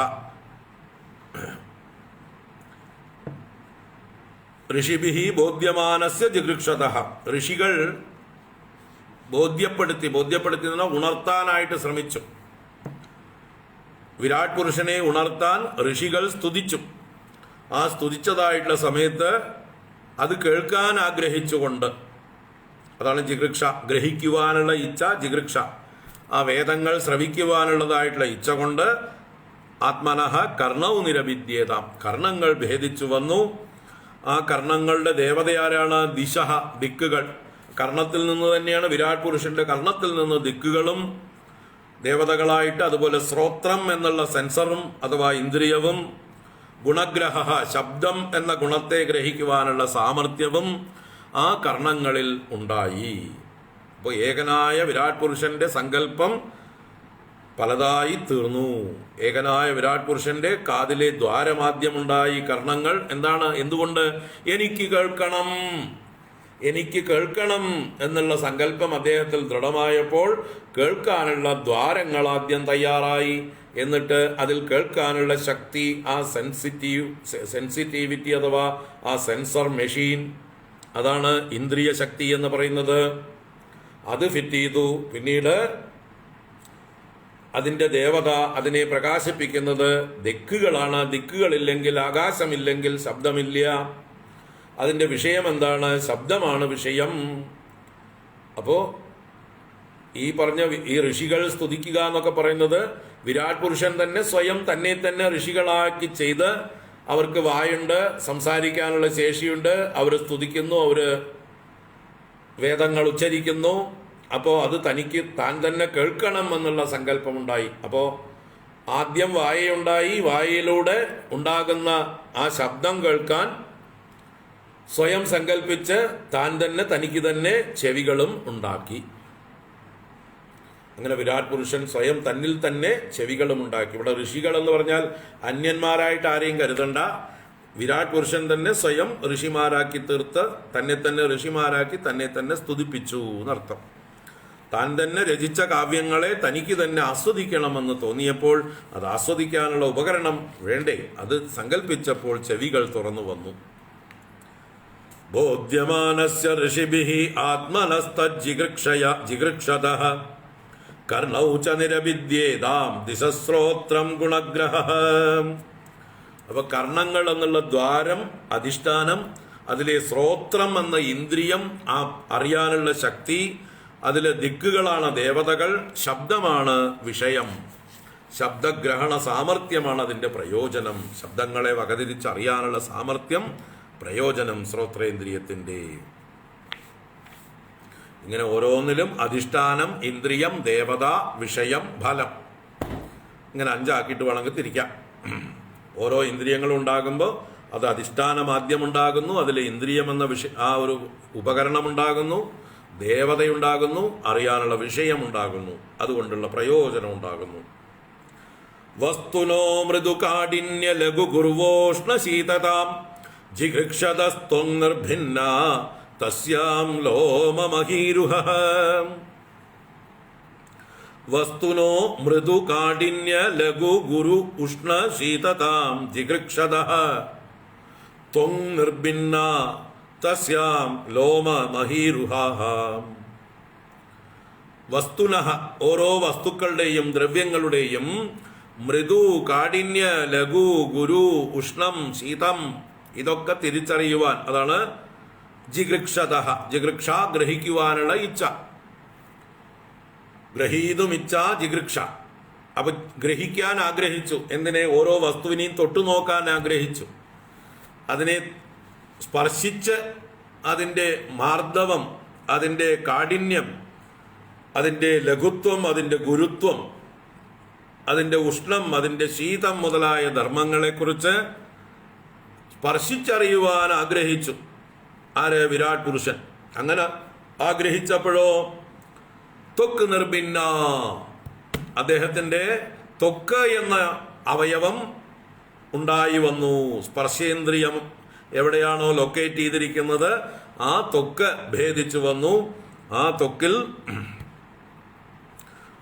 [SPEAKER 1] ഋഷിഭിഃ ബോധ്യമാനസ്യ ജിഗൃക്ഷതഃ. ഋഷികൾ ബോധ്യപ്പെടുത്തി ഉണർത്താനായിട്ട് ശ്രമിച്ചു. വിരാട് പുരുഷനെ ഉണർത്താൻ ഋഷികൾ സ്തുതിച്ചു. ആ സ്തുതിച്ചതായിട്ടുള്ള സമയത്ത് അത് കേൾക്കാൻ ആഗ്രഹിച്ചുകൊണ്ട്, അതാണ് ജിഗൃക്ഷ, ഗ്രഹിക്കുവാനുള്ള ഇച്ഛ, ജിഗൃക്ഷ. ആ വേദങ്ങൾ ശ്രവിക്കുവാനുള്ളതായിട്ടുള്ള ഇച്ഛ കൊണ്ട് ആത്മനഃ കർണൗ നിരവിദ്യേതാം, കർണങ്ങൾ ഭേദിച്ചു വന്നു. ആ കർണങ്ങളുടെ ദേവതയാരാണ്? ദിശഃ, ദിക്കുകൾ. കർണത്തിൽ നിന്ന് തന്നെയാണ്, വിരാട് പുരുഷന്റെ കർണത്തിൽ നിന്ന് ദിക്കുകളും ദേവതകളായിട്ട്, അതുപോലെ ശ്രോത്രം എന്നുള്ള സെൻസറും അഥവാ ഇന്ദ്രിയവും, ഗുണഗ്രഹ ശബ്ദം എന്ന ഗുണത്തെ ഗ്രഹിക്കുവാനുള്ള സാമർഥ്യവും ആ കർണങ്ങളിൽ ഉണ്ടായി. അപ്പോൾ ഏകനായ വിരാട് പുരുഷന്റെ സങ്കല്പം പലതായി തീർന്നു. ഏകനായ വിരാട് പുരുഷന്റെ കാതിലെ ദ്വാരമാദ്യമുണ്ടായി കർണങ്ങൾ. എന്താണ്? എന്തുകൊണ്ട്? എനിക്ക് കേൾക്കണം എന്നുള്ള സങ്കല്പം അദ്ദേഹത്തിൽ ദൃഢമായപ്പോൾ കേൾക്കാനുള്ള ദ്വാരങ്ങൾ ആദ്യം തയ്യാറായി. എന്നിട്ട് അതിൽ കേൾക്കാനുള്ള ശക്തി, ആ സെൻസിറ്റിവിറ്റി അഥവാ ആ സെൻസർ മെഷീൻ, അതാണ് ഇന്ദ്രിയ ശക്തി എന്ന് പറയുന്നത്, അത് ഫിറ്റ് ചെയ്തു. പിന്നീട് അതിൻ്റെ ദേവത, അതിനെ പ്രകാശിപ്പിക്കുന്നത് ദിക്കുകളാണ്. ദിക്കുകളില്ലെങ്കിൽ, ആകാശമില്ലെങ്കിൽ ശബ്ദമില്ല. അതിൻ്റെ വിഷയം എന്താണ്? ശബ്ദമാണ് വിഷയം. അപ്പോൾ ഈ പറഞ്ഞ ഈ ഋഷികൾ സ്തുതിക്കുക എന്നൊക്കെ പറയുന്നത് വിരാട് പുരുഷൻ തന്നെ സ്വയം തന്നെ ഋഷികളാക്കി ചെയ്ത്, അവർക്ക് വായുണ്ട്, സംസാരിക്കാനുള്ള ശേഷിയുണ്ട്, അവർ സ്തുതിക്കുന്നു, അവർ വേദങ്ങൾ ഉച്ചരിക്കുന്നു. അപ്പോൾ അത് തനിക്ക് താൻ തന്നെ കേൾക്കണം എന്നുള്ള സങ്കല്പമുണ്ടായി. അപ്പോൾ ആദ്യം വായയുണ്ടായി, വായയിലൂടെ ഉണ്ടാകുന്ന ആ ശബ്ദം കേൾക്കാൻ സ്വയം സങ്കല്പിച്ച് താൻ തന്നെ തനിക്ക് തന്നെ ചെവികളും ഉണ്ടാക്കി. അങ്ങനെ വിരാട് പുരുഷൻ സ്വയം തന്നിൽ തന്നെ ചെവികളും ഉണ്ടാക്കി. ഇവിടെ ഋഷികൾ എന്ന് പറഞ്ഞാൽ അന്യന്മാരായിട്ട് ആരെയും കരുതണ്ട. വിരാട് പുരുഷൻ തന്നെ സ്വയം ഋഷിമാരാക്കി തീർത്ത് തന്നെ ഋഷിമാരാക്കി തന്നെ സ്തുതിപ്പിച്ചു എന്നർത്ഥം. താൻ തന്നെ രചിച്ച കാവ്യങ്ങളെ തനിക്ക് തന്നെ ആസ്വദിക്കണമെന്ന് തോന്നിയപ്പോൾ അത് ആസ്വദിക്കാനുള്ള ഉപകരണം വേണ്ടേ, അത് സങ്കല്പിച്ചപ്പോൾ ചെവികൾ തുറന്നു വന്നു. ബോധ്യമാനസ്യ ഋഷിഭിഃ ആത്മനസ്തജ്ജിഗൃക്ഷതഃ കർണൗ ച നിരവിദ്യേതാം ദിശശ്രോത്രം ഗുണഗ്രഹഃ. അപ്പൊ കർണങ്ങൾ എന്നുള്ള ദ്വാരം, അധിഷ്ഠാനം, അതിലെ ശ്രോത്രം എന്ന ഇന്ദ്രിയം, ആ അറിയാനുള്ള ശക്തി, അതിലെ ദിക്കുകളാണ് ദേവതകൾ, ശബ്ദമാണ് വിഷയം, ശബ്ദഗ്രഹണ സാമർഥ്യമാണ് അതിൻ്റെ പ്രയോജനം. ശബ്ദങ്ങളെ വകതിരിച്ചറിയാനുള്ള സാമർഥ്യം, പ്രയോജനം ശ്രോത്രേന്ദ്രിയത്തിൻ്റെ. ഇങ്ങനെ ഓരോന്നിലും അധിഷ്ഠാനം, ഇന്ദ്രിയം, ദേവത, വിഷയം, ഫലം, ഇങ്ങനെ 5 ആക്കിയിട്ട് വേണമെങ്കിൽ തിരിക്കാം. ഓരോ ഇന്ദ്രിയങ്ങളും ഉണ്ടാകുമ്പോൾ അത് അധിഷ്ഠാനം ആദ്യം ഉണ്ടാകുന്നു, അതിലെ ഇന്ദ്രിയം എന്ന ആ ഒരു ഉപകരണം ഉണ്ടാകുന്നു, ദേവതയുണ്ടാകുന്നു, അറിയാനുള്ള വിഷയമുണ്ടാകുന്നു, അതുകൊണ്ടുള്ള പ്രയോജനം ഉണ്ടാകുന്നു. വസ്തുനോ മൃദുകാഠിന്യ ലഘുഗുർവോഷ്ണ ശീതതാം ജിഘൃക്ഷതസ്ത്വംനിർഭിന്ന തസ്യാം ലോമമഹീരുഹഃ. വസ്തുനോ മൃദുകാഠിന്യ ലഘു ഗുരു ഉഷ്ണ ശീതതാം ജിഘൃക്ഷതഃ ത്വംനിർഭിന്ന തസ്യാം ലോമമഹീരുഹഃ. വസ്തുനഃ ഓരോ വസ്തുക്കളുടെയും ദ്രവ്യങ്ങളുടെയും മൃദു, കാഠിന്യ, ലഘു, ഗുരു, ഉഷ്ണം, ശീതം ഇതൊക്കെ തിരിച്ചറിയുവാൻ, അതാണ് ജിഗൃക്ഷതഃ. ജിഗൃക്ഷ ഗ്രഹിക്കുവാനുള്ള ഇച്ഛ, ഗ്രഹീതുമിച്ഛ ജിഗൃക്ഷ. അപ്പൊ ഗ്രഹിക്കാൻ ആഗ്രഹിച്ചു. എന്തിനെ? ഓരോ വസ്തുവിനെയും തൊട്ടു നോക്കാൻ ആഗ്രഹിച്ചു. അതിനെ സ്പർശിച്ച് അതിൻ്റെ മാർദ്ദവം, അതിൻ്റെ കാഠിന്യം, അതിൻ്റെ ലഘുത്വം, അതിൻ്റെ ഗുരുത്വം, അതിൻ്റെ ഉഷ്ണം, അതിൻ്റെ ശീതം മുതലായ ധർമ്മങ്ങളെക്കുറിച്ച് സ്പർശിച്ചറിയുവാൻ ആഗ്രഹിച്ചു. ആര്? വിരാട് പുരുഷൻ. അങ്ങനെ ആഗ്രഹിച്ചപ്പോഴോ ത്വക്ക് നിർഭിന്ന, അദ്ദേഹത്തിൻ്റെ ത്വക്ക് എന്ന അവയവം ഉണ്ടായി വന്നു. സ്പർശേന്ദ്രിയം എവിടെയാണോ ലൊക്കേറ്റ് ചെയ്തിരിക്കുന്നത് ആ ത്വക്ക് ഭേദിച്ചു വന്നു. ആ ത്വക്കിൽ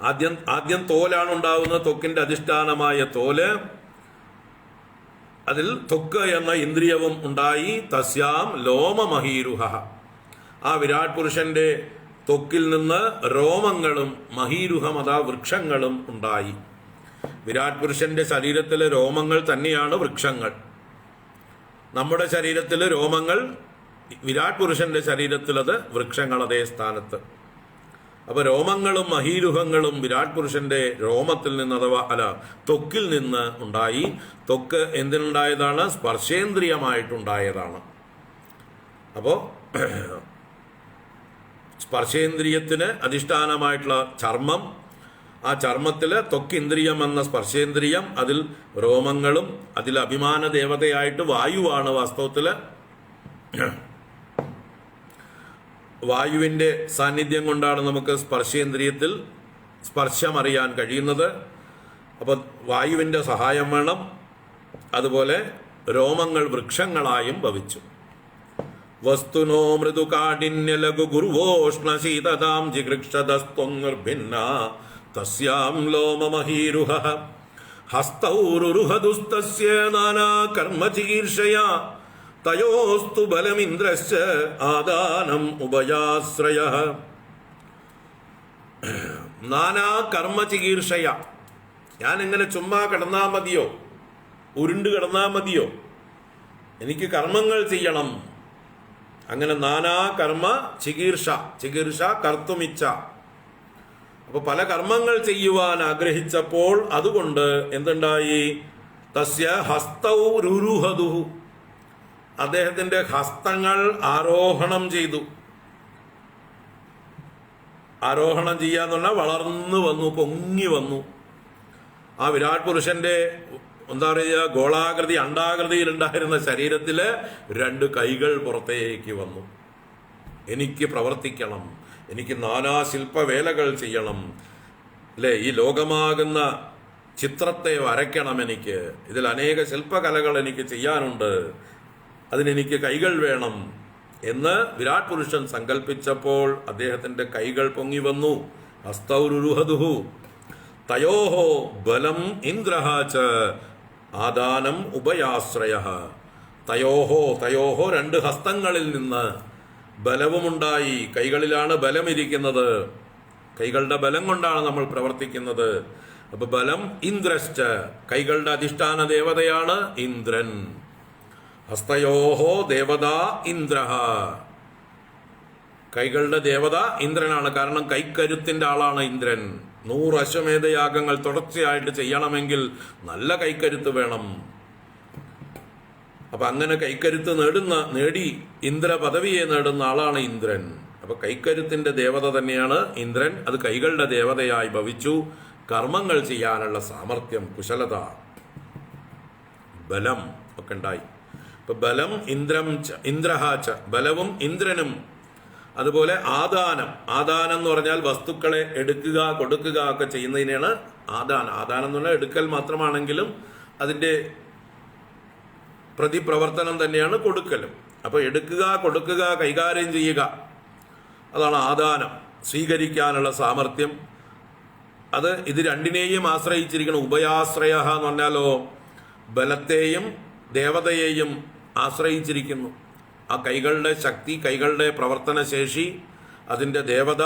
[SPEAKER 1] ആദ്യം തോലാണ് ഉണ്ടാവുന്നത്, ത്വക്കിന്റെ അധിഷ്ഠാനമായ തോല്. അതിൽ ത്വക്ക് എന്ന ഇന്ദ്രിയവും ഉണ്ടായി. തസ്യാം ലോമമഹീരുഹഃ. ആ വിരാട് പുരുഷന്റെ ത്വക്കിൽ നിന്ന് രോമങ്ങളും മഹീരുഹം അതാ വൃക്ഷങ്ങളും ഉണ്ടായി. വിരാട് പുരുഷന്റെ ശരീരത്തിലെ രോമങ്ങൾ തന്നെയാണ് വൃക്ഷങ്ങൾ. നമ്മുടെ ശരീരത്തിലെ രോമങ്ങൾ, വിരാട് പുരുഷന്റെ ശരീരത്തിലത് വൃക്ഷങ്ങൾ അതേ സ്ഥാനത്ത്. അപ്പൊ രോമങ്ങളും മഹീരുഹങ്ങളും വിരാട് പുരുഷന്റെ രോമത്തിൽ നിന്ന്, അഥവാ ത്വക്കിൽ നിന്ന് ഉണ്ടായി. ത്വക്ക് എന്തിനുണ്ടായതാണ്? സ്പർശേന്ദ്രിയമായിട്ടുണ്ടായതാണ്. അപ്പോ സ്പർശേന്ദ്രിയത്തിന് അധിഷ്ഠാനമായിട്ടുള്ള ചർമ്മം, ആ ചർമ്മത്തില് ത്വക്കിന്ദ്രിയം എന്ന സ്പർശേന്ദ്രിയം, അതിൽ രോമങ്ങളും, അതിൽ അഭിമാന ദേവതയായിട്ട് വായുവാണ്. വാസ്തവത്തില് വായുവിൻ്റെ സാന്നിധ്യം കൊണ്ടാണ് നമുക്ക് സ്പർശേന്ദ്രിയത്തിൽ സ്പർശമറിയാൻ കഴിയുന്നത്. അപ്പം വായുവിൻ്റെ സഹായം വേണം. അതുപോലെ രോമങ്ങൾ വൃക്ഷങ്ങളായും ഭവിച്ചു. വസ്തുനോ മൃദുകാഠിന്യ ലഘു ഗുർവോഷ്ണ ശീതതാം ജിഗൃക്ഷതസ്ത്വംനിർഭിന്ന തസ്യാം ലോമമഹീരുഹഃ. ഹസ്തൗരുരുഹദുസ്തസ്യ നാനാ കർമ്മ ചികീർഷയാ തയോസ്തു ബലമിന്ദ്രശ്ച ആദാനം ഉഭയാശ്രയഃ. നാനാ കർമ്മ ചികീർഷയ. ഞാൻ ഇങ്ങനെ ചുമ്മാ കിടന്നാ മതിയോ? ഉരുണ്ട് കിടന്നാ മതിയോ? എനിക്ക് കർമ്മങ്ങൾ ചെയ്യണം. അങ്ങനെ നാനാ കർമ്മ ചികീർഷ. ചികീർഷ കർത്തുമിച്ഛ. അപ്പൊ പല കർമ്മങ്ങൾ ചെയ്യുവാൻ ആഗ്രഹിച്ചപ്പോൾ അതുകൊണ്ട് എന്തുണ്ടായി? തസ്യ ഹസ്തൗ രുരുഹദുഹു. അദ്ദേഹത്തിന്റെ ഹസ്തങ്ങൾ ആരോഹണം ചെയ്തു. ആരോഹണം ചെയ്യാന്ന് പറഞ്ഞാൽ വളർന്നു വന്നു, പൊങ്ങി വന്നു. ആ വിരാട് പുരുഷന്റെ എന്താ പറയുക, ഗോളാകൃതി, അണ്ഡാകൃതിയിലുണ്ടായിരുന്ന ശരീരത്തില് 2 കൈകൾ പുറത്തേക്ക് വന്നു. എനിക്ക് പ്രവർത്തിക്കണം, എനിക്ക് നാനാ ശില്പവേലകൾ ചെയ്യണം, അല്ലേ? ഈ ലോകമാകുന്ന ചിത്രത്തെ വരയ്ക്കണം, എനിക്ക് ഇതിൽ അനേക ശില്പകലകൾ എനിക്ക് ചെയ്യാനുണ്ട്, അതിനെനിക്ക് കൈകൾ വേണം എന്ന് വിരാട് പുരുഷൻ സങ്കല്പിച്ചപ്പോൾ അദ്ദേഹത്തിന്റെ കൈകൾ പൊങ്ങി വന്നു. ഹസ്തൗരുരുഹദുഹു തയോഹോ ബലം ഇന്ദ്രഃ ച ആദാനം ഉഭയാശ്രയഃ. തയോഹോ രണ്ട് ഹസ്തങ്ങളിൽ നിന്ന് ബലവുമുണ്ടായി. കൈകളിലാണ് ബലമിരിക്കുന്നത്, കൈകളുടെ ബലം കൊണ്ടാണ് നമ്മൾ പ്രവർത്തിക്കുന്നത്. അപ്പൊ ബലം ഇന്ദ്രശ്ച, കൈകളുടെ അധിഷ്ഠാന ദേവതയാണ് ഇന്ദ്രൻ. ഹസ്തയോഹോ ദേവത ഇന്ദ്രഃ, കൈകളുടെ ദേവത ഇന്ദ്രനാണ്. കാരണം കൈക്കരുത്തിന്റെ ആളാണ് ഇന്ദ്രൻ. 100 അശ്വമേധയാഗങ്ങൾ തുടർച്ചയായിട്ട് ചെയ്യണമെങ്കിൽ നല്ല കൈക്കരുത്ത് വേണം. അപ്പൊ അങ്ങനെ കൈക്കരുത്ത് നേടി ഇന്ദ്ര പദവിയെ നേടുന്ന ആളാണ് ഇന്ദ്രൻ. അപ്പൊ കൈക്കരുത്തിന്റെ ദേവത തന്നെയാണ് ഇന്ദ്രൻ. അത് കൈകളുടെ ദേവതയായി ഭവിച്ചു. കർമ്മങ്ങൾ ചെയ്യാനുള്ള സാമർഥ്യം, കുശലത, ബലം ഒക്കെ ഉണ്ടായി. ഇപ്പൊ ബലം ഇന്ദ്രഹാച്ച, ബലവും ഇന്ദ്രനും. അതുപോലെ ആദാനം എന്ന് പറഞ്ഞാൽ വസ്തുക്കളെ എടുക്കുക കൊടുക്കുക ഒക്കെ ചെയ്യുന്നതിനാണ് ആദാനം എന്ന് പറഞ്ഞാൽ എടുക്കൽ മാത്രമാണെങ്കിലും അതിന്റെ പ്രതിപ്രവർത്തനം തന്നെയാണ് കൊടുക്കലും. അപ്പൊ എടുക്കുക കൊടുക്കുക കൈകാര്യം ചെയ്യുക, അതാണ് ആദാനം. സ്വീകരിക്കാനുള്ള സാമർഥ്യം, അത് ഇത് രണ്ടിനെയും ആശ്രയിച്ചിരിക്കണം. ഉഭയാശ്രയ എന്ന് പറഞ്ഞാലോ ബലത്തെയും ദേവതയെയും ആശ്രയിച്ചിരിക്കുന്നു. ആ കൈകളുടെ ശക്തി, കൈകളുടെ പ്രവർത്തനശേഷി, അതിൻ്റെ ദേവത,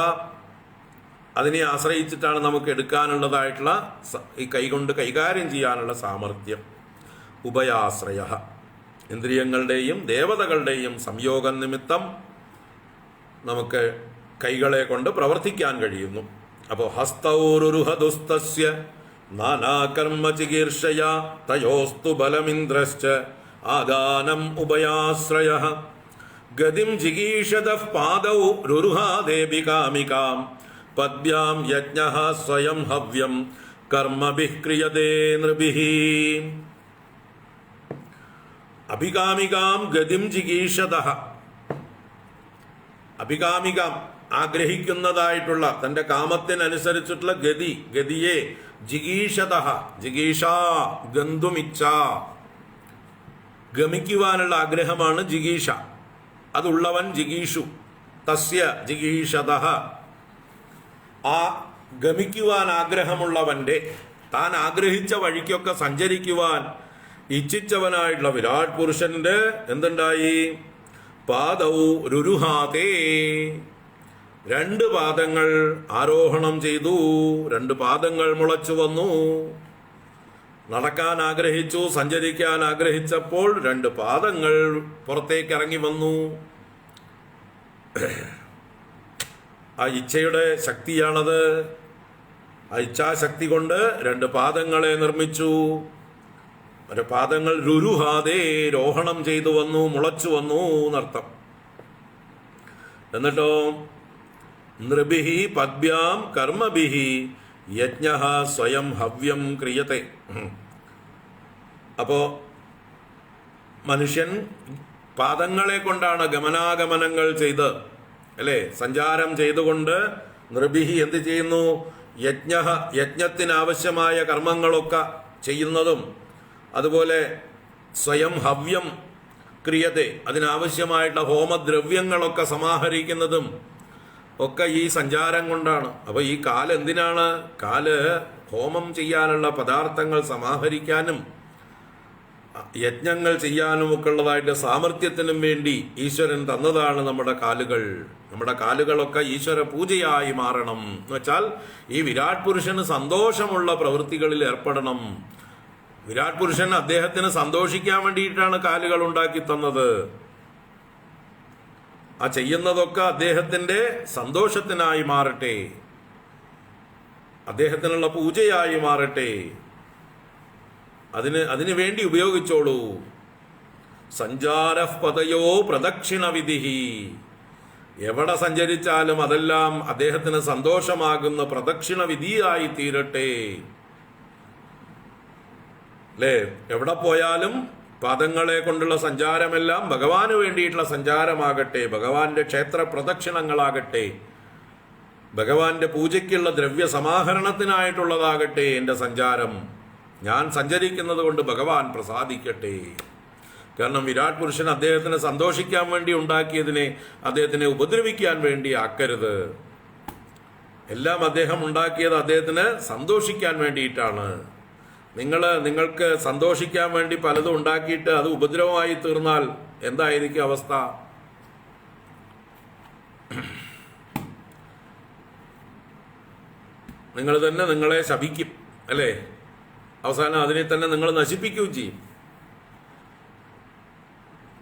[SPEAKER 1] അതിനെ ആശ്രയിച്ചിട്ടാണ് നമുക്ക് എടുക്കാനുള്ളതായിട്ടുള്ള ഈ കൈകൊണ്ട് കൈകാര്യം ചെയ്യാനുള്ള സാമർഥ്യം. ഉഭയാശ്രയ, ഇന്ദ്രിയങ്ങളുടെയും ദേവതകളുടെയും സംയോഗ നിമിത്തം നമുക്ക് കൈകളെ കൊണ്ട് പ്രവർത്തിക്കാൻ കഴിയുന്നു. അപ്പോൾ ഹസ്തൗരുഹദുസ്തസ്യ നാനാകർമ്മ ചികീർഷയ തയോസ്തു ബലമിന്ദ്രശ്ച ആദാനം ഉഭയാശ്രയ ഗതിം ജിഗീഷതഃ പാദൗ രുരുഹാദേബികാമികാം പദ്ഭ്യാം യജ്ഞഃ സ്വയം ഹവ്യം കർമ്മഭിഃ ക്രിയതേ നൃഭിഃ. അഭികാമികാം ഗതിം ജിഗീഷതഃ, അഭികാമികാം ആഗ്രഹിക്കുന്നതായിട്ടുള്ള തന്റെ കാമത്തിനനുസരിച്ചിട്ടുള്ള ഗതിയെ ജിഗീഷതഃ, ജിഗീഷ ഗന്തുമിച്ഛ, ഗമിക്കുവാനുള്ള ആഗ്രഹമാണ് ജിഗീഷ. അതുള്ളവൻ ജിഗീഷു. തസ്യ ജിഗീഷതഃ, ആ ഗമിക്കുവാൻ ആഗ്രഹമുള്ളവന്റെ, താൻ ആഗ്രഹിച്ച വഴിക്കൊക്കെ സഞ്ചരിക്കുവാൻ ഇച്ഛിച്ചവനായിട്ടുള്ള വിരാട് പുരുഷന്റെ എന്തുണ്ടായി? പാദൗ രുരുഹാതേ, 2 പാദങ്ങൾ ആരോഹണം ചെയ്തു, 2 പാദങ്ങൾ മുളച്ചു വന്നു. നടക്കാൻ ആഗ്രഹിച്ചു, സഞ്ചരിക്കാൻ ആഗ്രഹിച്ചപ്പോൾ 2 പാദങ്ങൾ പുറത്തേക്ക് ഇറങ്ങി വന്നു. ആ ഇച്ഛയുടെ ശക്തിയാണത്. ആ ഇച്ഛാശക്തി കൊണ്ട് 2 പാദങ്ങളെ നിർമ്മിച്ചു. പാദങ്ങൾ രുരുഹാതേ, രോഹണം ചെയ്തു വന്നു, മുളച്ചു വന്നു എന്നർത്ഥം. എന്നിട്ടോ നൃഭിഃ പദ്ഭ്യാം കർമ്മഭിഃ യജ്ഞഃ സ്വയം ഹവ്യം ക്രിയത്തെ. അപ്പോ മനുഷ്യൻ പാദങ്ങളെ കൊണ്ടാണ് ഗമനാഗമനങ്ങൾ ചെയ്ത്, അല്ലെ, സഞ്ചാരം ചെയ്തുകൊണ്ട് നൃഭിഃ എന്ത് ചെയ്യുന്നു? യജ്ഞത്തിനാവശ്യമായ കർമ്മങ്ങളൊക്കെ ചെയ്യുന്നതും, അതുപോലെ സ്വയം ഹവ്യം ക്രിയത്തെ, അതിനാവശ്യമായിട്ടുള്ള ഹോമദ്രവ്യങ്ങളൊക്കെ സമാഹരിക്കുന്നതും ഒക്കെ ഈ സഞ്ചാരം കൊണ്ടാണ്. അപ്പൊ ഈ കാല് എന്തിനാണ്? കാല് ഹോമം ചെയ്യാനുള്ള പദാർത്ഥങ്ങൾ സമാഹരിക്കാനും യജ്ഞങ്ങൾ ചെയ്യാനും ഒക്കെ ഉള്ളതായിട്ട് സാമർഥ്യത്തിനും വേണ്ടി ഈശ്വരൻ തന്നതാണ് നമ്മുടെ കാലുകൾ. നമ്മുടെ കാലുകളൊക്കെ ഈശ്വര പൂജയായി മാറണം എന്ന് വെച്ചാൽ ഈ വിരാട് പുരുഷന് സന്തോഷമുള്ള പ്രവൃത്തികളിൽ ഏർപ്പെടണം. വിരാട് പുരുഷൻ അദ്ദേഹത്തിന് സന്തോഷിക്കാൻ വേണ്ടിയിട്ടാണ് കാലുകൾ ഉണ്ടാക്കി തന്നത്. ആ ചെയ്യുന്നതൊക്കെ അദ്ദേഹത്തിന്റെ സന്തോഷത്തിനായി മാറട്ടെ, അദ്ദേഹത്തിനുള്ള പൂജയായി മാറട്ടെ, അതിനു വേണ്ടി ഉപയോഗിച്ചോളൂ. സഞ്ചാരഃ പതയോ പ്രദക്ഷിണ വിധിഃ, എവിടെ സഞ്ചരിച്ചാലും അതെല്ലാം അദ്ദേഹത്തിന് സന്തോഷമാകുന്ന പ്രദക്ഷിണ വിധിയായി തീരട്ടെ. അല്ലേ, എവിടെ പോയാലും പാദങ്ങളെ കൊണ്ടുള്ള സഞ്ചാരമെല്ലാം ഭഗവാന് വേണ്ടിയിട്ടുള്ള സഞ്ചാരമാകട്ടെ, ഭഗവാന്റെ ക്ഷേത്ര പ്രദക്ഷിണങ്ങളാകട്ടെ, ഭഗവാന്റെ പൂജയ്ക്കുള്ള ദ്രവ്യ സമാഹരണത്തിനായിട്ടുള്ളതാകട്ടെ എൻ്റെ സഞ്ചാരം. ഞാൻ സഞ്ചരിക്കുന്നത് കൊണ്ട് ഭഗവാൻ പ്രസാദിക്കട്ടെ. കാരണം വിരാട് പുരുഷൻ അദ്ദേഹത്തിന് സന്തോഷിക്കാൻ വേണ്ടി ഉണ്ടാക്കിയതിനെ അദ്ദേഹത്തിനെ ഉപദ്രവിക്കാൻ വേണ്ടി ആക്കരുത്. എല്ലാം അദ്ദേഹം ഉണ്ടാക്കിയത് അദ്ദേഹത്തിന് സന്തോഷിക്കാൻ വേണ്ടിയിട്ടാണ്. നിങ്ങൾക്ക് സന്തോഷിക്കാൻ വേണ്ടി പലതും ഉണ്ടാക്കിയിട്ട് അത് ഉപദ്രവമായി തീർന്നാൽ എന്തായിരിക്കും അവസ്ഥ? നിങ്ങൾ തന്നെ നിങ്ങളെ ശപിക്കും, അല്ലേ? അവസാനം അതിനെ തന്നെ നിങ്ങൾ നശിപ്പിക്കുകയും ചെയ്യും.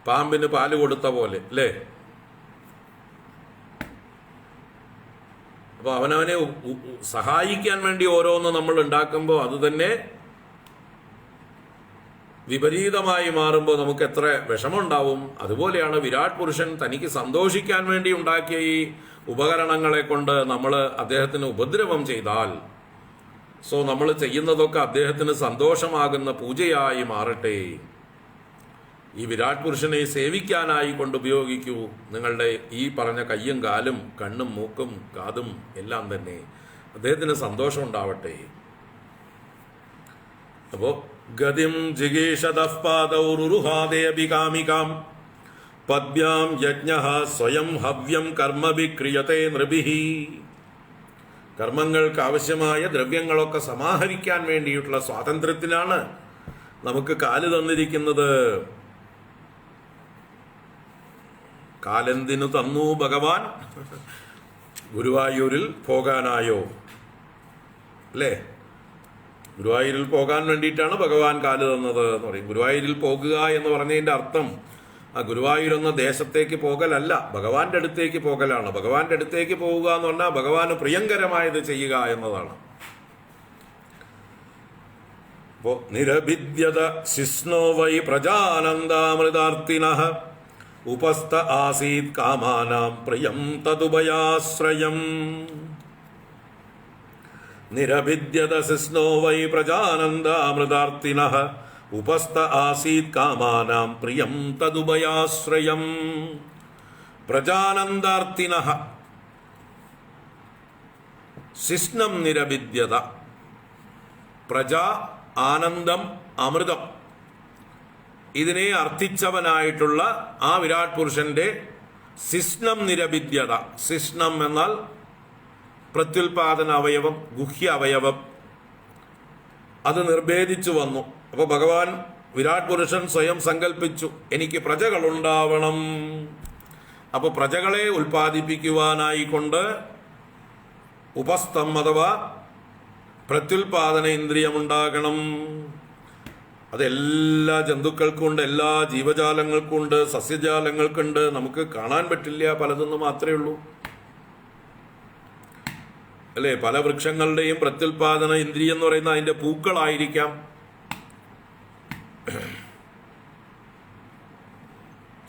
[SPEAKER 1] പാമ്പിന് പാല് കൊടുത്ത പോലെ, അല്ലേ? അപ്പോൾ അവനവനെ സഹായിക്കാൻ വേണ്ടി ഓരോന്ന് നമ്മൾ ഉണ്ടാക്കുമ്പോൾ അത് തന്നെ വിപരീതമായി മാറുമ്പോൾ നമുക്ക് എത്ര വിഷമമുണ്ടാവും. അതുപോലെയാണ് വിരാട് പുരുഷൻ തനിക്ക് സന്തോഷിക്കാൻ വേണ്ടി ഉണ്ടാക്കിയ ഈ ഉപകരണങ്ങളെ കൊണ്ട് നമ്മൾ അദ്ദേഹത്തിന് ഉപദ്രവം ചെയ്താൽ, നമ്മൾ ചെയ്യുന്നതൊക്കെ അദ്ദേഹത്തിന് സന്തോഷമാകുന്ന പൂജയായി മാറട്ടെ. ഈ വിരാട് പുരുഷനെ സേവിക്കാനായി കൊണ്ട് ഉപയോഗിക്കൂ നിങ്ങളുടെ ഈ പറഞ്ഞ കയ്യും കാലും കണ്ണും മൂക്കും കാതും എല്ലാം തന്നെ അദ്ദേഹത്തിന് സന്തോഷം ഉണ്ടാവട്ടെ. അപ്പോ ഗതിം ജിഗീഷദഃപാദൗരുഹാദേഭികാമികാം പദ്ഭ്യാം യജ്ഞഃ സ്വയം ഹവ്യം കർമ്മഭിക്രിയത്തെ നൃഭിഃ. കർമ്മങ്ങൾക്ക് ആവശ്യമായ ദ്രവ്യങ്ങളൊക്കെ സമാഹരിക്കാൻ വേണ്ടിയിട്ടുള്ള സ്വാതന്ത്ര്യത്തിനാണ് നമുക്ക് കാല് തന്നിരിക്കുന്നത്. കാലെന്തിനു തന്നു ഭഗവാൻ? ഗുരുവായൂരിൽ പോകാനായോ, അല്ലേ? ഗുരുവായൂരിൽ പോകാൻ വേണ്ടിയിട്ടാണ് ഭഗവാൻ കാല് തന്നത് എന്ന് പറയും. ഗുരുവായൂരിൽ പോകുക എന്ന് പറഞ്ഞതിൻ്റെ അർത്ഥം ആ ഗുരുവായൂർ എന്ന ദേശത്തേക്ക് പോകലല്ല, ഭഗവാന്റെ അടുത്തേക്ക് പോകലാണ്. ഭഗവാന്റെ അടുത്തേക്ക് പോവുക എന്ന് പറഞ്ഞാൽ ഭഗവാന് പ്രിയങ്കരമായത് ചെയ്യുക എന്നതാണ്. അപ്പോ നിരഭിദ്യത ശിഷ്ണോ വൈ പ്രജാനന്ദാമൃതാർത്തിനഃ ഉപസ്ഥ ആസീത് കാമാനാം പ്രിയം തദുഭയാശ്രയം. നിരഭിദ്യത ശിഷ്ണോ വൈ പ്രജാനന്ദാമൃതാർത്തിനഃ ഉപസ്ഥ ആസീത് കാമാനാം പ്രിയം തദുഭയാശ്രയം. പ്രജാനന്ദാർത്തിനഃ ശിഷ്ണം നിരഭിദ്യത. പ്രജ, ആനന്ദം, അമൃതം, ഇതിനെ അർത്ഥിച്ചവനായിട്ടുള്ള ആ വിരാട് പുരുഷന്റെ ശിഷ്ണം നിരഭിദ്യത. ശിഷ്ണം എന്നാൽ പ്രത്യുൽപാദന അവയവം, ഗുഹ്യ അവയവം, അത് നിർഭേദിച്ചു വന്നു. അപ്പോൾ ഭഗവാൻ വിരാട് പുരുഷൻ സ്വയം സങ്കല്പിച്ചു, എനിക്ക് പ്രജകളുണ്ടാവണം. അപ്പോൾ പ്രജകളെ ഉൽപ്പാദിപ്പിക്കുവാനായിക്കൊണ്ട് ഉപസ്ഥം അഥവാ പ്രത്യുൽപാദന ഇന്ദ്രിയമുണ്ടാകണം. അതെല്ലാ ജന്തുക്കൾക്കുണ്ട്, എല്ലാ ജീവജാലങ്ങൾക്കുണ്ട്, സസ്യജാലങ്ങൾക്കുണ്ട്. നമുക്ക് കാണാൻ പറ്റില്ല, പലതൊന്നും മാത്രമേ ഉള്ളൂ, അല്ലേ? പല വൃക്ഷങ്ങളുടെയും പ്രത്യുൽപാദന ഇന്ദ്രിയം എന്ന് പറയുന്ന അതിൻ്റെ പൂക്കളായിരിക്കാം,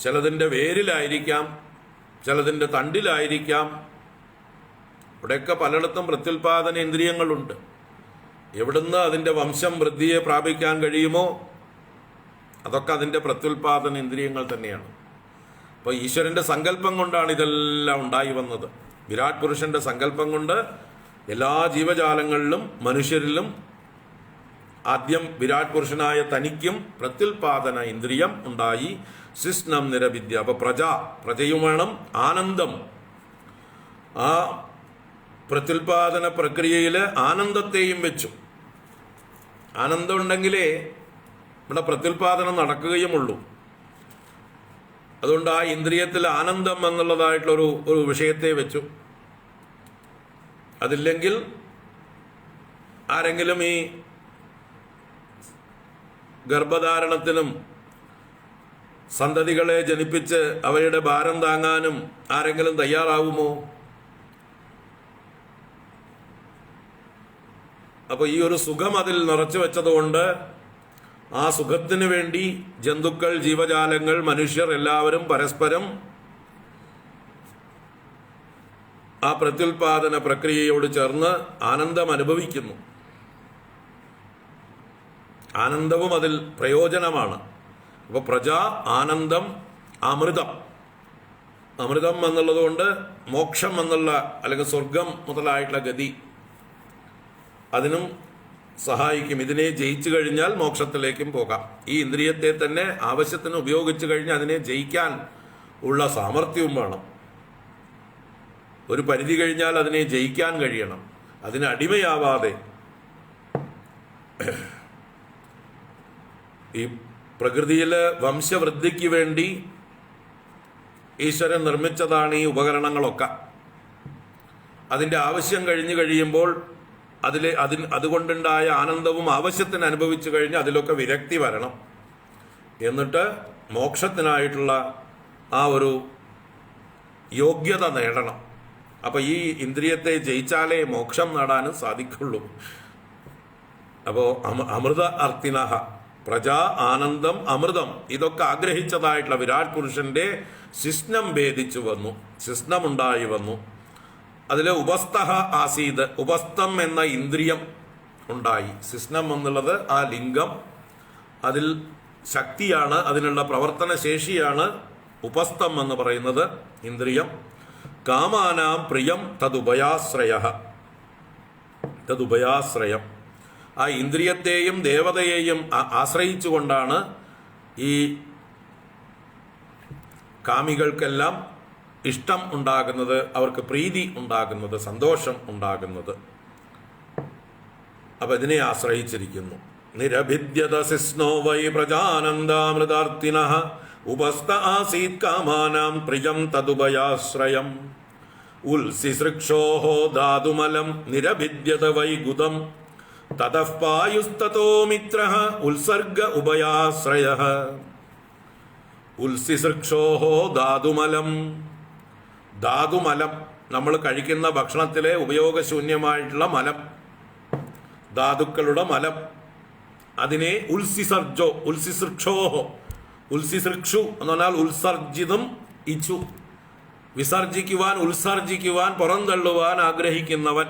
[SPEAKER 1] ചിലതിൻ്റെ വേരിലായിരിക്കാം, ചിലതിൻ്റെ തണ്ടിലായിരിക്കാം. ഇവിടെയൊക്കെ പലയിടത്തും പ്രത്യുൽപാദന ഇന്ദ്രിയങ്ങളുണ്ട്. എവിടുന്ന് അതിൻ്റെ വംശം വൃദ്ധിയെ പ്രാപിക്കാൻ കഴിയുമോ അതൊക്കെ അതിൻ്റെ പ്രത്യുൽപാദന ഇന്ദ്രിയങ്ങൾ തന്നെയാണ്. അപ്പോൾ ഈശ്വരൻ്റെ സങ്കല്പം കൊണ്ടാണ് ഇതെല്ലാം ഉണ്ടായി വന്നത്. വിരാട് പുരുഷന്റെ സങ്കല്പം കൊണ്ട് എല്ലാ ജീവജാലങ്ങളിലും മനുഷ്യരിലും ആദ്യം വിരാട് പുരുഷനായ തനിക്കും പ്രത്യുൽപാദന ഇന്ദ്രിയം ഉണ്ടായി. ശിഷ്ണം നിരവിദ്യ. അപ്പൊ പ്രജയും വേണം, ആനന്ദം. ആ പ്രത്യുൽപാദന പ്രക്രിയയിൽ ആനന്ദത്തെയും വെച്ചു. ആനന്ദം ഉണ്ടെങ്കിലേ ഇവിടെ പ്രത്യുൽപാദനം നടക്കുകയുമുള്ളൂ. അതുകൊണ്ട് ആ ഇന്ദ്രിയത്തിൽ ആനന്ദം എന്നുള്ളതായിട്ടുള്ളൊരു വിഷയത്തെ വെച്ചു. അതില്ലെങ്കിൽ ആരെങ്കിലും ഈ ഗർഭധാരണത്തിനും സന്തതികളെ ജനിപ്പിച്ച് അവയുടെ ഭാരം താങ്ങാനും ആരെങ്കിലും തയ്യാറാവുമോ? അപ്പോൾ ഈ ഒരു സുഖം അതിൽ നിറച്ചു വെച്ചതുകൊണ്ട് ആ സുഖത്തിന് വേണ്ടി ജന്തുക്കൾ, ജീവജാലങ്ങൾ, മനുഷ്യർ എല്ലാവരും പരസ്പരം ആ പ്രത്യുൽപാദന പ്രക്രിയയോട് ചേർന്ന് ആനന്ദം അനുഭവിക്കുന്നു. ആനന്ദവും അതിൽ പ്രയോജനമാണ്. അപ്പോൾ പ്രജ, ആനന്ദം, അമൃതം. അമൃതം എന്നുള്ളതുകൊണ്ട് മോക്ഷം എന്നുള്ള അല്ലെങ്കിൽ സ്വർഗം മുതലായിട്ടുള്ള ഗതി അതിനും സഹായിക്കും. ഇതിനെ ജയിച്ചു കഴിഞ്ഞാൽ മോക്ഷത്തിലേക്കും പോകാം. ഈ ഇന്ദ്രിയത്തെ തന്നെ ആവശ്യത്തിന് ഉപയോഗിച്ചു കഴിഞ്ഞാൽ അതിനെ ജയിക്കാൻ ഉള്ള സാമർഥ്യവും വേണം. ഒരു പരിധി കഴിഞ്ഞാൽ അതിനെ ജയിക്കാൻ കഴിയണം. അതിന് അടിമയാവാതെ ഈ പ്രകൃതിയിലെ വംശവൃദ്ധിക്ക് വേണ്ടി ഈശ്വരൻ നിർമ്മിച്ചതാണ് ഈ ഉപകരണങ്ങളൊക്കെ. അതിൻ്റെ ആവശ്യം കഴിഞ്ഞു കഴിയുമ്പോൾ അതുകൊണ്ടുണ്ടായ ആനന്ദവും ആവശ്യത്തിന് അനുഭവിച്ചു കഴിഞ്ഞ് അതിലൊക്കെ വിരക്തി വരണം. എന്നിട്ട് മോക്ഷത്തിനായിട്ടുള്ള ആ ഒരു യോഗ്യത നേടണം. അപ്പം ഈ ഇന്ദ്രിയത്തെ ജയിച്ചാലേ മോക്ഷം നേടാനും സാധിക്കുള്ളൂ. അപ്പോൾ അമൃത അർത്ഥിനഹ പ്രജാ ആനന്ദം അമൃതം ഇതൊക്കെ ആഗ്രഹിച്ചതായിട്ടുള്ള വിരാട് പുരുഷന്റെ ശിഷ്ണം ഭേദിച്ചു വന്നു, ശിഷ്ണമുണ്ടായി വന്നു. അതിൽ ഉപസ്ഥഹ ആസീത്, ഉപസ്ഥം എന്ന ഇന്ദ്രിയം ഉണ്ടായി. ശിഷ്ണം എന്നുള്ളത് ആ ലിംഗം, അതിൽ ശക്തിയാണ്, അതിനുള്ള പ്രവർത്തന ശേഷിയാണ് ഉപസ്ഥം എന്ന് പറയുന്നത് ഇന്ദ്രിയം. കാമാനാം പ്രിയം തതുഭയാശ്രയം. ആ ഇന്ദ്രിയത്തെയും ദേവതയെയും ആശ്രയിച്ചുകൊണ്ടാണ് ഈ കാമികൾക്കെല്ലാം ഇഷ്ടം ഉണ്ടാകുന്നത്, അവർക്ക് പ്രീതി ഉണ്ടാകുന്നത്, സന്തോഷം ഉണ്ടാകുന്നത്. അപ്പൊ ഇതിനെ ആശ്രയിച്ചിരിക്കുന്നു. നിരഭിദ്യത ശിഷ്ണോ വൈ പ്രജാനന്ദാമൃതാർത്ഥിനഃ ഉപസ്ഥ ആസീത് കാമാനാം പ്രിയം തതുഭയാശ്രയം. ഉത്സിസൃക്ഷോഃ ധാതുമലം നിരഭിദ്യത വൈ ഗുദം തതഃ പായുസ്തതോ മിത്രഃ ഉത്സർഗ ഉഭയാശ്രയഃ. ഉത്സിസൃക്ഷോഃ ധാതുമലം, ധാതുമലം നമ്മൾ കഴിക്കുന്ന ഭക്ഷണത്തിലെ ഉപയോഗശൂന്യമായിട്ടുള്ള മലം, ധാതുക്കളുടെ മലം, അതിനെ ഉത്സിസൃക്ഷോഹോ, ഉത്സിസൃക്ഷു എന്ന് പറഞ്ഞാൽ ഉത്സർജിതം ഇച്ചു, വിസർജിക്കുവാൻ, ഉത്സർജിക്കുവാൻ, പുറന്തള്ളുവാൻ ആഗ്രഹിക്കുന്നവൻ.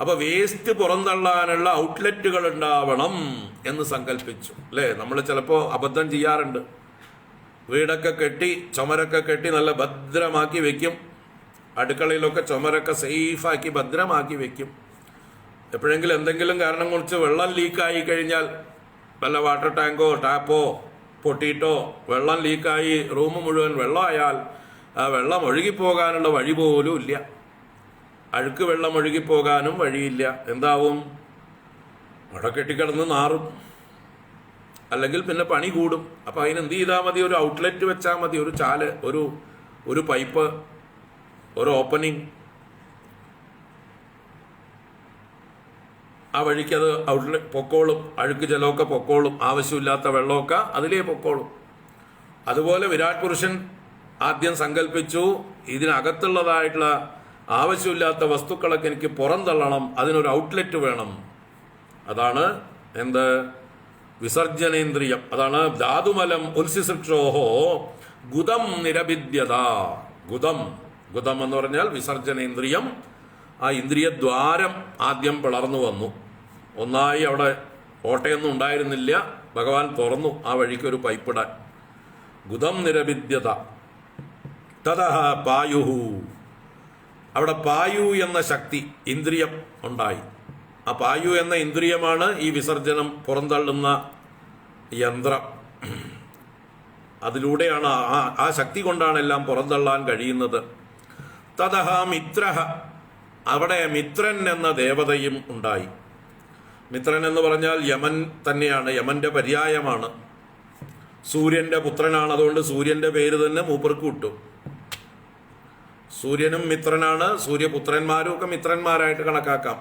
[SPEAKER 1] അപ്പൊ വേസ്റ്റ് പുറന്തള്ളാനുള്ള ഔട്ട്ലെറ്റുകൾ ഉണ്ടാവണം എന്ന് സങ്കല്പിച്ചു. അല്ലേ? നമ്മൾ ചിലപ്പോൾ അബദ്ധം ചെയ്യാറുണ്ട്. വീടൊക്കെ കെട്ടി, ചുമരൊക്കെ കെട്ടി നല്ല ഭദ്രമാക്കി വെക്കും. അടുക്കളയിലൊക്കെ ചുമരൊക്കെ സേഫാക്കി ഭദ്രമാക്കി വെക്കും. എപ്പോഴെങ്കിലും എന്തെങ്കിലും കാരണം കുറിച്ച് വെള്ളം ലീക്കായി കഴിഞ്ഞാൽ, വല്ല വാട്ടർ ടാങ്കോ ടാപ്പോ പൊട്ടിയിട്ടോ വെള്ളം ലീക്കായി റൂം മുഴുവൻ വെള്ളമായാൽ ആ വെള്ളം ഒഴുകിപ്പോകാനുള്ള വഴി പോലും ഇല്ല. അഴുക്ക് വെള്ളം ഒഴുകിപ്പോകാനും വഴിയില്ല. എന്താവും? അവിടെ കെട്ടിക്കിടന്ന് നാറും, അല്ലെങ്കിൽ പിന്നെ പണി കൂടും. അപ്പം അതിനെന്ത് ചെയ്താൽ മതി? ഒരു ഔട്ട്ലെറ്റ് വെച്ചാൽ മതി, ഒരു ചാല്, ഒരു പൈപ്പ്, ഒരു ഓപ്പണിങ്. ആ വഴിക്കത് ഔട്ട്ലെറ്റ് പൊക്കോളും, അഴുക്ക് ജലമൊക്കെ പൊക്കോളും, ആവശ്യമില്ലാത്ത വെള്ളമൊക്കെ അതിലേ പൊക്കോളും. അതുപോലെ വിരാട് പുരുഷൻ ആദ്യം സങ്കല്പിച്ചു, ഇതിനകത്തുള്ളതായിട്ടുള്ള ആവശ്യമില്ലാത്ത വസ്തുക്കളൊക്കെ എനിക്ക് പുറന്തള്ളണം, അതിനൊരു ഔട്ട്ലെറ്റ് വേണം. അതാണ് എന്ത്? വിസർജനേന്ദ്രിയം. അതാണ് ധാതുമലം ഉത്സിസൃക്ഷോഹോ ഗുദം നിരഭിദ്യത. ഗുദം എന്ന് പറഞ്ഞാൽ വിസർജനേന്ദ്രിയം. ആ ഇന്ദ്രിയദ്വാരം ആദ്യം പിളർന്നു വന്നു. ഒന്നായി അവിടെ ഓട്ടയൊന്നും ഉണ്ടായിരുന്നില്ല, ഭഗവാൻ തുറന്നു ആ വഴിക്കൊരു പൈപ്പിടാൻ. ഗുദം നിരഭിദ്യത. തതഃ പായുഹു, അവിടെ പായു എന്ന ശക്തി ഇന്ദ്രിയം ഉണ്ടായി. ആ പായു എന്ന ഇന്ദ്രിയമാണ് ഈ വിസർജനം പുറന്തള്ളുന്ന യന്ത്രം. അതിലൂടെയാണ്, ആ ശക്തി കൊണ്ടാണ് എല്ലാം പുറന്തള്ളാൻ കഴിയുന്നത്. തതഃ മിത്രഃ, അവിടെ മിത്രൻ എന്ന ദേവതയും ഉണ്ടായി. മിത്രൻ എന്ന് പറഞ്ഞാൽ യമൻ തന്നെയാണ്, യമന്റെ പര്യായമാണ്. സൂര്യന്റെ പുത്രനാണ്, അതുകൊണ്ട് സൂര്യന്റെ പേര് തന്നെ മൂപ്പർക്ക് കിട്ടും. സൂര്യനും മിത്രനാണ്, സൂര്യപുത്രന്മാരും ഒക്കെ മിത്രന്മാരായിട്ട് കണക്കാക്കാം.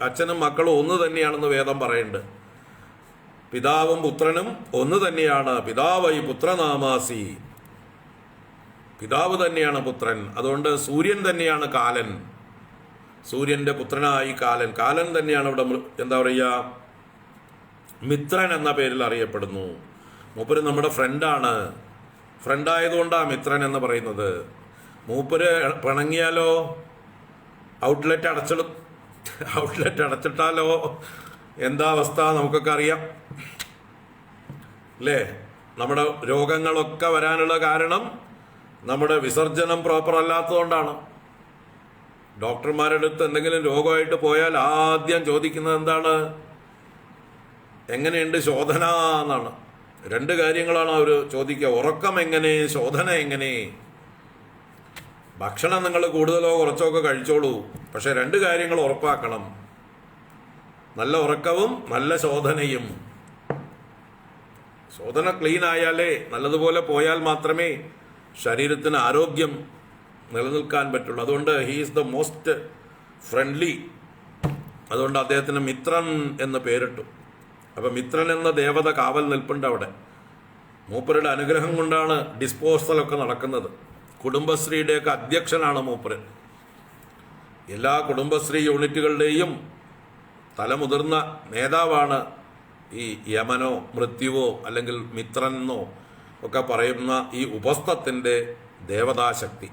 [SPEAKER 1] അച്ഛനും മക്കളും ഒന്ന് തന്നെയാണെന്ന് വേദം പറയുന്നുണ്ട്. പിതാവും പുത്രനും ഒന്ന് തന്നെയാണ്. പിതാവൈ പുത്രനാമാസി, പിതാവ് തന്നെയാണ് പുത്രൻ. അതുകൊണ്ട് സൂര്യൻ തന്നെയാണ് കാലൻ, സൂര്യന്റെ പുത്രനായി കാലൻ. കാലൻ തന്നെയാണ് ഇവിടെ എന്താ പറയുക, മിത്രൻ എന്ന പേരിൽ അറിയപ്പെടുന്നു. മൂപ്പര് നമ്മുടെ ഫ്രണ്ടാണ്. ഫ്രണ്ടായതുകൊണ്ടാണ് മിത്രൻ എന്ന് പറയുന്നത്. മൂപ്പര് പിണങ്ങിയാലോ ഔട്ട്ലെറ്റ് അടച്ചിട്ടാലോ എന്താ അവസ്ഥ നമുക്കൊക്കെ അറിയാം അല്ലേ? നമ്മുടെ രോഗങ്ങളൊക്കെ വരാനുള്ള കാരണം നമ്മുടെ വിസർജനം പ്രോപ്പർ അല്ലാത്തതുകൊണ്ടാണ്. ഡോക്ടർമാരുടെ അടുത്ത് എന്തെങ്കിലും രോഗമായിട്ട് പോയാൽ ആദ്യം ചോദിക്കുന്നത് എന്താണ്? എങ്ങനെയുണ്ട് ശോധന എന്നാണ്. രണ്ട് കാര്യങ്ങളാണ് അവർ ചോദിക്കുക. ഉറക്കം എങ്ങനെ, ശോധന എങ്ങനെ. ഭക്ഷണം നിങ്ങൾ കൂടുതലോ കുറച്ചോ ഒക്കെ കഴിച്ചോളൂ, പക്ഷെ രണ്ട് കാര്യങ്ങൾ ഉറപ്പാക്കണം: നല്ല ഉറക്കവും നല്ല ശോധനയും. ശോധന ക്ലീൻ ആയാലേ, നല്ലതുപോലെ പോയാൽ മാത്രമേ ശരീരത്തിന് ആരോഗ്യം നിലനിൽക്കാൻ പറ്റുള്ളൂ. അതുകൊണ്ട് he is the most friendly. അതുകൊണ്ട് അദ്ദേഹത്തിന് മിത്രൻ എന്ന് പേരിട്ടു. അപ്പം മിത്രൻ എന്ന ദേവത കാവൽ നിൽപ്പുണ്ട് അവിടെ. മൂപ്പരുടെ അനുഗ്രഹം കൊണ്ടാണ് ഡിസ്പോസലൊക്കെ നടക്കുന്നത്. കുടുംബശ്രീയുടെയൊക്കെ അധ്യക്ഷനാണ് മൂപ്പര്. എല്ലാ കുടുംബശ്രീ യൂണിറ്റുകളുടെയും തലമുതിർന്ന നേതാവാണ് ഈ യമനോ മൃത്യുവോ അല്ലെങ്കിൽ മിത്രനെന്നോ ഒക്കെ പറയുന്ന ഈ ഉപസ്ഥത്തിൻ്റെ ദേവതാശക്തി.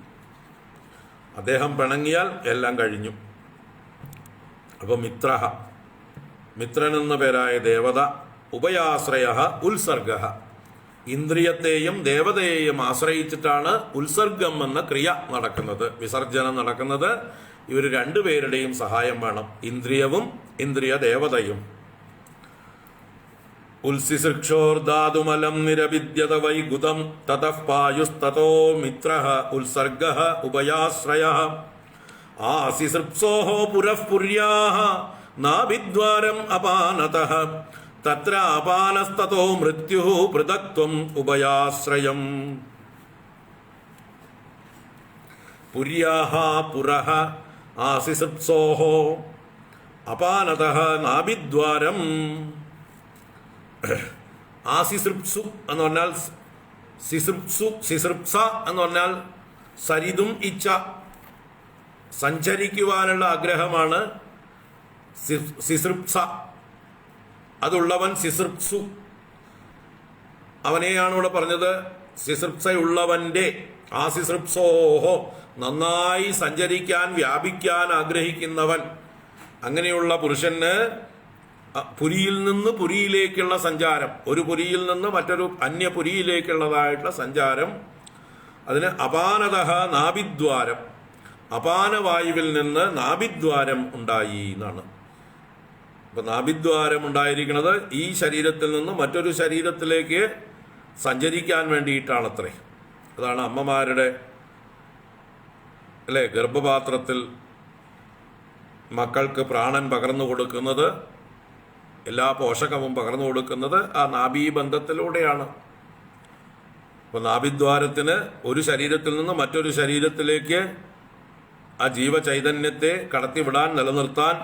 [SPEAKER 1] അദ്ദേഹം പിണങ്ങിയാൽ എല്ലാം കഴിഞ്ഞു. അപ്പോൾ മിത്രൻ എന്ന പേരായ ദേവത, ഉഭയാശ്രയ ഉത്സർഗ, ഇന്ദ്രിയത്തെയും ദേവതയെയും ആശ്രയിച്ചിട്ടാണ് ഉത്സർഗം എന്ന ക്രിയ നടക്കുന്നത്, വിസർജനം നടക്കുന്നത്. ഇവർ രണ്ടുപേരുടെയും സഹായം വേണം, ഇന്ദ്രിയവും ഇന്ദ്രിയ ദേവതയും. ഉത്സിസൃക്ഷോർധാതുമലം നിരവിദ്യത വൈഗുതം തതഃ പായുസ്തതോ മിത്രഃ ഉത്സർഗഃ ഉഭയാശ്രയഃ ആസിസൃപ്സോഃ പുരഃ പുര്യാഃ നാഭിദ്വാരം അപാനതഃ തത്ര അപാനസ്തതോ മൃത്യുഃ പൃഥക്ത്വം ഉഭയാശ്രയം. പുര്യാഃ പുരഃ ആസിസൃപ്സോഃ അപാനതഃ നാഭിദ്വാരം. ആസിസൃപ്സു എന്ന് പറഞ്ഞാൽ സിസൃപ്സ എന്ന് പറഞ്ഞാൽ സരിതും ഇച്ഛ, സഞ്ചരിക്കുവാനുള്ള ആഗ്രഹമാണ് സിസൃപ്സ. അതുള്ളവൻ സിസൃപ്സു. അവനെയാണ് ഇവിടെ പറഞ്ഞത്. സിസൃപ്സയുള്ളവന്റെ, ആസിസൃപ്സോഹോ, നന്നായി സഞ്ചരിക്കാൻ വ്യാപിക്കാൻ ആഗ്രഹിക്കുന്നവൻ. അങ്ങനെയുള്ള പുരുഷന് പുരിയിൽ നിന്ന് പുരിയിലേക്കുള്ള സഞ്ചാരം, ഒരു പുരിയിൽ നിന്ന് മറ്റൊരു അന്യപുരിയിലേക്കുള്ളതായിട്ടുള്ള സഞ്ചാരം, അതിന് അപാനതഃ നാഭിദ്വാരം, അപാനവായുവിൽ നിന്ന് നാഭിദ്വാരം ഉണ്ടായി എന്നാണ്. അപ്പൊ നാഭിദ്വാരം ഉണ്ടായിരിക്കുന്നത് ഈ ശരീരത്തിൽ നിന്ന് മറ്റൊരു ശരീരത്തിലേക്ക് സഞ്ചരിക്കാൻ വേണ്ടിയിട്ടാണത്രേ. അതാണ് അമ്മമാരുടെ അല്ലേ ഗർഭപാത്രത്തിൽ മക്കൾക്ക് പ്രാണൻ പകർന്നു കൊടുക്കുന്നത്, എല്ലാ പോഷകവും പകർന്നു കൊടുക്കുന്നത് ആ നാഭീബന്ധത്തിലൂടെയാണ്. അപ്പോൾ നാഭിദ്വാരത്തിന് ഒരു ശരീരത്തിൽ നിന്ന് മറ്റൊരു ശരീരത്തിലേക്ക് ആ ജീവചൈതന്യത്തെ കടത്തിവിടാൻ, നിലനിർത്താൻ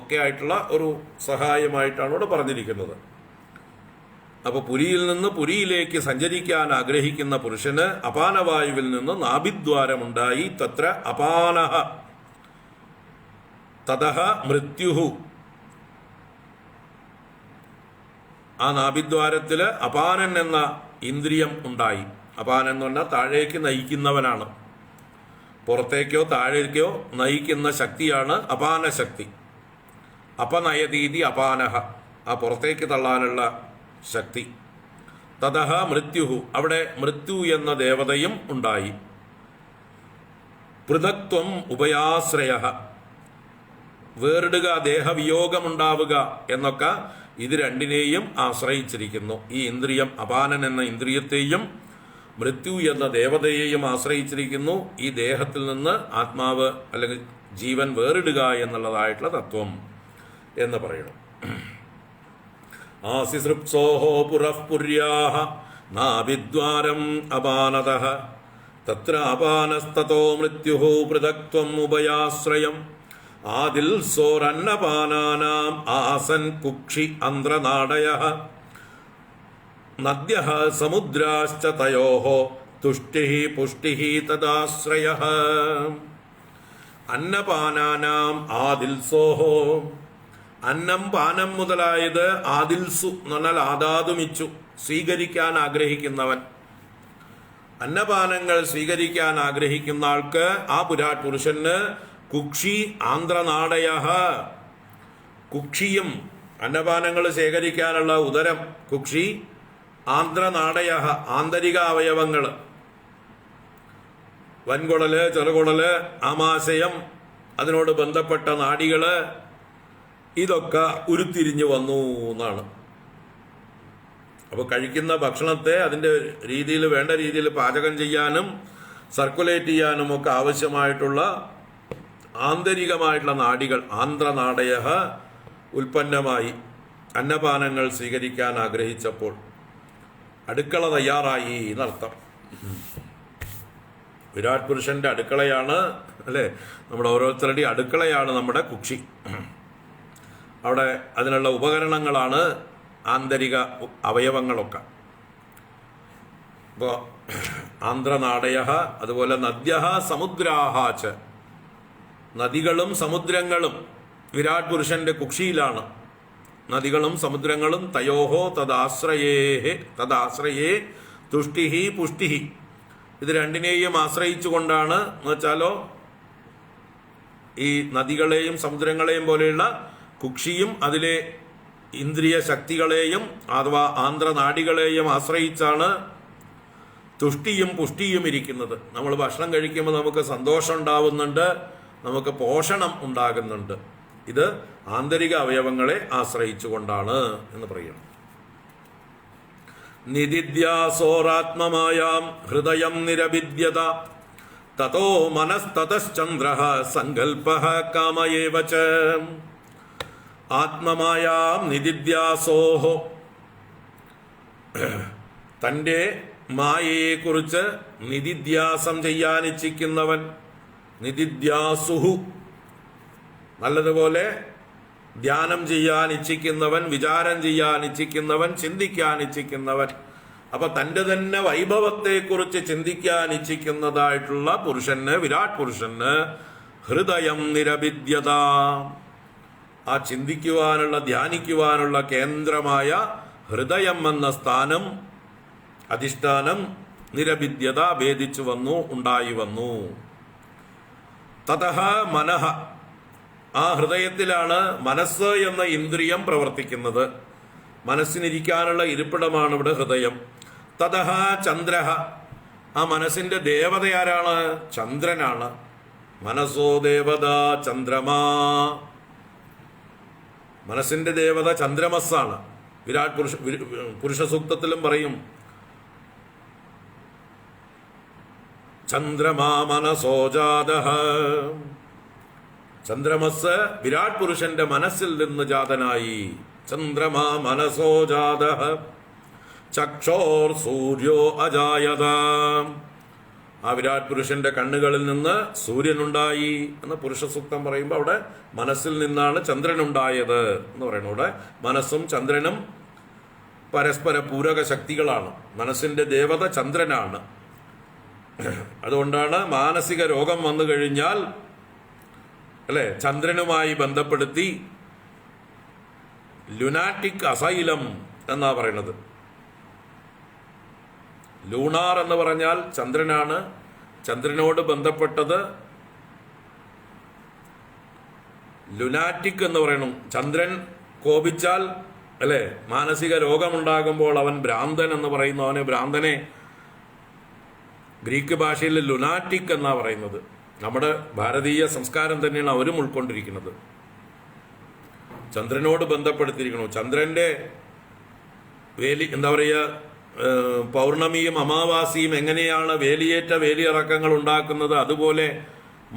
[SPEAKER 1] ഒക്കെ ആയിട്ടുള്ള ഒരു സഹായമായിട്ടാണ് ഇവിടെ പറഞ്ഞിരിക്കുന്നത്. അപ്പോൾ പുരിയിൽ നിന്ന് പുരിയിലേക്ക് സഞ്ചരിക്കാൻ ആഗ്രഹിക്കുന്ന പുരുഷന് അപാനവായുവിൽ നിന്ന് നാഭിദ്വാരമുണ്ടായി. തത്ര അപാനഃ തതഃ മൃത്യുഃ. ആ നാഭിദ്വാരത്തില് അപാനൻ എന്ന ഇന്ദ്രിയം ഉണ്ടായി. അപാനൻ എന്ന് പറഞ്ഞാൽ താഴേക്ക് നയിക്കുന്നവനാണ്, പുറത്തേക്കോ താഴേക്കോ നയിക്കുന്ന ശക്തിയാണ് അപാനശക്തി. അപനയതീതി അപാനഃ, ആ പുറത്തേക്ക് തള്ളാനുള്ള ശക്തി. തതഃ മൃത്യുഃ, അവിടെ മൃത്യു എന്ന ദേവതയും ഉണ്ടായി. പൃഥക്ത്വം ഉഭയാശ്രയഃ, വേറിടുക, ദേഹവിയോഗമുണ്ടാവുക എന്നൊക്കെ ഇത് രണ്ടിനെയും ആശ്രയിച്ചിരിക്കുന്നു. ഈ ഇന്ദ്രിയം, അപാനൻ എന്ന ഇന്ദ്രിയത്തെയും മൃത്യു എന്ന ദേവതയെയും ആശ്രയിച്ചിരിക്കുന്നു. ഈ ദേഹത്തിൽ നിന്ന് ആത്മാവ് അല്ലെങ്കിൽ ജീവൻ വേറിടുക എന്നുള്ളതായിട്ടുള്ള തത്വം എന്ന് പറയണം. ആസിസൃപ്സോഹോ പുരഃ പുര്യാഃ നാഭിദ്വാരം അപാനതഃ തത്ര അപാനസ്തതോ മൃത്യുഃ പൃഥക്ത്വം ഉഭയാശ്രയം. ആദിൽ സോരന്നപാനാനാം ആസൻ കുക്ഷി അന്ത്രനാടയഃ നദ്യഃ സമുദ്രാശ്ച തയോഃ തുഷ്ടിഃ പുഷ്ടിഃ തദാശ്രയഃ. അന്നപാനാനാം ആദിൽസോഃ, അന്നം പാനം മുതലായത് ആദിൽസു എന്ന് പറഞ്ഞാൽ ആദാതുമിച്ചു, സ്വീകരിക്കാൻ ആഗ്രഹിക്കുന്നവൻ. അന്നപാനങ്ങൾ സ്വീകരിക്കാൻ ആഗ്രഹിക്കുന്ന ആൾക്ക്, ആ പുരുഷന് കുക്ഷി ആന്ധ്രനാടയഃ, കുക്ഷിയും അന്നപാനങ്ങൾ ശേഖരിക്കാനുള്ള ഉദരം കുക്ഷി, ആന്ധ്രനാടയഃ ആന്തരിക അവയവങ്ങൾ, വൻകുടല്, ചെറുകുടല്, ആമാശയം, അതിനോട് ബന്ധപ്പെട്ട നാഡികള്, ഇതൊക്കെ ഉരുത്തിരിഞ്ഞു വന്നു എന്നാണ്. അപ്പോൾ കഴിക്കുന്ന ഭക്ഷണത്തെ അതിൻ്റെ രീതിയിൽ, വേണ്ട രീതിയിൽ പാചകം ചെയ്യാനും സർക്കുലേറ്റ് ചെയ്യാനും ഒക്കെ ആവശ്യമായിട്ടുള്ള ആന്തരികമായിട്ടുള്ള നാഡികൾ, ആന്ധ്രനാടയഃ ഉൽപ്പന്നമായി അന്നപാനങ്ങൾ സ്വീകരിക്കാൻ ആഗ്രഹിച്ചപ്പോൾ. അടുക്കള തയ്യാറായി എന്നർത്ഥം. വിരാട് പുരുഷന്റെ അടുക്കളയാണ്, അല്ലേ, നമ്മുടെ ഓരോരുത്തരുടെയും അടുക്കളയാണ് നമ്മുടെ കുക്ഷി. അവിടെ അതിനുള്ള ഉപകരണങ്ങളാണ് ആന്തരിക അവയവങ്ങളൊക്കെ. ഇപ്പോൾ ആന്ധ്രനാടയ, അതുപോലെ നദ്യ സമുദ്രാഹാച്ച്, നദികളും സമുദ്രങ്ങളും വിരാട് പുരുഷന്റെ കുക്ഷിയിലാണ്. നദികളും സമുദ്രങ്ങളും തയോഹോ തദാശ്രയേ തുഷ്ടിഹി പുഷ്ടിഹി, ഇത് രണ്ടിനെയും ആശ്രയിച്ചുകൊണ്ടാണ് എന്ന് വെച്ചാലോ ഈ നദികളെയും സമുദ്രങ്ങളെയും പോലെയുള്ള കുക്ഷിയും അതിലെ ഇന്ദ്രിയ ശക്തികളെയും അഥവാ ആന്ധ്രനാടികളെയും ആശ്രയിച്ചാണ് തുഷ്ടിയും പുഷ്ടിയും ഇരിക്കുന്നത്. നമ്മൾ ഭക്ഷണം കഴിക്കുമ്പോൾ നമുക്ക് സന്തോഷം ഉണ്ടാവുന്നുണ്ട്, നമുക്ക് പോഷണം ഉണ്ടാകുന്നുണ്ട്. ഇത് ആന്തരിക അവയവങ്ങളെ ആശ്രയിച്ചുകൊണ്ടാണ് എന്ന് പറയണം. നിദിദ്യാസോരാത്മമായാം ഹൃദയം നിരഭിദ്യത തതോ മനസ്തതശ്ചന്ദ്രഃ സങ്കൽപഃ കാമയേവ ച. ആത്മമായാം നിദിദ്യാസോഹോ, തൻ്റെ മായയെക്കുറിച്ച് നിദിദ്യാസം ചെയ്യാനിച്ഛിക്കുന്നവൻ, നിദിദ്യാസുഹു നല്ലതുപോലെ ധ്യാനം ചെയ്യാൻ ഇച്ഛിക്കുന്നവൻ, വിചാരം ചെയ്യാൻ ഇച്ഛിക്കുന്നവൻ, ചിന്തിക്കാൻ ഇച്ഛിക്കുന്നവൻ. അപ്പൊ തൻ്റെ തന്നെ വൈഭവത്തെക്കുറിച്ച് ചിന്തിക്കാൻ ഇച്ഛിക്കുന്നതായിട്ടുള്ള പുരുഷന്, വിരാട് പുരുഷന് ഹൃദയം നിരഭിദ്യത, ആ ചിന്തിക്കുവാനുള്ള ധ്യാനിക്കുവാനുള്ള കേന്ദ്രമായ ഹൃദയം എന്ന സ്ഥാനം, അധിഷ്ഠാനം നിരഭിദ്യത ഭേദിച്ചു വന്നു, ഉണ്ടായി വന്നു. തതഃ മനഃ, ആ ഹൃദയത്തിലാണ് മനസ്സ് എന്ന ഇന്ദ്രിയം പ്രവർത്തിക്കുന്നത്. മനസ്സിനിരിക്കാനുള്ള ഇരിപ്പിടമാണ് ഇവിടെ ഹൃദയം. തതഃ ചന്ദ്രഃ, ആ മനസ്സിന്റെ ദേവത ആരാണ്? ചന്ദ്രനാണ്. മനസ്സോ ദേവത ചന്ദ്രമാ, മനസ്സിന്റെ ദേവത ചന്ദ്രമസ്സാണ്. വിരാട് പുരുഷ സൂക്തത്തിലും പറയും ചന്ദ്രമാ മനസോ ജാതഃ, ചന്ദ്രമസ് വിരാട് പുരുഷന്റെ മനസ്സിൽ നിന്ന് ജാതനായി. ചന്ദ്രമാ മനസോ ജാതഃ ചക്ഷോർ സൂര്യോ അജായത, ആ വിരാട് പുരുഷന്റെ കണ്ണുകളിൽ നിന്ന് സൂര്യനുണ്ടായി എന്ന് പുരുഷ സൂക്തം പറയുമ്പോൾ അവിടെ മനസ്സിൽ നിന്നാണ് ചന്ദ്രനുണ്ടായത് എന്ന് പറയുന്നത്. അവിടെ മനസ്സും ചന്ദ്രനും പരസ്പര പൂരക ശക്തികളാണ്. മനസ്സിന്റെ ദേവത ചന്ദ്രനാണ്. അതുകൊണ്ടാണ് മാനസിക രോഗം വന്നു കഴിഞ്ഞാൽ, അല്ലെ, ചന്ദ്രനുമായി ബന്ധപ്പെടുത്തി ലുനാറ്റിക് അസൈലം എന്നാ പറയുന്നത്. ലൂണാർ എന്ന് പറഞ്ഞാൽ ചന്ദ്രനാണ്. ചന്ദ്രനോട് ബന്ധപ്പെട്ടത് ലുനാറ്റിക് എന്ന് പറയണം. ചന്ദ്രൻ കോപിച്ചാൽ, അല്ലെ, മാനസിക രോഗമുണ്ടാകുമ്പോൾ അവൻ ഭ്രാന്തൻ എന്ന് പറയുന്നു. അവന് ഭ്രാന്തനെ ഗ്രീക്ക് ഭാഷയിൽ ലുനാറ്റിക് എന്നാ പറയുന്നത്. നമ്മുടെ ഭാരതീയ സംസ്കാരം തന്നെയാണ് അവരും ഉൾക്കൊണ്ടിരിക്കുന്നത്. ചന്ദ്രനോട് ബന്ധപ്പെടുത്തിയിരിക്കണു. ചന്ദ്രന്റെ എന്താ പറയുക, പൗർണമിയും അമാവാസിയും എങ്ങനെയാണ് വേലിയേറ്റ വേലിയിറക്കങ്ങൾ ഉണ്ടാക്കുന്നത്, അതുപോലെ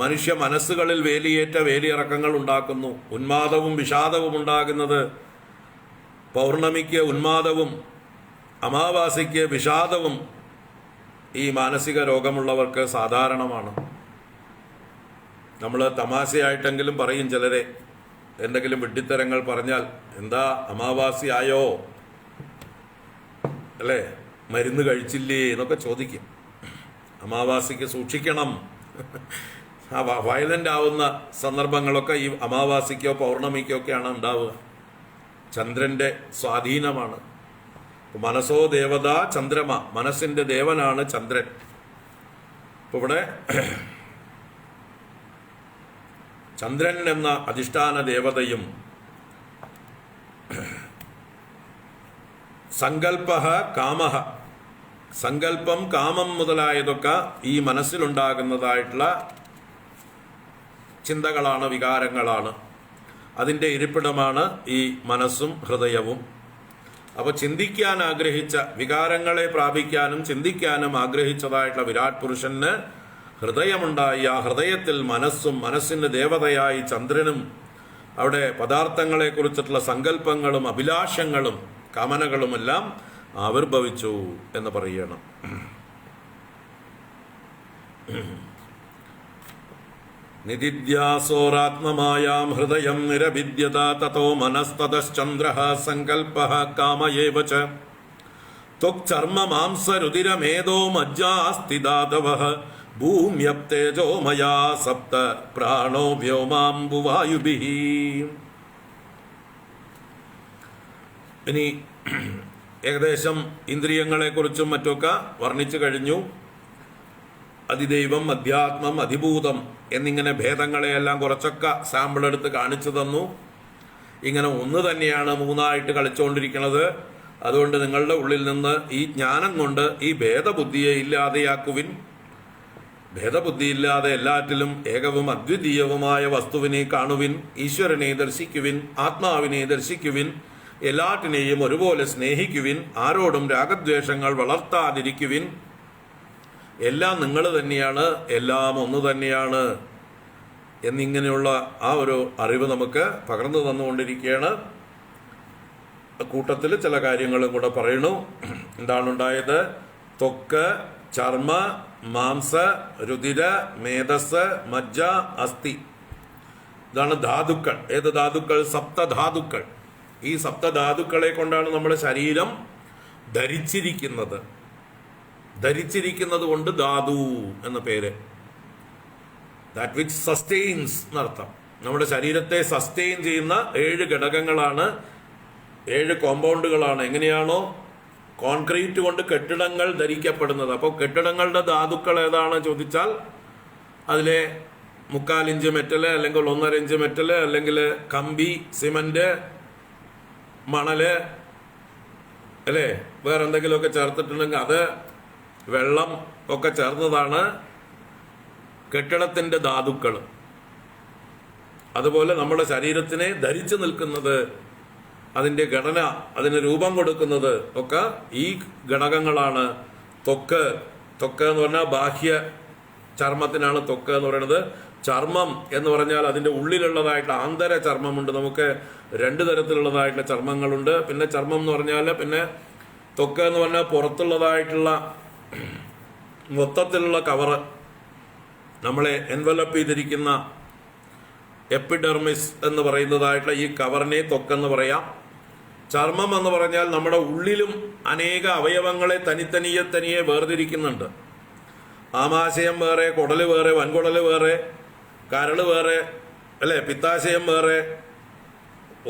[SPEAKER 1] മനുഷ്യ മനസ്സുകളിൽ വേലിയേറ്റ വേലിയിറക്കങ്ങൾ ഉണ്ടാക്കുന്നു. ഉന്മാദവും വിഷാദവും ഉണ്ടാകുന്നത് പൗർണമിക്ക് ഉന്മാദവും അമാവാസിക്ക് വിഷാദവും ഈ മാനസിക രോഗമുള്ളവർക്ക് സാധാരണമാണ്. നമ്മൾ തമാശയായിട്ടെങ്കിലും പറയും ചിലരെ, എന്തെങ്കിലും വിഡ്ഢിത്തരങ്ങൾ പറഞ്ഞാൽ, എന്താ അമാവാസി ആയോ, അല്ലേ, മരുന്ന് കഴിച്ചില്ലേ എന്നൊക്കെ ചോദിക്കും. അമാവാസിക്ക് സൂക്ഷിക്കണം. ആ വയലന്റ് ആവുന്ന സന്ദർഭങ്ങളൊക്കെ ഈ അമാവാസിക്കോ പൗർണമിക്കോ ഒക്കെയാണ് ഉണ്ടാവുക. ചന്ദ്രന്റെ സ്വാധീനമാണ്. മനസ്സോ ദേവത ചന്ദ്രമ, മനസ്സിന്റെ ദേവനാണ് ചന്ദ്രൻ. ഇപ്പൊ ഇവിടെ ചന്ദ്രൻ എന്ന അധിഷ്ഠാന ദേവതയും സങ്കല്പഃ കാമഃ, സങ്കല്പം കാമം മുതലായതൊക്കെ ഈ മനസ്സിലുണ്ടാകുന്നതായിട്ടുള്ള ചിന്തകളാണ്, വികാരങ്ങളാണ്. അതിൻ്റെ ഇരിപ്പിടമാണ് ഈ മനസ്സും ഹൃദയവും. അപ്പോൾ ചിന്തിക്കാൻ ആഗ്രഹിച്ച, വികാരങ്ങളെ പ്രാപിക്കാനും ചിന്തിക്കാനും ആഗ്രഹിച്ചതായിട്ടുള്ള വിരാട് പുരുഷന് ഹൃദയമുണ്ടായി. ആ ഹൃദയത്തിൽ മനസ്സും മനസ്സിന് ദേവതയായി ചന്ദ്രനും അവിടെ പദാർത്ഥങ്ങളെക്കുറിച്ചിട്ടുള്ള സങ്കല്പങ്ങളും അഭിലാഷങ്ങളും കാമനകളുമെല്ലാം ആവിർഭവിച്ചു എന്ന് പറയണം. നിദിധ്യാസോരാത്മമായാം ഹൃദയം നിരഭിദ്യത തതോ മനസ്തതശ്ചന്ദ്രഃ സങ്കൽപഃ കാമയേവ ച ത്വക്ചർമ്മ മാംസരുതിരമേധോ മജ്ജാസ്തി ധാതവഃ ഭൂമ്യപ്തേജോമയാ സപ്ത പ്രാണോ വ്യോമാംബുവായുഭിഃ. ഇനി ഏകദേശം ഇന്ദ്രിയങ്ങളെക്കുറിച്ചും മറ്റുമൊക്കെ വർണ്ണിച്ചു കഴിഞ്ഞു. അതിദൈവം, അധ്യാത്മം, അതിഭൂതം എന്നിങ്ങനെ ഭേദങ്ങളെയെല്ലാം കുറച്ചൊക്കെ സാമ്പിൾ എടുത്ത് കാണിച്ചു തന്നു. ഇങ്ങനെ ഒന്ന് തന്നെയാണ് മൂന്നായിട്ട് കളിച്ചുകൊണ്ടിരിക്കുന്നത്. അതുകൊണ്ട് നിങ്ങളുടെ ഉള്ളിൽ നിന്ന് ഈ ജ്ഞാനം കൊണ്ട് ഈ ഭേദബുദ്ധിയെ ഇല്ലാതെയാക്കുവിൻ. ഭേദബുദ്ധിയില്ലാതെ എല്ലാറ്റിലും ഏകവും അദ്വിതീയവുമായ വസ്തുവിനെ കാണുവിൻ. ഈശ്വരനെ ദർശിക്കുവിൻ, ആത്മാവിനെ ദർശിക്കുവിൻ, എല്ലാറ്റിനെയും ഒരുപോലെ സ്നേഹിക്കുവിൻ, ആരോടും രാഗദ്വേഷങ്ങൾ വളർത്താതിരിക്കുവിൻ. എല്ലാം നിങ്ങൾ തന്നെയാണ്, എല്ലാം ഒന്ന് തന്നെയാണ് എന്നിങ്ങനെയുള്ള ആ ഒരു അറിവ് നമുക്ക് പകർന്നു തന്നുകൊണ്ടിരിക്കുകയാണ്. കൂട്ടത്തിൽ ചില കാര്യങ്ങളും കൂടെ പറയണു. എന്താണുണ്ടായത്? ത്വക്ക്, ചർമ്മ, മാംസ, രുതിര, മേധസ്, മജ്ജ, അസ്ഥി. ഇതാണ് ധാതുക്കൾ. ഏത് ധാതുക്കൾ? സപ്തധാതുക്കൾ. ഈ സപ്തധാതുക്കളെ കൊണ്ടാണ് നമ്മുടെ ശരീരം ധരിച്ചിരിക്കുന്നത്. ധരിച്ചിരിക്കുന്നത് കൊണ്ട് ധാതു എന്ന പേര്. ദാറ്റ് വിച്ച് സസ്റ്റെയിൻസ് എന്നർത്ഥം. നമ്മുടെ ശരീരത്തെ സസ്റ്റെയിൻ ചെയ്യുന്ന 7 ഘടകങ്ങളാണ്, 7 കോമ്പൗണ്ടുകളാണ്. എങ്ങനെയാണോ കോൺക്രീറ്റ് കൊണ്ട് കെട്ടിടങ്ങൾ ധരിക്കപ്പെടുന്നത്, അപ്പോൾ കെട്ടിടങ്ങളുടെ ധാതുക്കൾ ഏതാണ് ചോദിച്ചാൽ അതിലെ 3/4 ഇഞ്ച് മെറ്റല്, അല്ലെങ്കിൽ 1.5 ഇഞ്ച് മെറ്റല്, അല്ലെങ്കിൽ കമ്പി, സിമന്റ്, മണല്, അല്ലേ, വേറെ എന്തെങ്കിലുമൊക്കെ ചേർത്തിട്ടുണ്ടെങ്കിൽ അത്, വെള്ളം ഒക്കെ ചേർന്നതാണ് കെട്ടിടത്തിന്റെ ധാതുക്കൾ. അതുപോലെ നമ്മുടെ ശരീരത്തിനെ ധരിച്ചു നിൽക്കുന്നത്, അതിന്റെ ഘടന, അതിന് രൂപം കൊടുക്കുന്നത് ഒക്കെ ഈ ഘടകങ്ങളാണ്. ത്വക്ക്, ത്വക്ക് എന്ന് പറഞ്ഞാൽ ബാഹ്യ ചർമ്മത്തിനാണ് ത്വക്ക് എന്ന് പറയുന്നത്. ചർമ്മം എന്ന് പറഞ്ഞാൽ അതിന്റെ ഉള്ളിലുള്ളതായിട്ടുള്ള ആന്തര ചർമ്മമുണ്ട്. നമുക്ക് 2 തരത്തിലുള്ളതായിട്ടുള്ള ചർമ്മങ്ങളുണ്ട്. പിന്നെ ചർമ്മം എന്ന് പറഞ്ഞാൽ, പിന്നെ ത്വക്ക് എന്ന് പറഞ്ഞാൽ പുറത്തുള്ളതായിട്ടുള്ള മൊത്തത്തിലുള്ള കവറ്, നമ്മളെ എൻവലപ്പ് ചെയ്തിരിക്കുന്ന എപ്പിഡെർമിസ് എന്ന് പറയുന്നതായിട്ടുള്ള ഈ കവറിനെ ത്വക്കെന്ന് പറയാം. ചർമ്മം എന്ന് പറഞ്ഞാൽ നമ്മുടെ ഉള്ളിലും അനേക അവയവങ്ങളെ തനിയെ വേർതിരിക്കുന്നുണ്ട്. ആമാശയം വേറെ, കുടല് വേറെ, വൻകുടല് വേറെ, കരള് വേറെ, അല്ലേ, പിത്താശയം വേറെ,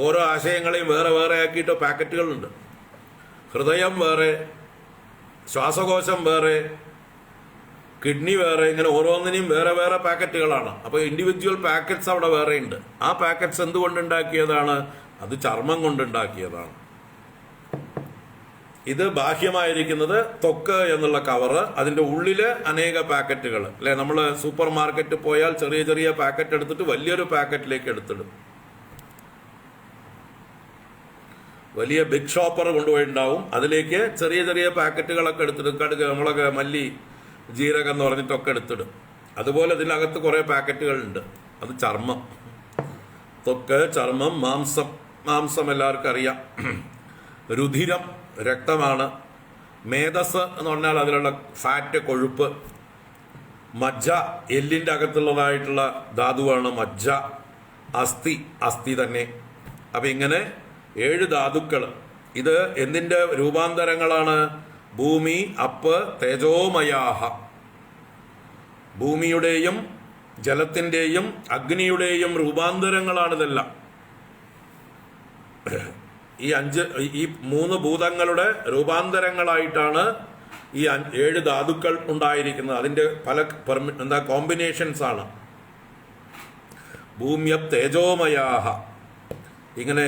[SPEAKER 1] ഓരോ ആശയങ്ങളെയും വേറെ വേറെ ആക്കിയിട്ട് പാക്കറ്റുകളുണ്ട്. ഹൃദയം വേറെ, ശ്വാസകോശം വേറെ, കിഡ്നി വേറെ, ഇങ്ങനെ ഓരോന്നിനെയും വേറെ വേറെ പാക്കറ്റുകളാണ്. അപ്പോൾ ഇൻഡിവിജ്വൽ പാക്കറ്റ്സ് അവിടെ വേറെ ഉണ്ട്. ആ പാക്കറ്റ്സ് എന്തുകൊണ്ടുണ്ടാക്കിയതാണ്? അത് ചർമ്മം കൊണ്ടുണ്ടാക്കിയതാണ്. ഇത് ബാഹ്യമായിരിക്കുന്നത് ത്വക്ക് എന്നുള്ള കവറ്, അതിന്റെ ഉള്ളില് അനേക പാക്കറ്റുകൾ, അല്ലെ. നമ്മൾ സൂപ്പർ മാർക്കറ്റിൽ പോയാൽ ചെറിയ ചെറിയ പാക്കറ്റ് എടുത്തിട്ട് വലിയൊരു പാക്കറ്റിലേക്ക് എടുത്തിടും. വലിയ ബിഗ് ഷോപ്പർ കൊണ്ടുപോയിട്ടുണ്ടാവും, അതിലേക്ക് ചെറിയ ചെറിയ പാക്കറ്റുകളൊക്കെ എടുത്തിടും. കടുക്, മുളക്, മല്ലി, ജീരകം എന്ന് പറഞ്ഞിട്ടൊക്കെ എടുത്തിടും. അതുപോലെ ഇതിനകത്ത് കുറെ പാക്കറ്റുകളുണ്ട്. അത് ചർമ്മം. ത്വക്ക്, ചർമ്മം, മാംസം. മാംസം എല്ലാവർക്കും അറിയാം. രുധിരം രക്തമാണ്. മേധസ് എന്ന് പറഞ്ഞാൽ അതിലുള്ള ഫാറ്റ്, കൊഴുപ്പ്. മജ്ജ എല്ലിൻ്റെ അകത്തുള്ളതായിട്ടുള്ള ധാതുവാണ് മജ്ജ. അസ്ഥി, അസ്ഥി തന്നെ. അപ്പം ഇങ്ങനെ 7 ധാതുക്കൾ. ഇത് എന്തിൻ്റെ രൂപാന്തരങ്ങളാണ്? ഭൂമി, അപ്പ്, തേജോമയാഹ. ഭൂമിയുടെയും ജലത്തിൻ്റെയും അഗ്നിയുടെയും രൂപാന്തരങ്ങളാണിതെല്ലാം. ഈ 3 ഭൂതങ്ങളുടെ രൂപാന്തരങ്ങളായിട്ടാണ് ഈ 7 ധാതുക്കൾ ഉണ്ടായിരിക്കുന്നത്. അതിൻ്റെ പല കോമ്പിനേഷൻസ് ആണ്. ഭൂമ്യപ് തേജോമയാഹ. ഇങ്ങനെ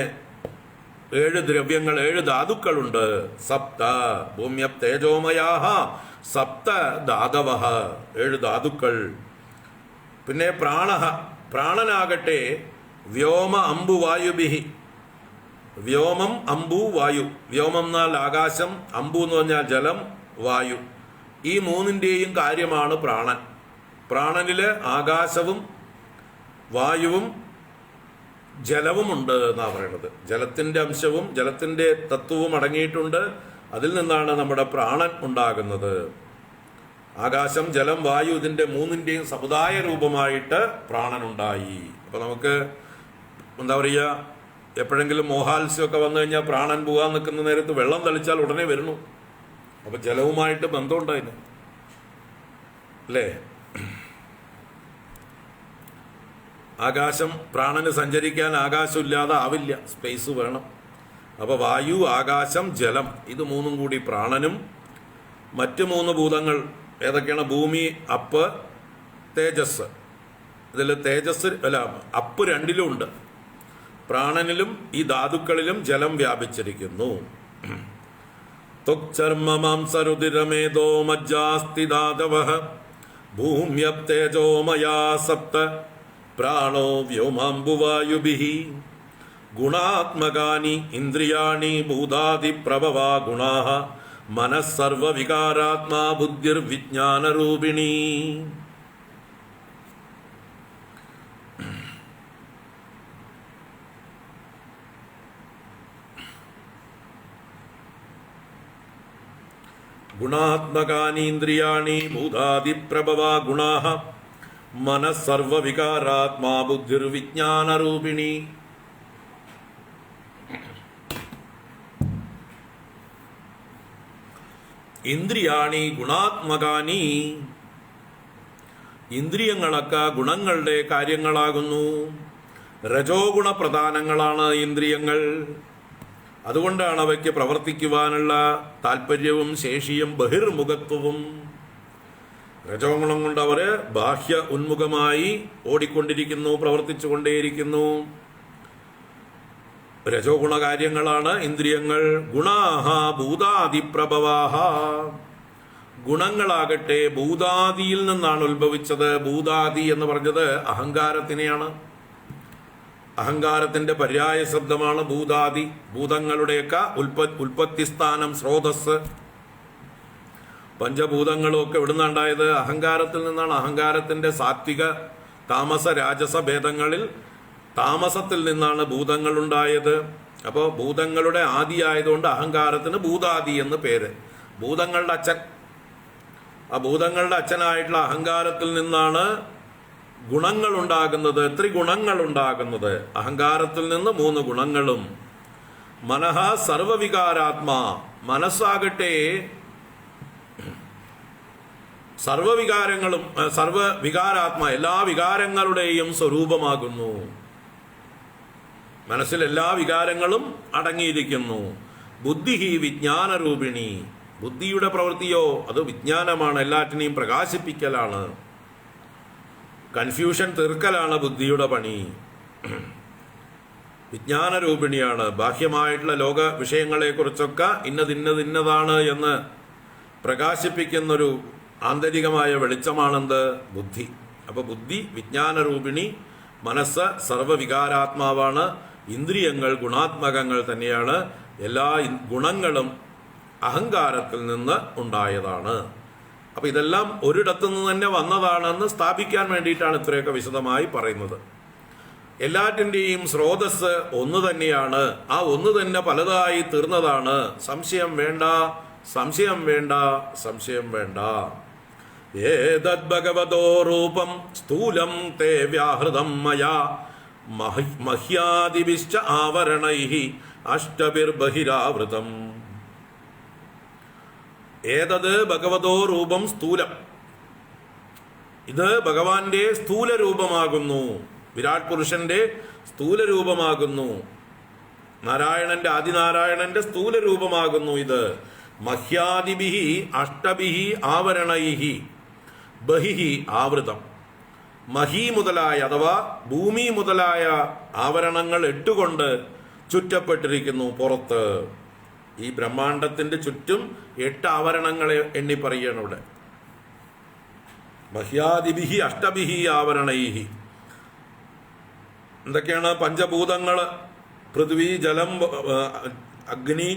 [SPEAKER 1] 7 ദ്രവ്യങ്ങൾ, 7 ധാതുക്കളുണ്ട്. സപ്ത ഭൂമ്യപ് തേജോമയാഹ സപ്ത ധാതവഃ. 7 ധാതുക്കൾ. പിന്നെ പ്രാണഹ. പ്രാണനാകട്ടെ വ്യോമ അംബു വായുഭിഹി. വ്യോമം, അംബു, വായു. വ്യോമം എന്നാൽ ആകാശം, അംബു എന്ന് പറഞ്ഞാൽ ജലം, വായു. ഈ 3ന്റെയും കാര്യമാണ് പ്രാണൻ. പ്രാണനില് ആകാശവും വായുവും ജലവുമുണ്ട് എന്നാണ് പറയുന്നത്. ജലത്തിന്റെ അംശവും ജലത്തിന്റെ തത്വവും അടങ്ങിയിട്ടുണ്ട്. അതിൽ നിന്നാണ് നമ്മുടെ പ്രാണൻ ഉണ്ടാകുന്നത്. ആകാശം, ജലം, വായു ഇതിൻ്റെ മൂന്നിൻ്റെയും സമുദായ രൂപമായിട്ട് പ്രാണൻ ഉണ്ടായി. അപ്പം നമുക്ക് എന്താ പറയുക, എപ്പോഴെങ്കിലും മോഹാത്സ്യമൊക്കെ വന്നു കഴിഞ്ഞാൽ പ്രാണൻ പോകാൻ നിൽക്കുന്ന നേരത്ത് വെള്ളം തളിച്ചാൽ ഉടനെ വരുന്നു. അപ്പം ജലവുമായിട്ട് ബന്ധമുണ്ടായിന് അല്ലേ? ആകാശം, പ്രാണന് സഞ്ചരിക്കാൻ ആകാശമില്ലാതെ ആവില്ല, സ്പേസ് വേണം. അപ്പോൾ വായു, ആകാശം, ജലം ഇത് മൂന്നും കൂടി പ്രാണനും. മറ്റ് മൂന്ന് ഭൂതങ്ങൾ ഏതൊക്കെയാണ്? ഭൂമി, അപ്പ്, തേജസ്. ഇതിൽ തേജസ് അല്ല, അപ്പ് രണ്ടിലും ഉണ്ട്. പ്രാണനിലും ഈ ധാതുക്കളിലും ജലം വ്യാപിച്ചിരിക്കുന്നു. ത്വക്ചർമ്മ മാംസരുതിരമേധോ മജ്ജാസ്തി ധാതവഃ ഭൂമ്യപ്തേജോമയാ സപ്ത പ്രാണോ വ്യോമാംബുവായുഭിഃ ഗുണാത്മകാനി ഇന്ദ്രിയാണി ഭൂതാദിപ്രഭവാ ഗുണാഃ മനഃ സർവവികാരാത്മാ ബുദ്ധിർവിജ്ഞാനരൂപിണീ. ഗുണാത്മകാനി ഇന്ദ്രിയാണി ഭൂതാദിപ്രഭവാ ഗുണാഃ മനഃ സർവവികാരാത്മാ ബുദ്ധിർവിജ്ഞാനരൂപിണീ. ഇന്ദ്രിയാണി ഗുണാത്മകാനി, ഇന്ദ്രിയങ്ങളൊക്കെ ഗുണങ്ങളുടെ കാര്യങ്ങളാകുന്നു. രജോ ഗുണ പ്രധാനങ്ങളാണ് ഇന്ദ്രിയങ്ങൾ. അതുകൊണ്ടാണ് അവയ്ക്ക് പ്രവർത്തിക്കുവാനുള്ള താല്പര്യവും ശേഷിയും ബഹിർമുഖത്വവും. രജോ ഗുണം കൊണ്ട് അവർ ബാഹ്യ ഉന്മുഖമായി ഓടിക്കൊണ്ടിരിക്കുന്നു, പ്രവർത്തിച്ചു കൊണ്ടേയിരിക്കുന്നു. രജോ ഗുണകാര്യങ്ങളാണ് ഇന്ദ്രിയങ്ങൾ. ഗുണാഹ ഭൂതാദിപ്രഭവാഹ, ഗുണങ്ങളാകട്ടെ ഭൂതാദിയിൽ നിന്നാണ് ഉത്ഭവിച്ചത്. ഭൂതാദി എന്ന് പറഞ്ഞത് അഹങ്കാരത്തിനെയാണ്. അഹങ്കാരത്തിന്റെ പര്യായ ശബ്ദമാണ് ഭൂതാദി. ഭൂതങ്ങളുടെയൊക്കെ ഉൽപ്പത്തി സ്ഥാനം, സ്രോതസ്. പഞ്ചഭൂതങ്ങളും ഒക്കെ എവിടുന്നുണ്ടായത്? അഹങ്കാരത്തിൽ നിന്നാണ്. അഹങ്കാരത്തിന്റെ സാത്വിക താമസ രാജസ ഭേദങ്ങളിൽ താമസത്തിൽ നിന്നാണ് ഭൂതങ്ങൾ ഉണ്ടായത്. അപ്പോൾ ഭൂതങ്ങളുടെ ആദിയായതുകൊണ്ട് അഹങ്കാരത്തിന് ഭൂതാദി എന്ന് പേര്. ഭൂതങ്ങളുടെ അച്ഛൻ, ആ ഭൂതങ്ങളുടെ അച്ഛനായിട്ടുള്ള അഹങ്കാരത്തിൽ നിന്നാണ് ഗുണങ്ങൾ ഉണ്ടാകുന്നത്, ത്രിഗുണങ്ങൾ ഉണ്ടാകുന്നത്. അഹങ്കാരത്തിൽ നിന്ന് 3 ഗുണങ്ങളും. മനഃ സർവവികാരാത്മാ, മനസ്സാകട്ടെ സർവവികാരങ്ങളും സർവവികാരാത്മാ എല്ലാ വികാരങ്ങളുടെയും സ്വരൂപമാകുന്നു. മനസ്സിൽ എല്ലാ വികാരങ്ങളും അടങ്ങിയിരിക്കുന്നു. ബുദ്ധി വിജ്ഞാനരൂപിണി, ബുദ്ധിയുടെ പ്രവൃത്തിയോ അത് വിജ്ഞാനമാണ്, എല്ലാറ്റിനെയും പ്രകാശിപ്പിക്കലാണ്, കൺഫ്യൂഷൻ തീർക്കലാണ് ബുദ്ധിയുടെ പണി. വിജ്ഞാനരൂപിണിയാണ്. ബാഹ്യമായിട്ടുള്ള ലോക വിഷയങ്ങളെക്കുറിച്ചൊക്കെ ഇന്നതാണ് എന്ന് പ്രകാശിപ്പിക്കുന്നൊരു ആന്തരികമായ വെളിച്ചമാണെന്ത്? ബുദ്ധി. അപ്പോൾ ബുദ്ധി വിജ്ഞാനരൂപിണി, മനസ്സ് സർവവികാരാത്മാവാണ്, ഇന്ദ്രിയങ്ങൾ ഗുണാത്മകങ്ങൾ തന്നെയാണ്. എല്ലാ ഗുണങ്ങളും അഹങ്കാരത്തിൽ നിന്ന് ഉണ്ടായതാണ്. അപ്പം ഇതെല്ലാം ഒരിടത്തു നിന്ന് തന്നെ വന്നതാണെന്ന് സ്ഥാപിക്കാൻ വേണ്ടിയിട്ടാണ് ഇത്രയൊക്കെ വിശദമായി പറയുന്നത്. എല്ലാറ്റിൻ്റെയും സ്രോതസ് ഒന്ന് തന്നെയാണ്. ആ ഒന്ന് തന്നെ പലതായി തീർന്നതാണ്. സംശയം വേണ്ട, സംശയം വേണ്ട, സംശയം വേണ്ട. ഏതദ് ഭഗവതോ രൂപം സ്ഥൂലം തേ വ്യാഹൃതം മയാ മഹ്യാദിഭിശ്ച ആവരണൈഃ അഷ്ടഭിർബഹിരാവൃതം. ഏതത് ഭഗവതോ രൂപം സ്ഥൂലം, ഇത് ഭഗവാന്റെ സ്ഥൂല രൂപമാകുന്നു, വിരാട് പുരുഷന്റെ സ്ഥൂല രൂപമാകുന്നു, നാരായണന്റെ ആദിനാരായണന്റെ സ്ഥൂല രൂപമാകുന്നു ഇത്. മഹ്യാദിഭിഃ അഷ്ടഭിഃ ആവരണൈഃ ബഹിഃ ആവൃതം. മഹി മുതലായ അഥവാ ഭൂമി മുതലായ ആവരണങ്ങൾ 8 കൊണ്ട് ചുറ്റപ്പെട്ടിരിക്കുന്നു പുറത്ത്. ഈ ബ്രഹ്മാണ്ടത്തിന്റെ ചുറ്റും 8 ആവരണങ്ങളെ എണ്ണി പറയുകയാണ് ഇവിടെ. മഹ്യാദിഭിഃ അഷ്ടഭിഃ ആവരണൈഃ. എന്തൊക്കെയാണ്? പഞ്ചഭൂതങ്ങൾ, പൃഥ്വി, ജലം, അഗ്നി,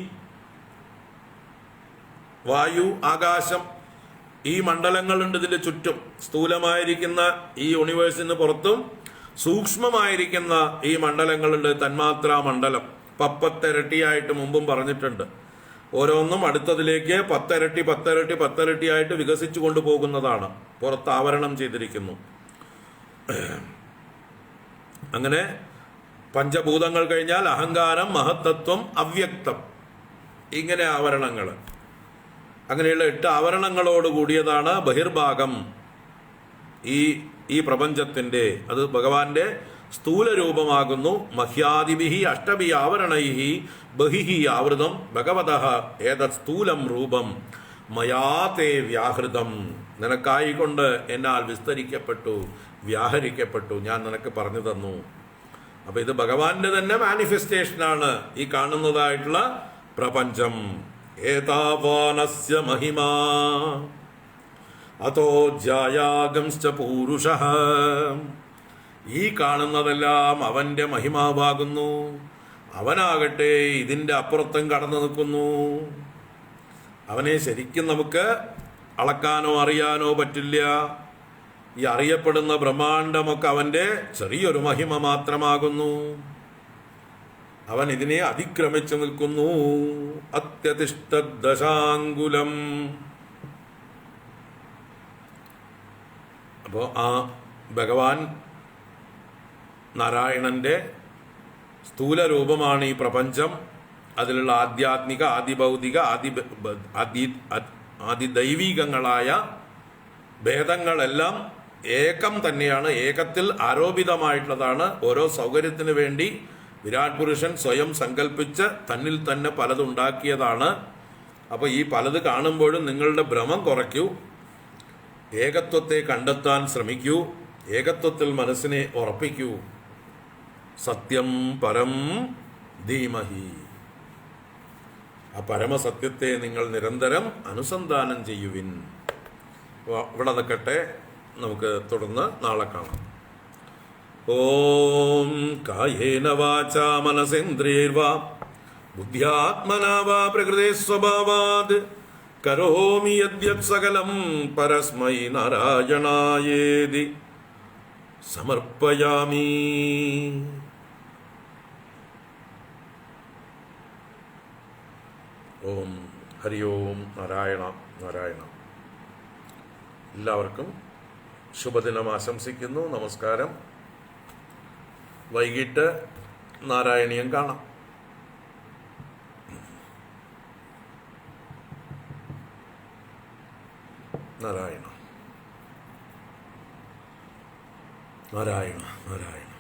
[SPEAKER 1] വായു, ആകാശം. ഈ മണ്ഡലങ്ങളുണ്ട് ഇതിന്റെ ചുറ്റും. സ്ഥൂലമായിരിക്കുന്ന ഈ യൂണിവേഴ്സിന് പുറത്തും സൂക്ഷ്മമായിരിക്കുന്ന ഈ മണ്ഡലങ്ങളുണ്ട്. തന്മാത്രാ മണ്ഡലം 10 ഇരട്ടിയായിട്ട് മുമ്പും പറഞ്ഞിട്ടുണ്ട്. ഓരോന്നും അടുത്തതിലേക്ക് 10 ഇരട്ടി 10 ഇരട്ടി 10 ഇരട്ടിയായിട്ട് വികസിച്ചു കൊണ്ടുപോകുന്നതാണ്. പുറത്ത് ആവരണം ചെയ്തിരിക്കുന്നു. അങ്ങനെ പഞ്ചഭൂതങ്ങൾ കഴിഞ്ഞാൽ അഹങ്കാരം, മഹത്തത്വം, അവ്യക്തം, ഇങ്ങനെ ആവരണങ്ങൾ. അങ്ങനെയുള്ള 8 ആവരണങ്ങളോട് കൂടിയതാണ് ബഹിർഭാഗം ഈ പ്രപഞ്ചത്തിൻ്റെ. അത് ഭഗവാന്റെ സ്ഥൂല രൂപമാകുന്നു. മഹ്യാദിഭിഹി അഷ്ടഭി ആവരണൈഹി ബഹിഹി ആവൃതം ഭഗവതഃ ഏതത് സ്ഥൂലം രൂപം മയാ തേ വ്യാഹൃതം. നിനക്കായിക്കൊണ്ട് എന്നാൽ വിസ്തരിക്കപ്പെട്ടു, വ്യാഹരിക്കപ്പെട്ടു, ഞാൻ നിനക്ക് പറഞ്ഞു തന്നു. അപ്പൊ ഇത് ഭഗവാന്റെ തന്നെ മാനിഫെസ്റ്റേഷനാണ് ഈ കാണുന്നതായിട്ടുള്ള പ്രപഞ്ചം. ഏതാവാനസ്യ മഹിമാ അതോ ജായാഗംശ്ച പൂരുഷഃ. ഈ കാണുന്നതെല്ലാം അവന്റെ മഹിമാവാകുന്നു. അവനാകട്ടെ ഇതിൻ്റെ അപ്പുറത്തും കടന്നു നിൽക്കുന്നു. അവനെ ശരിക്കും നമുക്ക് അളക്കാനോ അറിയാനോ പറ്റില്ല. ഈ അറിയപ്പെടുന്ന ബ്രഹ്മാണ്ടമൊക്കെ അവന്റെ ചെറിയൊരു മഹിമ മാത്രമാകുന്നു. അവൻ ഇതിനെ അതിക്രമിച്ചു നിൽക്കുന്നു. അത്യതിഷ്ഠദശാങ്കുലം. അപ്പോൾ ആ ഭഗവാൻ നാരായണന്റെ സ്ഥൂല രൂപമാണ് ഈ പ്രപഞ്ചം. അതിലുള്ള ആധ്യാത്മിക, ആദിഭൗതിക, ആദിദൈവികങ്ങളായ ഭേദങ്ങളെല്ലാം ഏകം തന്നെയാണ്. ഏകത്തിൽ ആരോപിതമായിട്ടുള്ളതാണ്. ഓരോ സൗകര്യത്തിന് വേണ്ടി വിരാട് പുരുഷൻ സ്വയം സങ്കല്പിച്ച് തന്നിൽ തന്നെ പലതുണ്ടാക്കിയതാണ്. അപ്പോൾ ഈ പലത് കാണുമ്പോഴും നിങ്ങളുടെ ഭ്രമം കുറയ്ക്കൂ. ഏകത്വത്തെ കണ്ടെത്താൻ ശ്രമിക്കൂ. ഏകത്വത്തിൽ മനസ്സിനെ ഉറപ്പിക്കൂ. സത്യം പരം ധീമഹി. ആ പരമസത്യത്തെ നിങ്ങൾ നിരന്തരം അനുസന്ധാനം ചെയ്യുവിൻ. ഇവിടെ നിൽക്കട്ടെ, നമുക്ക് തുടർന്ന് നാളെ കാണാം. ഓം കായേന വാചാ മനസേന്ദ്രിയൈർവാ ബുദ്ധ്യാത്മനാ വാ പ്രകൃതേ സ്വഭാവാത് കരോമി യദ്യത് സകലം പരസ്മൈ നാരായണായേതി സമർപ്പയാമി. ഓം ഹരി ഓം. നാരായണ നാരായണ. എല്ലാവർക്കും ശുഭദിനം ആശംസിക്കുന്നു. നമസ്കാരം. വൈകിട്ട് നാരായണീയം കാണാം. നാരായണ നാരായണ നാരായണ.